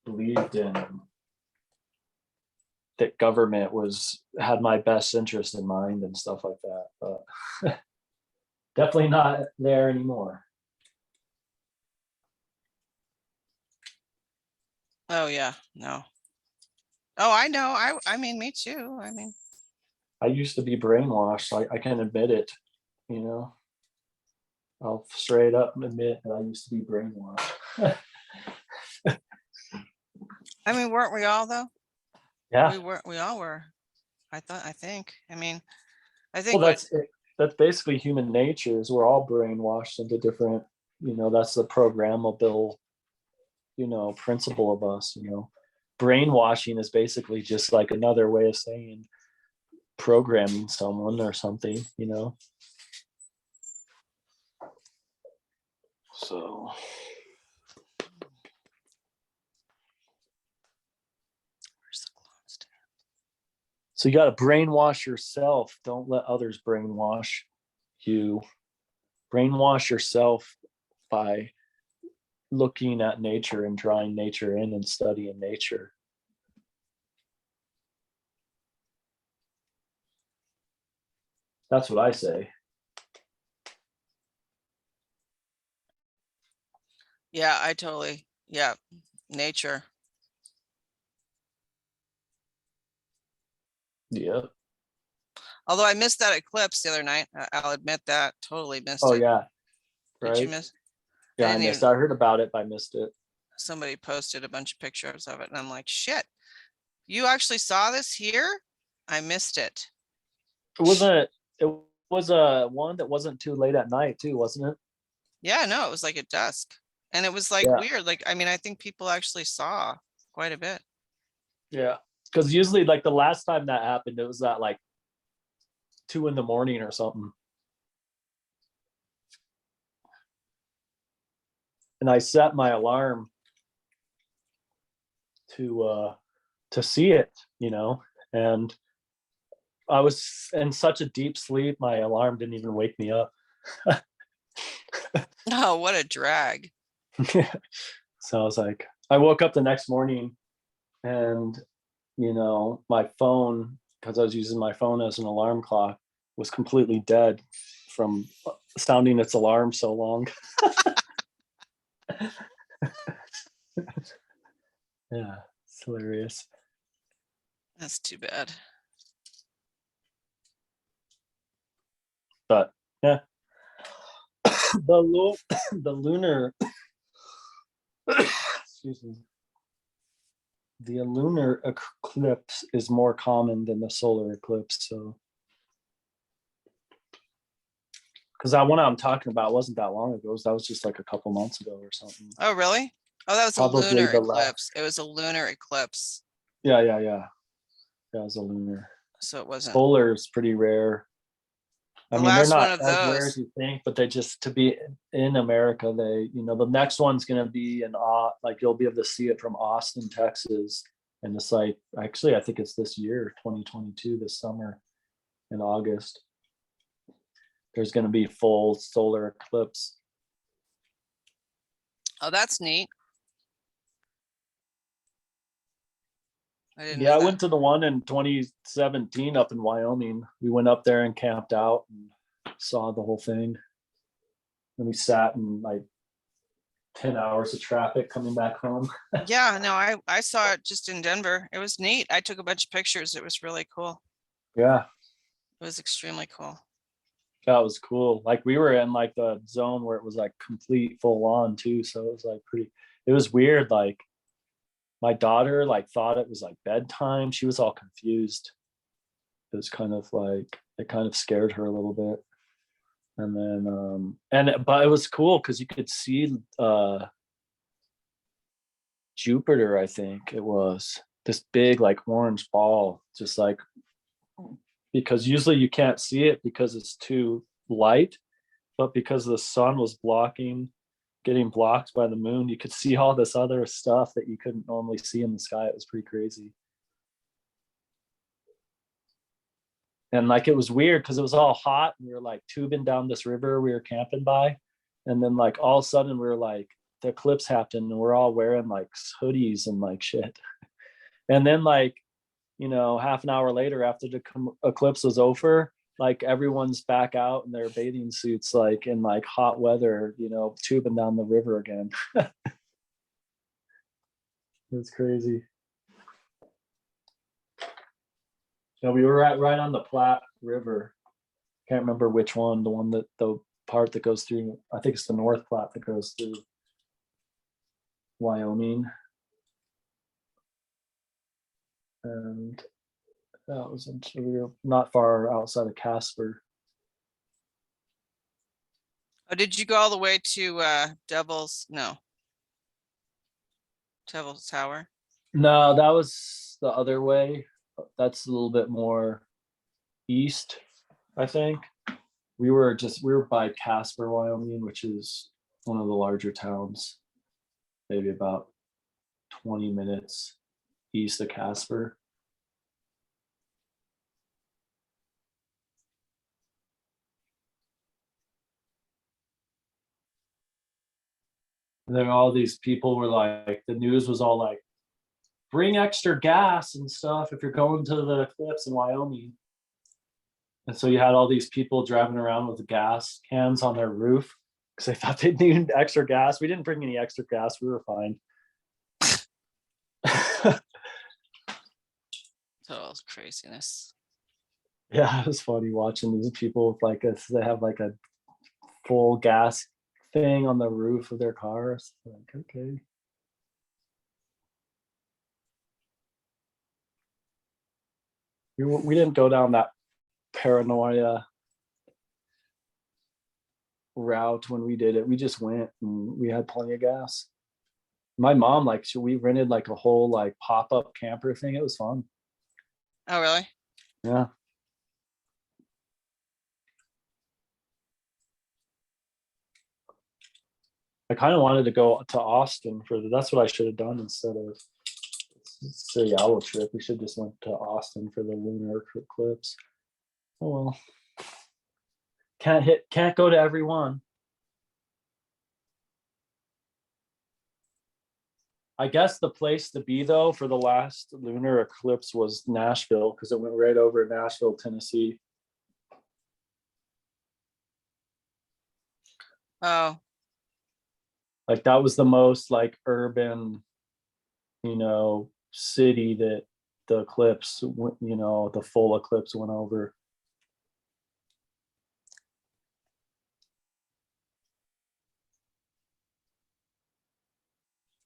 believed in that government had my best interest in mind and stuff like that. But definitely not there anymore. Oh, yeah, no. Oh, I know. I mean, me too. I mean, I used to be brainwashed. I can admit it, you know. I'll straight up admit that I used to be brainwashed. weren't we all though? Yeah. We all were. I think. I mean, I Well, think what, that's basically human nature. Is we're all brainwashed into different, you know, that's the programmable, you know, principle of us, you know. Brainwashing is basically just like another way of saying programming someone or something, you know. So where's the clone stand? you got to brainwash yourself. Don't let others brainwash you. Brainwash yourself by looking at nature and drawing nature in and studying nature. That's what I say. Yeah, I totally, yeah, nature. Yeah. Although I missed that eclipse the other night. I'll admit that. Totally missed Oh it. yeah. Did you Right. miss? Yeah, I didn't missed. even, I heard about it, but I missed it. somebody posted a bunch of pictures of it and I'm like, shit, you actually saw this here? I missed it. It wasn't. It was a one that wasn't too late at night too, wasn't it? Yeah, no, it was like at dusk. And it was like Yeah. weird. Like, I mean, I think people actually saw quite a bit. Yeah. Because usually, like the last time that happened, it was at like 2 a.m. or something. And I set my alarm to see it, you know, and I was in such a deep sleep, my alarm didn't even wake me up. Oh, what a drag. So I was like, I woke up the next morning and, you know, my phone, because I was using my phone as an alarm clock, was completely dead from sounding its alarm so long. Yeah, it's hilarious. That's too bad. But yeah, the lunar, excuse me, the lunar eclipse is more common than the solar eclipse. So, because that one I'm talking about wasn't that long ago. That was just like a couple months ago or something. Oh, really? Oh, that was a Probably lunar the last. eclipse. It was a lunar eclipse. Yeah. That was a lunar. So it wasn't. Solar is pretty rare. I The mean, they're last one not of as rare those. as you think, but they just to be in America, they, the next one's gonna be in like you'll be able to see it from Austin, Texas. And it's like, actually, I think it's this year, 2022, this summer in August. There's gonna be full solar eclipse. Oh, that's neat. I didn't Yeah, know I that. went to the one in 2017 up in Wyoming. We went up there and camped out and saw the whole thing. And we sat in like 10 hours of traffic coming back home. Yeah, no, I saw it just in Denver. It was neat. I took a bunch of pictures. It was really cool. Yeah, It was extremely cool. that was cool. Like we were in like the zone where it was like complete full on too. So it was like it was weird. Like my daughter like thought it was like bedtime. She was all confused. It was kind of like, it kind of scared her a little bit. And then, but it was cool because you could see Jupiter, I think it was this big like orange ball, just like, because usually you can't see it because it's too light, but because the sun was getting blocked by the moon, you could see all this other stuff that you couldn't normally see in the sky. It was pretty crazy. And like it was weird because it was all hot and we were like tubing down this river we were camping by. And then like all of a sudden we were like, the eclipse happened and we're all wearing like hoodies and like shit. And then like, half an hour later after the eclipse was over, like everyone's back out in their bathing suits, like in like hot weather, tubing down the river again. It's crazy. We were right on the Platte River. Can't remember which one, the part that goes through, I think it's the North Platte that goes through Wyoming. And that was we were not far outside of Casper. Oh, did you go all the way to Devil's Tower? No, that was the other way. That's a little bit more east, I think. We were by Casper, Wyoming, which is one of the larger towns, maybe about 20 minutes east of Casper. And then all these people were like, the news was all like, bring extra gas and stuff if you're going to the eclipse in Wyoming. And so you had all these people driving around with gas cans on their roof because they thought they needed extra gas. We didn't bring any extra gas. We were fine. Total craziness. Yeah, it was funny watching these people with like they have like a full gas thing on the roof of their cars. Like, okay. We didn't go down that paranoia route when we did it. We just went and we had plenty of gas. My mom, like, we rented like a whole like pop-up camper thing. It was fun. Oh, really? Yeah. I kind of wanted to go to Austin that's what I should have done instead of City Owl trip. We should just went to Austin for the lunar eclipse. Oh well. Can't go to every one. I guess the place to be though for the last lunar eclipse was Nashville because it went right over Nashville, Tennessee. Oh, Like that was the most like urban, city that the eclipse, the full eclipse went over.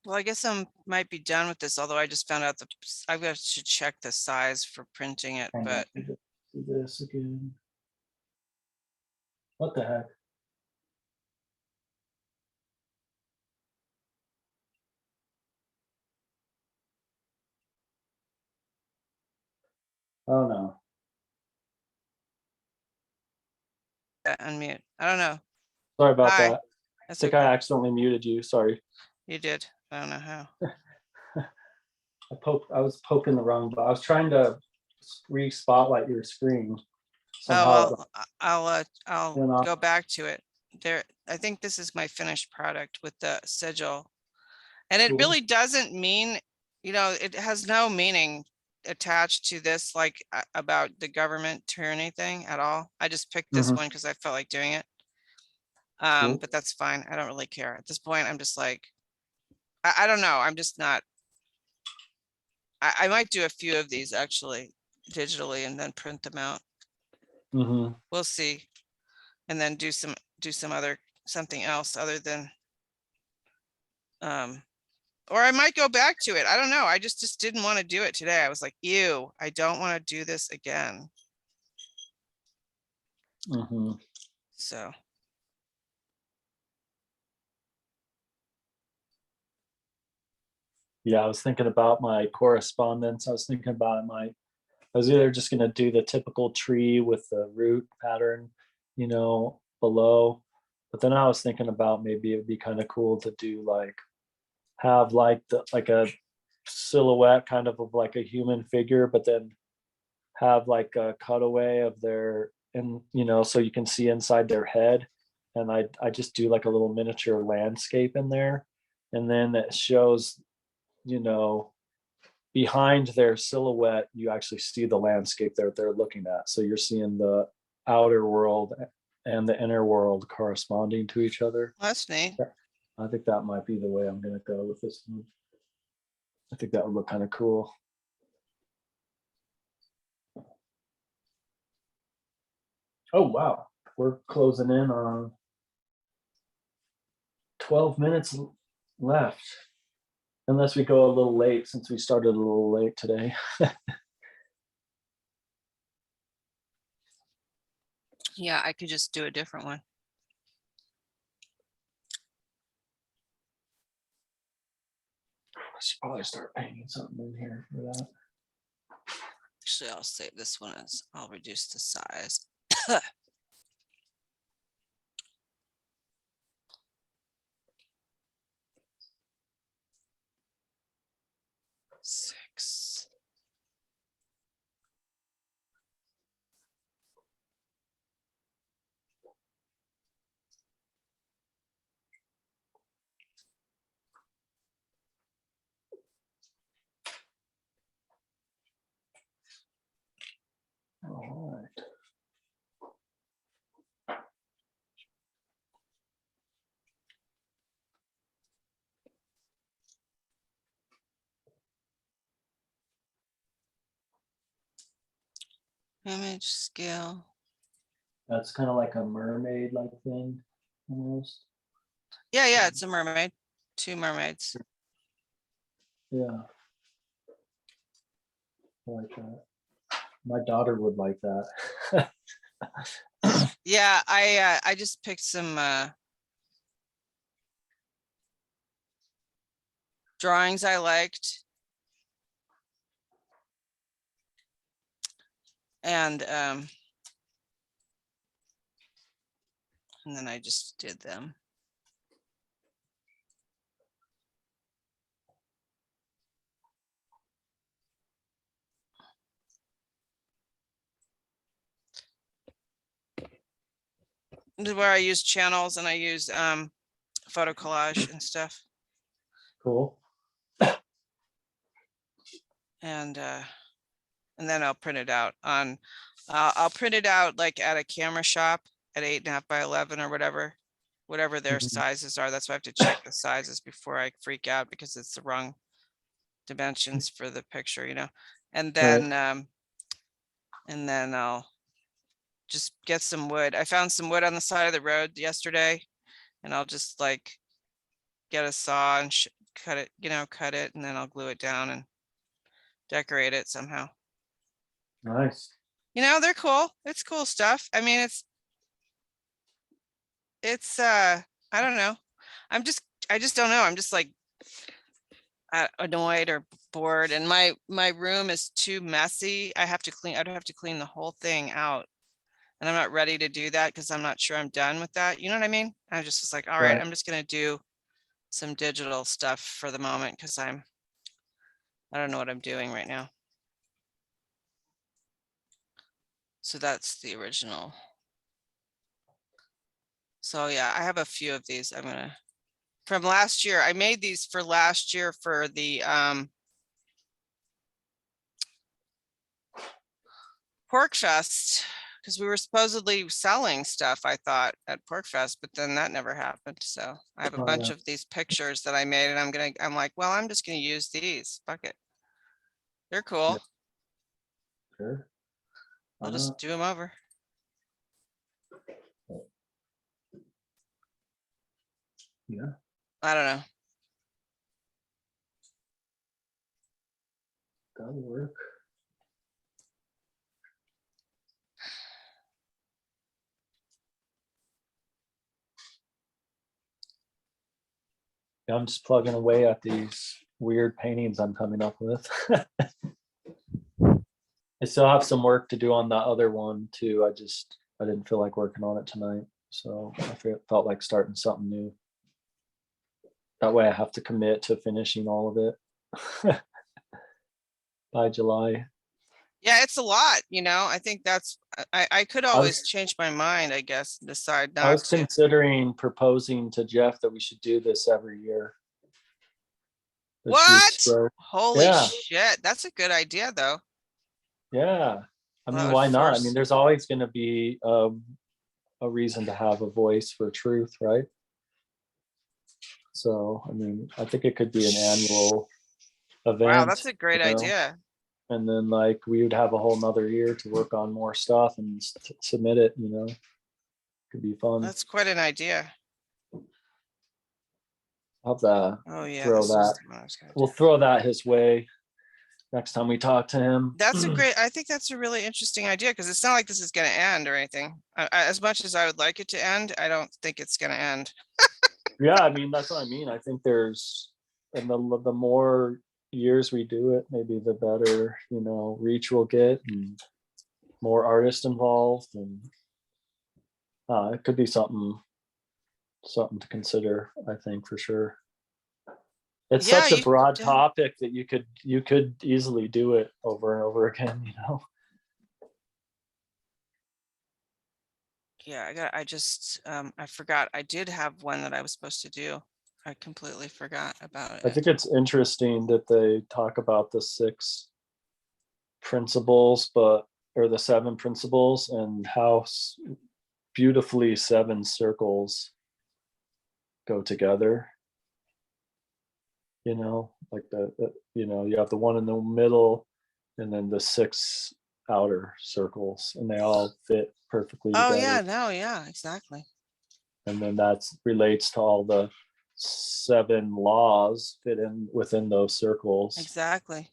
well, I guess I might be done with this, although I just found out I've got to check the size for printing it, Hang on, but do this again. What the heck? Oh no. to unmute. I don't know. Sorry about Hi. that. I That's think I okay. accidentally muted you. Sorry. You did. I don't know how. I was poking the wrong button. I was trying to re-spotlight your screen. Oh, Somehow, well, I'll went off. go back to it. There, I think this is my finished product with the sigil. And it Cool. really doesn't mean, it has no meaning attached to this, like about the government or anything at all. I just picked this Mhm. one because I felt like doing it. Cool. But that's fine. I don't really care. At this point, I'm just like, I don't know. I'm just not. I might do a few of these actually digitally and then print them out. Mhm. We'll see. And then do some something else other than, or I might go back to it. I don't know. I just didn't want to do it today. I was like, ew, I don't want to do this again. Mhm. So. Yeah, I was thinking about my correspondence. I was thinking about I was either just gonna do the typical tree with the root pattern, below. But then I was thinking about maybe it'd be kind of cool to do have like a silhouette kind of like a human figure, but then have like a cutaway of their, and so you can see inside their head. And I just do like a little miniature landscape in there. And then it shows, you know, behind their silhouette, you actually see the landscape that they're looking at. So you're seeing the outer world and the inner world corresponding to each other. That's neat. I think that might be the way I'm going to go with this one. I think that would look kind of cool. Oh, wow. We're closing in on 12 minutes left. Unless we go a little late, since we started a little late today. Yeah, I could just do a different one. I should probably start painting something in here for that. Actually, I'll save this one as I'll reduce the size. Six. All right. Image scale. That's kind of like a mermaid like thing almost. Yeah, it's a mermaid. 2 mermaids. Yeah. I like that. My daughter would like that. Yeah, I just picked some drawings I liked. And then I just did them. This is where I use channels and I use photo collage and stuff. Cool. And then I'll print it out on, I'll print it out like at a camera shop at 8.5 by 11 or whatever their Mhm. sizes are. That's why I have to check the sizes before I freak out because it's the wrong dimensions for the picture, and then I'll just get some wood. I found some wood on the side of the road yesterday, and I'll just like get a saw and cut it, and then I'll glue it down and decorate it somehow. Nice. They're cool. It's cool stuff. I mean, it's I don't know. I just don't know. I'm just like annoyed or bored, and my room is too messy. I'd have to clean the whole thing out. And I'm not ready to do that because I'm not sure I'm done with that. You know what I mean? I just was like, all right, Right. I'm just gonna do some digital stuff for the moment because I don't know what I'm doing right now. So that's the original. So yeah, I have a few of these. I'm gonna, from last year, I made these for last year for the Pork Fest, because we were supposedly selling stuff, I thought, at Pork Fest, but then that never happened. So I have a Oh, bunch yeah. of these pictures that I made and I'm like, well, I'm just gonna use these. Fuck it. They're cool. Sure. Why I'll not? just do them over. Yeah, I don't know. that'll work. Yeah, I'm just plugging away at these weird paintings I'm coming up with. I still have some work to do on that other one too. I didn't feel like working on it tonight, so felt like starting something new. That way I have to commit to finishing all of it by July. Yeah, it's a lot, you know, I think that's, I could was- always change my mind, I guess, and decide I not was to. considering proposing to Jeff that we should do this every year. The shoot What? stroke. Holy Yeah. shit, that's a good idea, though. Yeah. I Well, mean, that would why not? I force- mean, there's always going to be a reason to have a voice for truth, right? So, I mean, I think it could be an annual event. Wow, that's a great you know? idea. And then like we would have a whole nother year to work on more stuff and submit it, you know. Could be fun. That's quite an idea. Have that. Oh, yeah. Throw this is that. the one I was gonna We'll do. throw that his way next time we talk to him. That's a great, I think that's a really interesting idea because it's not like this is gonna end or anything. As much as I would like it to end, I don't think it's gonna end. Yeah, I mean, that's what I mean. I think there's, and the more years we do it, maybe the better, you know, reach we'll get and more artists involved, and it could be something to consider, I think, for sure. It's Yeah, such a you broad could- topic that you could easily do it over and over again, you know. Yeah, I forgot. I did have one that I was supposed to do. I completely forgot about I it. think it's interesting that they talk about the 6 principles, or the 7 principles, and how beautifully 7 circles go together. You know, like you know, you have the one in the middle and then the 6 outer circles, and they all fit perfectly Oh, together. yeah, no, yeah, exactly. And then that relates to all the 7 laws fit in within those circles. Exactly.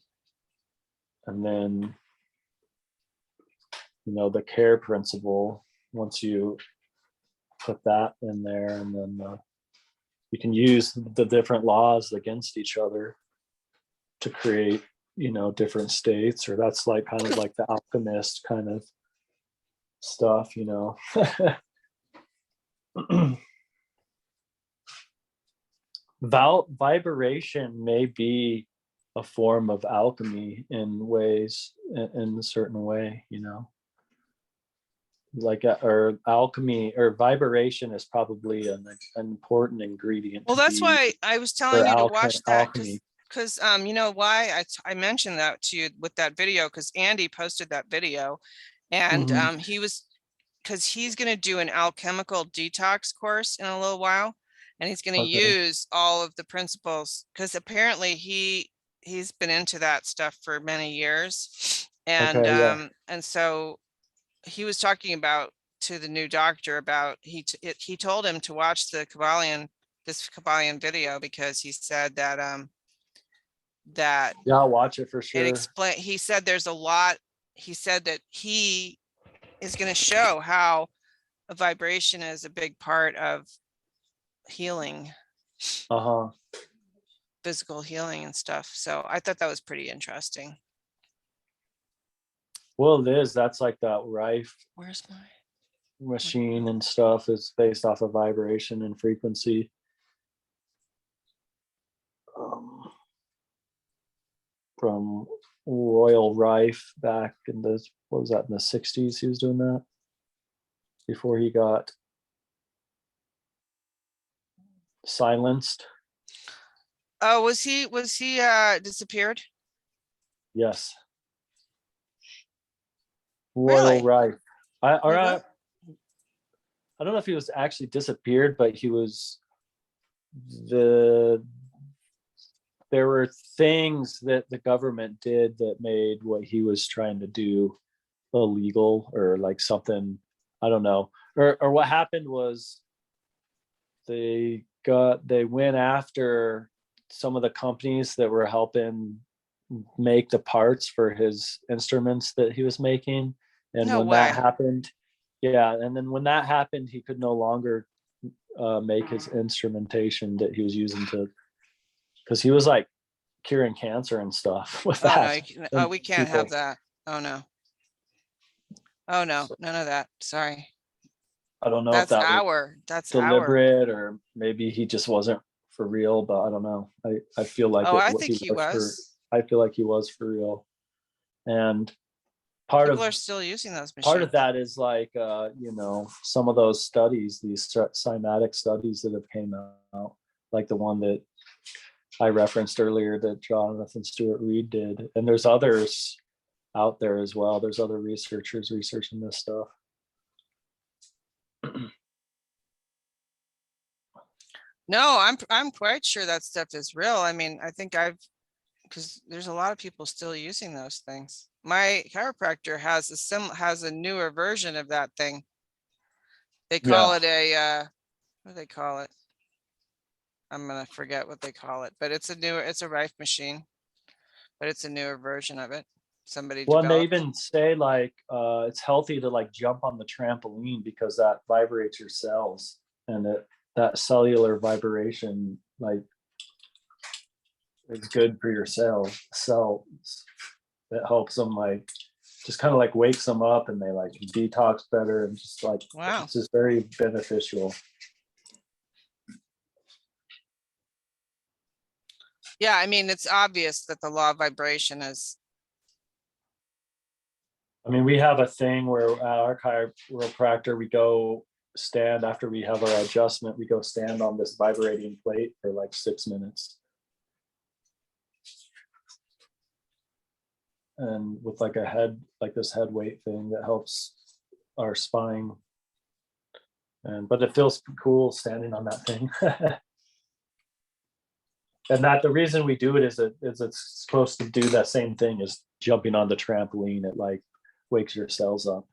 And then, you know, the care principle, once you put that in there, and then you can use the different laws against each other to create, you know, different states, or that's like kind of like the alchemist kind of stuff, you know. Vibration may be a form of alchemy in ways, in a certain way, you know. Like or alchemy or vibration is probably an important ingredient. Well, to that's be why I was for telling you to watch that, alchemy. because you know why I mentioned that to you with that video, because Andy posted that video, and Mhm. he was, because he's going to do an alchemical detox course in a little while, and he's going to Okay. use all of the principles, because apparently he's been into that stuff for many years, and Okay, yeah. and so he was talking about to the new doctor about he told him to watch this Kabbalion video, because he said that that Yeah, I'll watch it for it sure. he said there's a lot, he said that he is going to show how a vibration is a big part of healing, Uh-huh. physical healing and stuff. So I thought that was pretty interesting. Well, it is. That's like that rife Where's my machine and stuff is based off of vibration and frequency. From Royal Rife back in the, what was that, in the 60s he was doing that before he got silenced. Oh, was he disappeared? Yes. Really? Royal Rife. I really? don't know if he was actually disappeared, but he was there were things that the government did that made what he was trying to do illegal, or like something, I don't know. Or what happened was they went after some of the companies that were helping make the parts for his instruments that he was making. And No when way. that happened, yeah, and then when that happened, he could no longer make his instrumentation that he was using to, because he was like curing cancer and stuff with Oh, no, that. oh, And we can't people- have that. Oh, no. Oh, no, So- none of that. Sorry. I don't know if That's that was that's deliberate or maybe he just wasn't for real, but I don't know. I feel like Oh, it, I what think he for, was. I feel like he was for real. And part People of are still using those machines. part of that is like some of those studies, these cymatic studies that have came out, like the one that I referenced earlier that Jonathan Stewart Reed did, and there's others out there as well. There's other researchers researching this stuff. No, I'm quite sure that stuff is real. I mean, I think because there's a lot of people still using those things. My chiropractor has a newer version of that thing. They call it a what do they call it? I'm gonna forget what they call it, but it's a Rife machine, but it's a newer version of it. Somebody Well, and they developed. even say like it's healthy to like jump on the trampoline because that vibrates your cells, and that cellular vibration like is good for your cells. It helps them like just kind of like wakes them up, and they like detox better, and just like Wow. it's just very beneficial. Yeah, I mean, it's obvious that the law of vibration is. I mean, we have a thing where our chiropractor, we go stand after we have our adjustment, we go stand on this vibrating plate for like 6 minutes. And with like this head weight thing that helps our spine. But it feels cool standing on that thing. And that the reason we do it is it's supposed to do that same thing as jumping on the trampoline. It like wakes your cells up.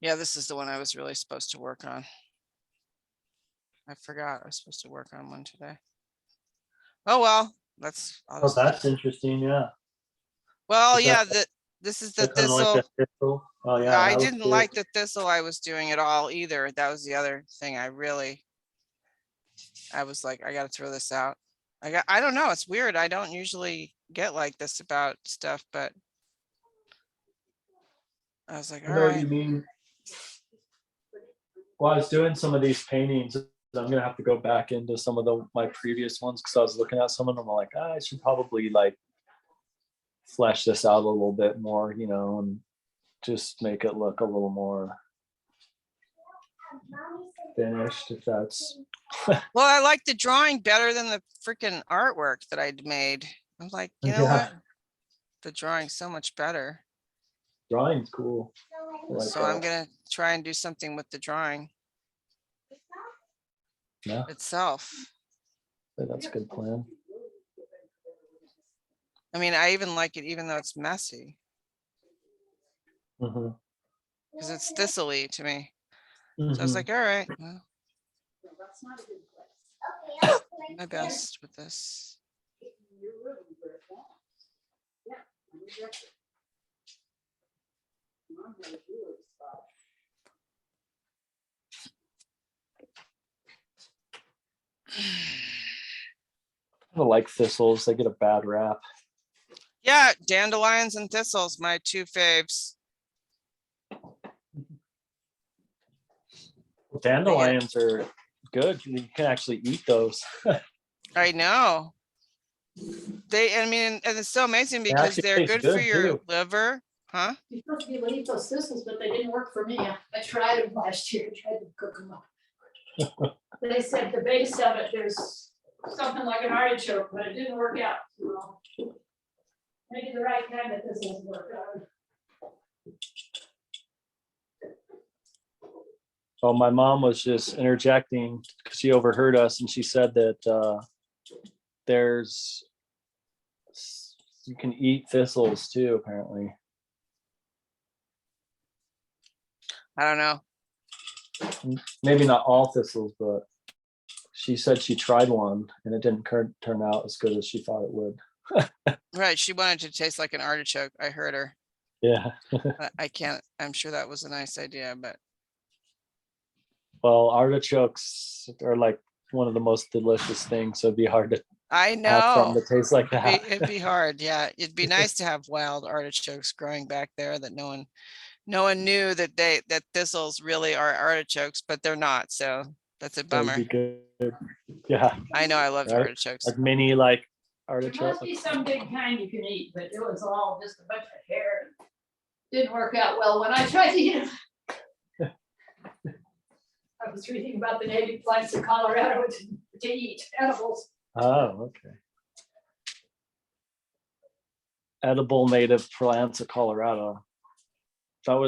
Yeah, this is the one I was really supposed to work on. I forgot I was supposed to work on one today. Oh, well, Oh, that's interesting. Yeah. Well, Is yeah, that- this is the That's kind of like thistle. the thistle. Oh yeah. I that was didn't cool. like the thistle I was doing at all either. That was the other thing I was like, I gotta throw this out. I don't know, it's weird. I don't usually get like this about stuff, but I was like, I all know what you right. mean. Well, I was doing some of these paintings. I'm gonna have to go back into some of my previous ones because I was looking at some of them. I'm like, I should probably like flesh this out a little bit more, and just make it look a little more finished. If that's Well, I like the drawing better than the freaking artwork that I'd made. I'm like, you know Yeah. what? The drawing's so much better. drawing's cool. I like So I'm that. gonna try and do something with the drawing Yeah, itself. that's a good plan. I mean, I even like it even though it's messy, Mhm. because it's thistly to me. So I Mhm. was like, all right, well, my best with this. I like thistles. They get a bad rap. Yeah, dandelions and thistles, my two faves. Dandelions are good. You can actually eat those. I know. I mean, and it's so amazing They because actually they're taste good for good, your too. liver, huh? You're supposed to be able to eat those thistles, but they didn't work for me. I tried them last year, tried to cook them up. They said the base of it, there's something like an artichoke, but it didn't work out. So maybe the right kind of thistles work out. Oh, my mom was just interjecting because she overheard us and she said that there's you can eat thistles too, apparently. I don't know. Maybe not all thistles, but she said she tried one and it didn't turn out as good as she thought it would. Right, she wanted to taste like an artichoke. I heard her. Yeah. I can't, I'm sure that was a nice idea, but Well, artichokes are like one of the most delicious things, so it'd be hard to I have something know. that tastes like that. It'd be hard, yeah. It'd be nice to have wild artichokes growing back there that no one knew that thistles really are artichokes, but they're not, so that's a That would bummer. be good. Yeah, I know, I loved Right? artichokes. like mini like There artichoke. must be some big kind you can eat, but it was all just a bunch of hair. Didn't work out well when I tried to eat them. I was reading about the native plants in Colorado to eat edibles. Oh, okay. Edible native plants of Colorado. So I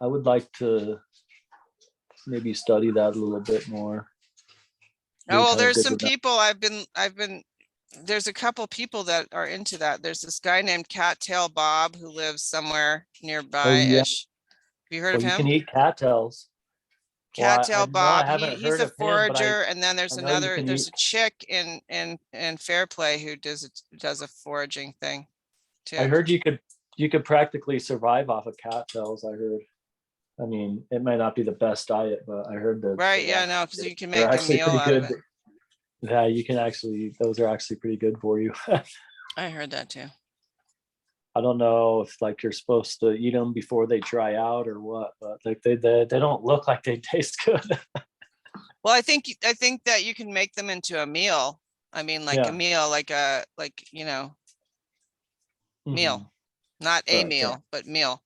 would like to maybe study that a little bit more. Be Oh, well, kinda there's good some to know. people there's a couple people that are into that. There's this guy named Cattail Bob who lives somewhere Oh, yeah. nearby-ish. Have you heard Well, of you can him? eat cattails. Well, I Cattail know I Bob, haven't he's heard a of him, but forager, and then I know you can there's a eat. chick in Fairplay who does a foraging thing I too. heard you could practically survive off of cattails. I heard. I mean, it might not be the best diet, but I heard that Right, yeah, no, because you can they're make a actually meal pretty out of good. it. Yeah, you can actually, those are actually pretty good for you. I heard that too. I don't know if like you're supposed to eat them before they dry out or what, but like they don't look like they taste good. Well, I think that you can make them into a meal. I mean, like a Yeah. meal, meal, Mhm. not a Right, right. meal, but meal.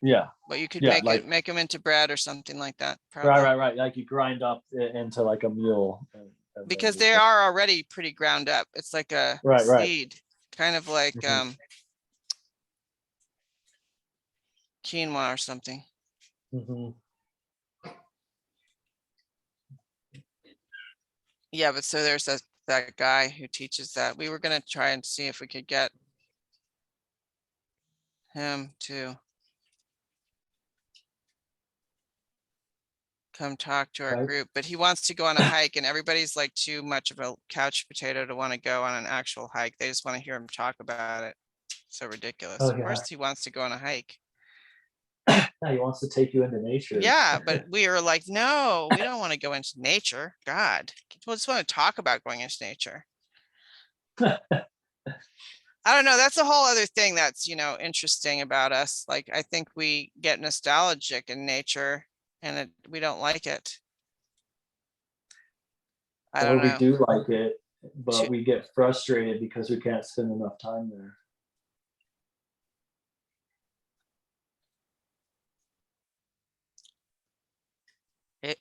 Yeah, But you could yeah, like make them into bread or something like that, right, probably. right. Like you grind up into like a meal. And then Because you they can- are already pretty ground up. It's like a Right, right. seed, kind of like Mhm. quinoa or something. Mhm. Yeah, but so there's that guy who teaches that. We were gonna try and see if we could get him to come talk to our Right. group, but he wants to go on a hike and everybody's like too much of a couch potato to want to go on an actual hike. They just want to hear him talk about it. So ridiculous. Oh, Of yeah. course he wants to go on a hike. Yeah, he wants to take you into nature. Yeah, but we were like, no, we don't want to go into nature. God, we just want to talk about going into nature. I don't know. That's a whole other thing that's, interesting about us. Like, I think we get nostalgic in nature and we don't like it. I Or don't we know. do like it, but Shoot. we get frustrated because we can't spend enough time there.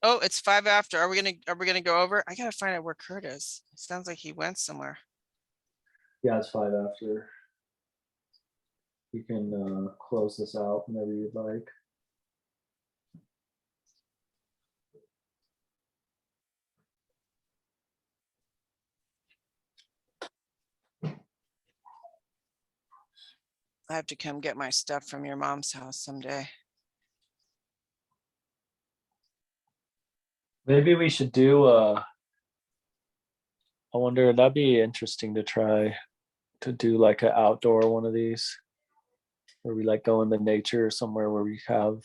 Oh, it's 5 after. Are we gonna go over? I gotta find out where Kurt is. It sounds like he went somewhere. Yeah, it's 5 after. You can close this out whenever you'd like. I have to come get my stuff from your mom's house someday. Maybe we should do I wonder, that'd be interesting to try to do like an outdoor one of these where we like go into nature somewhere where we have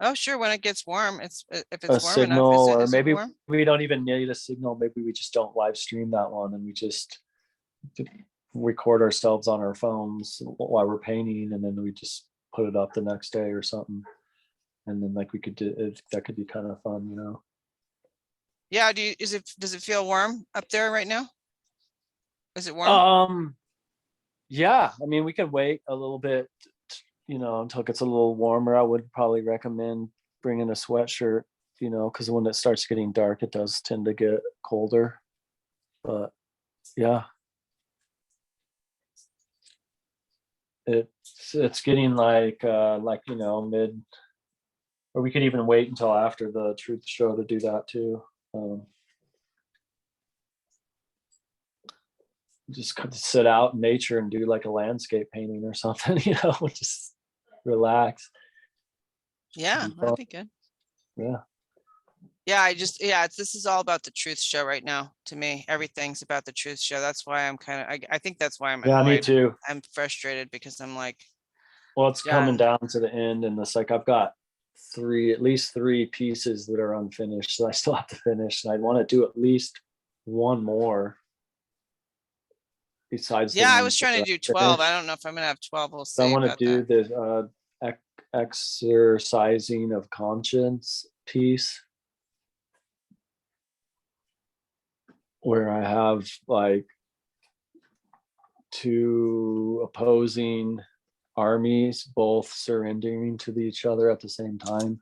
Oh, sure, when it gets warm, if a it's warm enough, signal, or is it maybe warm? we don't even need a signal. Maybe we just don't live stream that one and we just record ourselves on our phones while we're painting, and then we just put it up the next day or something. And then like we could do it, that could be kind of fun, you know. Yeah, does it feel warm up there right now? Is it warm? Yeah, I mean, we could wait a little bit, you know, until it gets a little warmer. I would probably recommend bringing a sweatshirt, you know, because when it starts getting dark, it does tend to get colder. But yeah, it's getting like you know, mid, or we could even wait until after the truth show to do that too. Just kind of sit out in nature and do like a landscape painting or something, you know, just relax. Yeah, be fun. that'd be good. Yeah. Yeah, this is all about the truth show right now. To me, everything's about the truth show. That's why I'm kind of, I think that's why I'm Yeah, me annoyed. too. I'm frustrated because I'm like, Well, it's coming Yeah. down to the end, and it's like I've got at least three pieces that are unfinished, so I still have to finish, and I want to do at least one more besides the yeah, I ones was trying that to do I 12. I finished. don't know if I'm gonna have 12. We'll So I see want to about do that. the exercising of conscience piece, where I have like two opposing armies both surrendering to each other at the same time,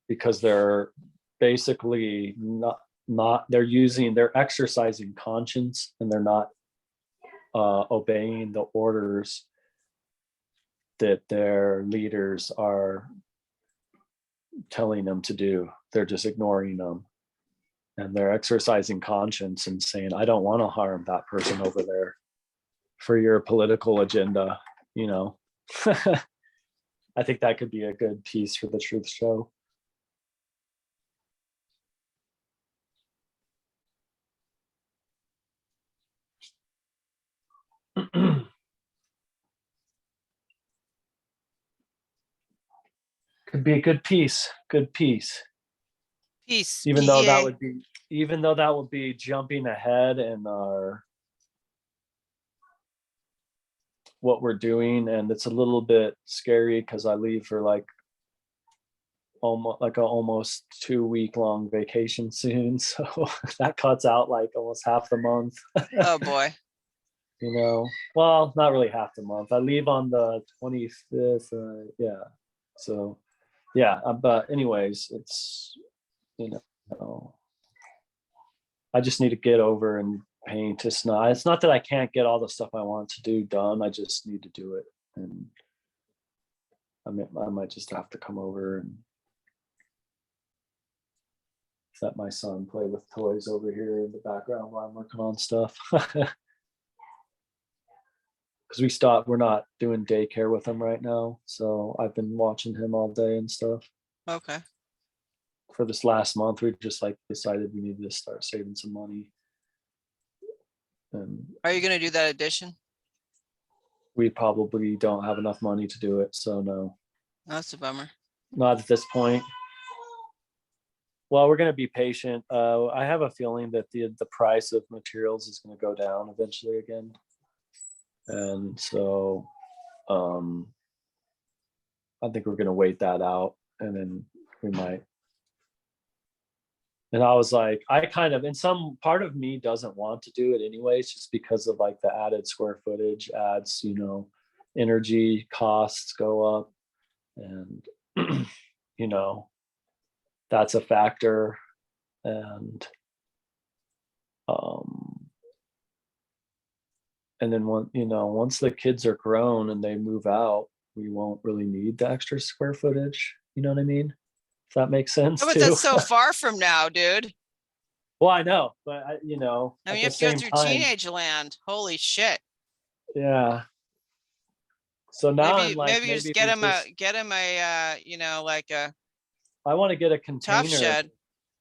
because they're basically they're exercising conscience, and they're not obeying the orders that their leaders are telling them to do. They're just ignoring them, and they're exercising conscience and saying, I don't want to harm that person over there for your political agenda, you know. I think that could be a good piece for the truth show. Could be a good piece. Peace. Even though that PEA. would be jumping ahead in our what we're doing, and it's a little bit scary because I leave for like almost 2 week long vacation soon, so that cuts out like almost half the month. Oh boy. You know, well, not really half the month. I leave on the 25th. Yeah, so yeah, but anyways, it's, you know, I just need to get over and paint. It's not that I can't get all the stuff I want to do done. I just need to do it, and I might just have to come over and let my son play with toys over here in the background while I'm working on stuff. Because we're not doing daycare with him right now, so I've been watching him all day and stuff. Okay. For this last month, we just like decided we needed to start saving some money, and Are you gonna do that addition? we probably don't have enough money to do it, so no, That's a bummer. not at this point. Well, we're going to be patient. I have a feeling that the price of materials is going to go down eventually again, and so I think we're going to wait that out, and then we might. And I was like, I kind of, in some part of me doesn't want to do it anyways, just because of like the added square footage adds, you know, energy costs go up, and you know, that's a factor. And then once the kids are grown and they move out, we won't really need the extra square footage. You know what I mean? If that makes sense Oh, but too. that's so far from now, dude. Well, I know, but I at mean, the you have to go same through time, teenage land. Holy shit. yeah. So now I'm like, Maybe you just maybe get we him just, like a I want to get a tough container. shed. I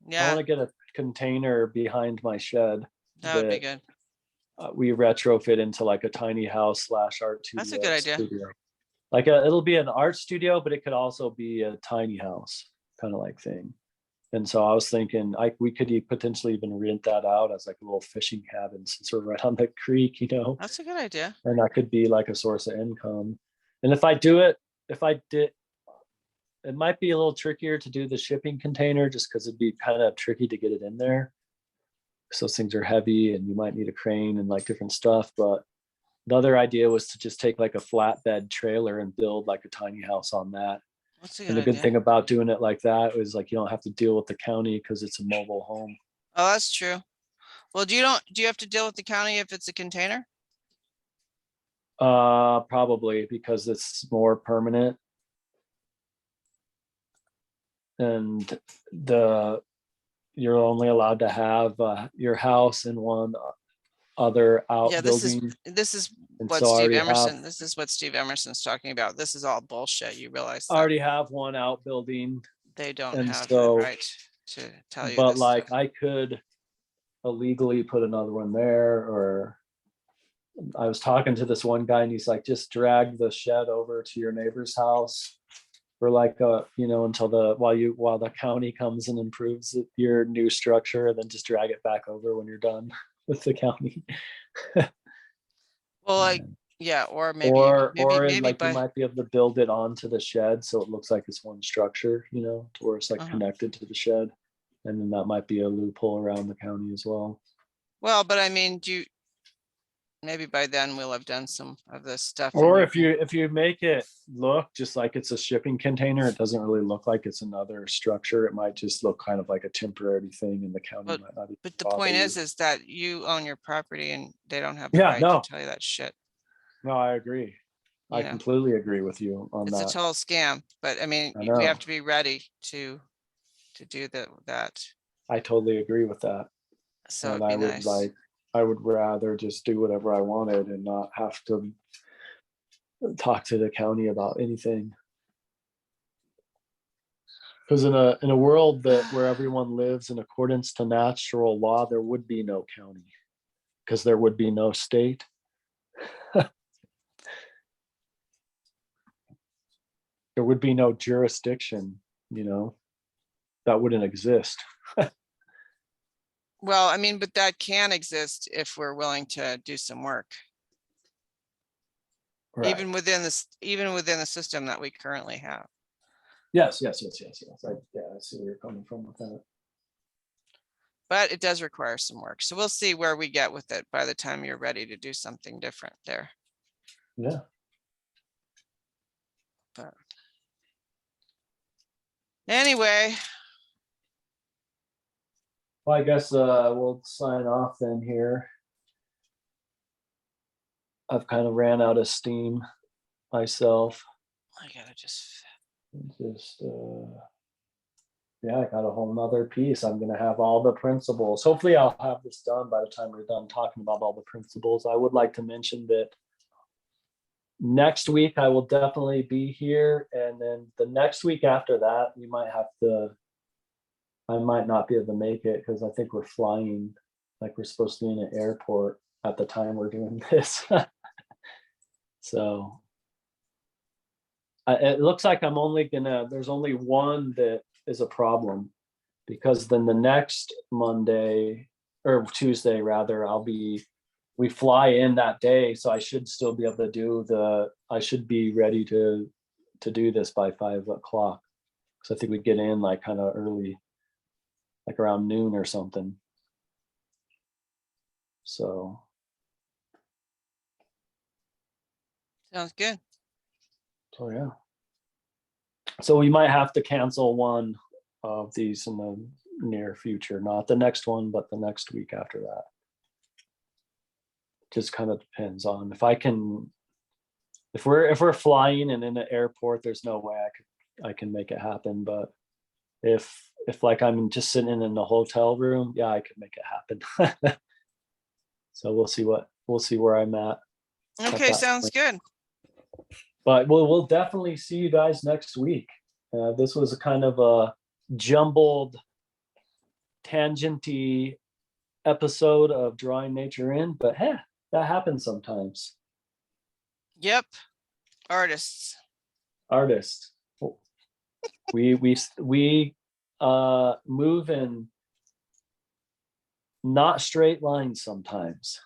Yeah, want to get a container behind my shed that would be good. we retrofit into like a tiny house / art That's a good idea. studio. like it'll be an art studio, but it could also be a tiny house kind of like thing. And so I was thinking we could potentially even rent that out as like a little fishing cabin since we're right on the creek, you know, That's a good idea. and that could be like a source of income. And if I did, it might be a little trickier to do the shipping container just because it'd be kind of tricky to get it in there. So things are heavy and you might need a crane and like different stuff. But the other idea was to just take like a flatbed trailer and build like a tiny house on that. That's a And the good good idea. thing about doing it like that is like you don't have to deal with the county because it's a mobile home. Oh, that's true. Well, do you have to deal with the county if it's a container? Probably because it's more permanent. And you're only allowed to have your house in one other Yeah, this is outbuilding. And what so I Steve already Emerson, have, this is what Steve Emerson's talking about. This is all bullshit. You realize I that already have one outbuilding, they don't and have the so, right to tell you but this like stuff. I could illegally put another one there, or I was talking to this one guy and he's like, just drag the shed over to your neighbor's house for like until while the county comes and improves your new structure, and then just drag it back over when you're done with the county. Well, like, yeah, or maybe Or like you by, might be able to build it onto the shed so it looks like it's one structure, to where it's like Uh-huh. connected to the shed. And then that might be a loophole around the county as well. well, but I mean, maybe by then we'll have done some of this stuff. Or and if you make it look just like it's a shipping container, it doesn't really look like it's another structure. It might just look kind of like a temporary thing, and the county But- might not even But the bother point you. is that you own your property and they don't have the Yeah, right no. to tell you that shit. No, I agree. I You know, completely agree with you on it's a that. total scam, but I mean, I we know. have to be ready to do that. I totally agree with that. So And it'd be nice. I would rather just do whatever I wanted and not have to talk to the county about anything. Because in a world where everyone lives in accordance to natural law, there would be no county, because there would be no state. There would be no jurisdiction, that wouldn't exist. Well, I mean, but that can exist if we're willing to do some work, Right. even within the system that we currently have. Yes. I see where you're coming from with that. But it does require some work. So we'll see where we get with it by the time you're ready to do something different there. Yeah. Anyway, Well, I guess we'll sign off then here. I've kind of ran out of steam myself. I gotta just, Yeah, I got a whole nother piece. I'm gonna have all the principles. Hopefully I'll have this done by the time we're done talking about all the principles. I would like to mention that next week I will definitely be here, and then the next week after that I might not be able to make it because I think we're flying, like we're supposed to be in an airport at the time we're doing this. So it looks like there's only one that is a problem, because then the next Monday or Tuesday rather, we fly in that day. So I should still be able to I should be ready to do this by 5 o'clock. So I think we get in like kind of early, like around noon or something. So sounds good. yeah. So we might have to cancel one of these in the near future, not the next one, but the next week after that. Just kind of depends on if we're flying and in the airport, there's no way I can make it happen. But if like I'm just sitting in the hotel room, yeah, I could make it happen. So we'll see where I'm at. Okay, that sounds good. But we'll definitely see you guys next week. This was a kind of a jumbled, tangenty episode of Drawing Nature In, but hey, that happens sometimes. Yep. Artists. artist. We move in not straight lines sometimes.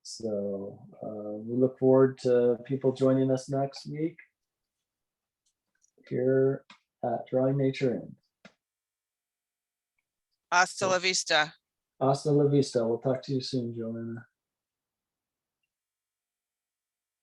So we look forward to people joining us next week here at Drawing Nature In. Hasta la vista. Hasta la vista. We'll talk to you soon, Joanna.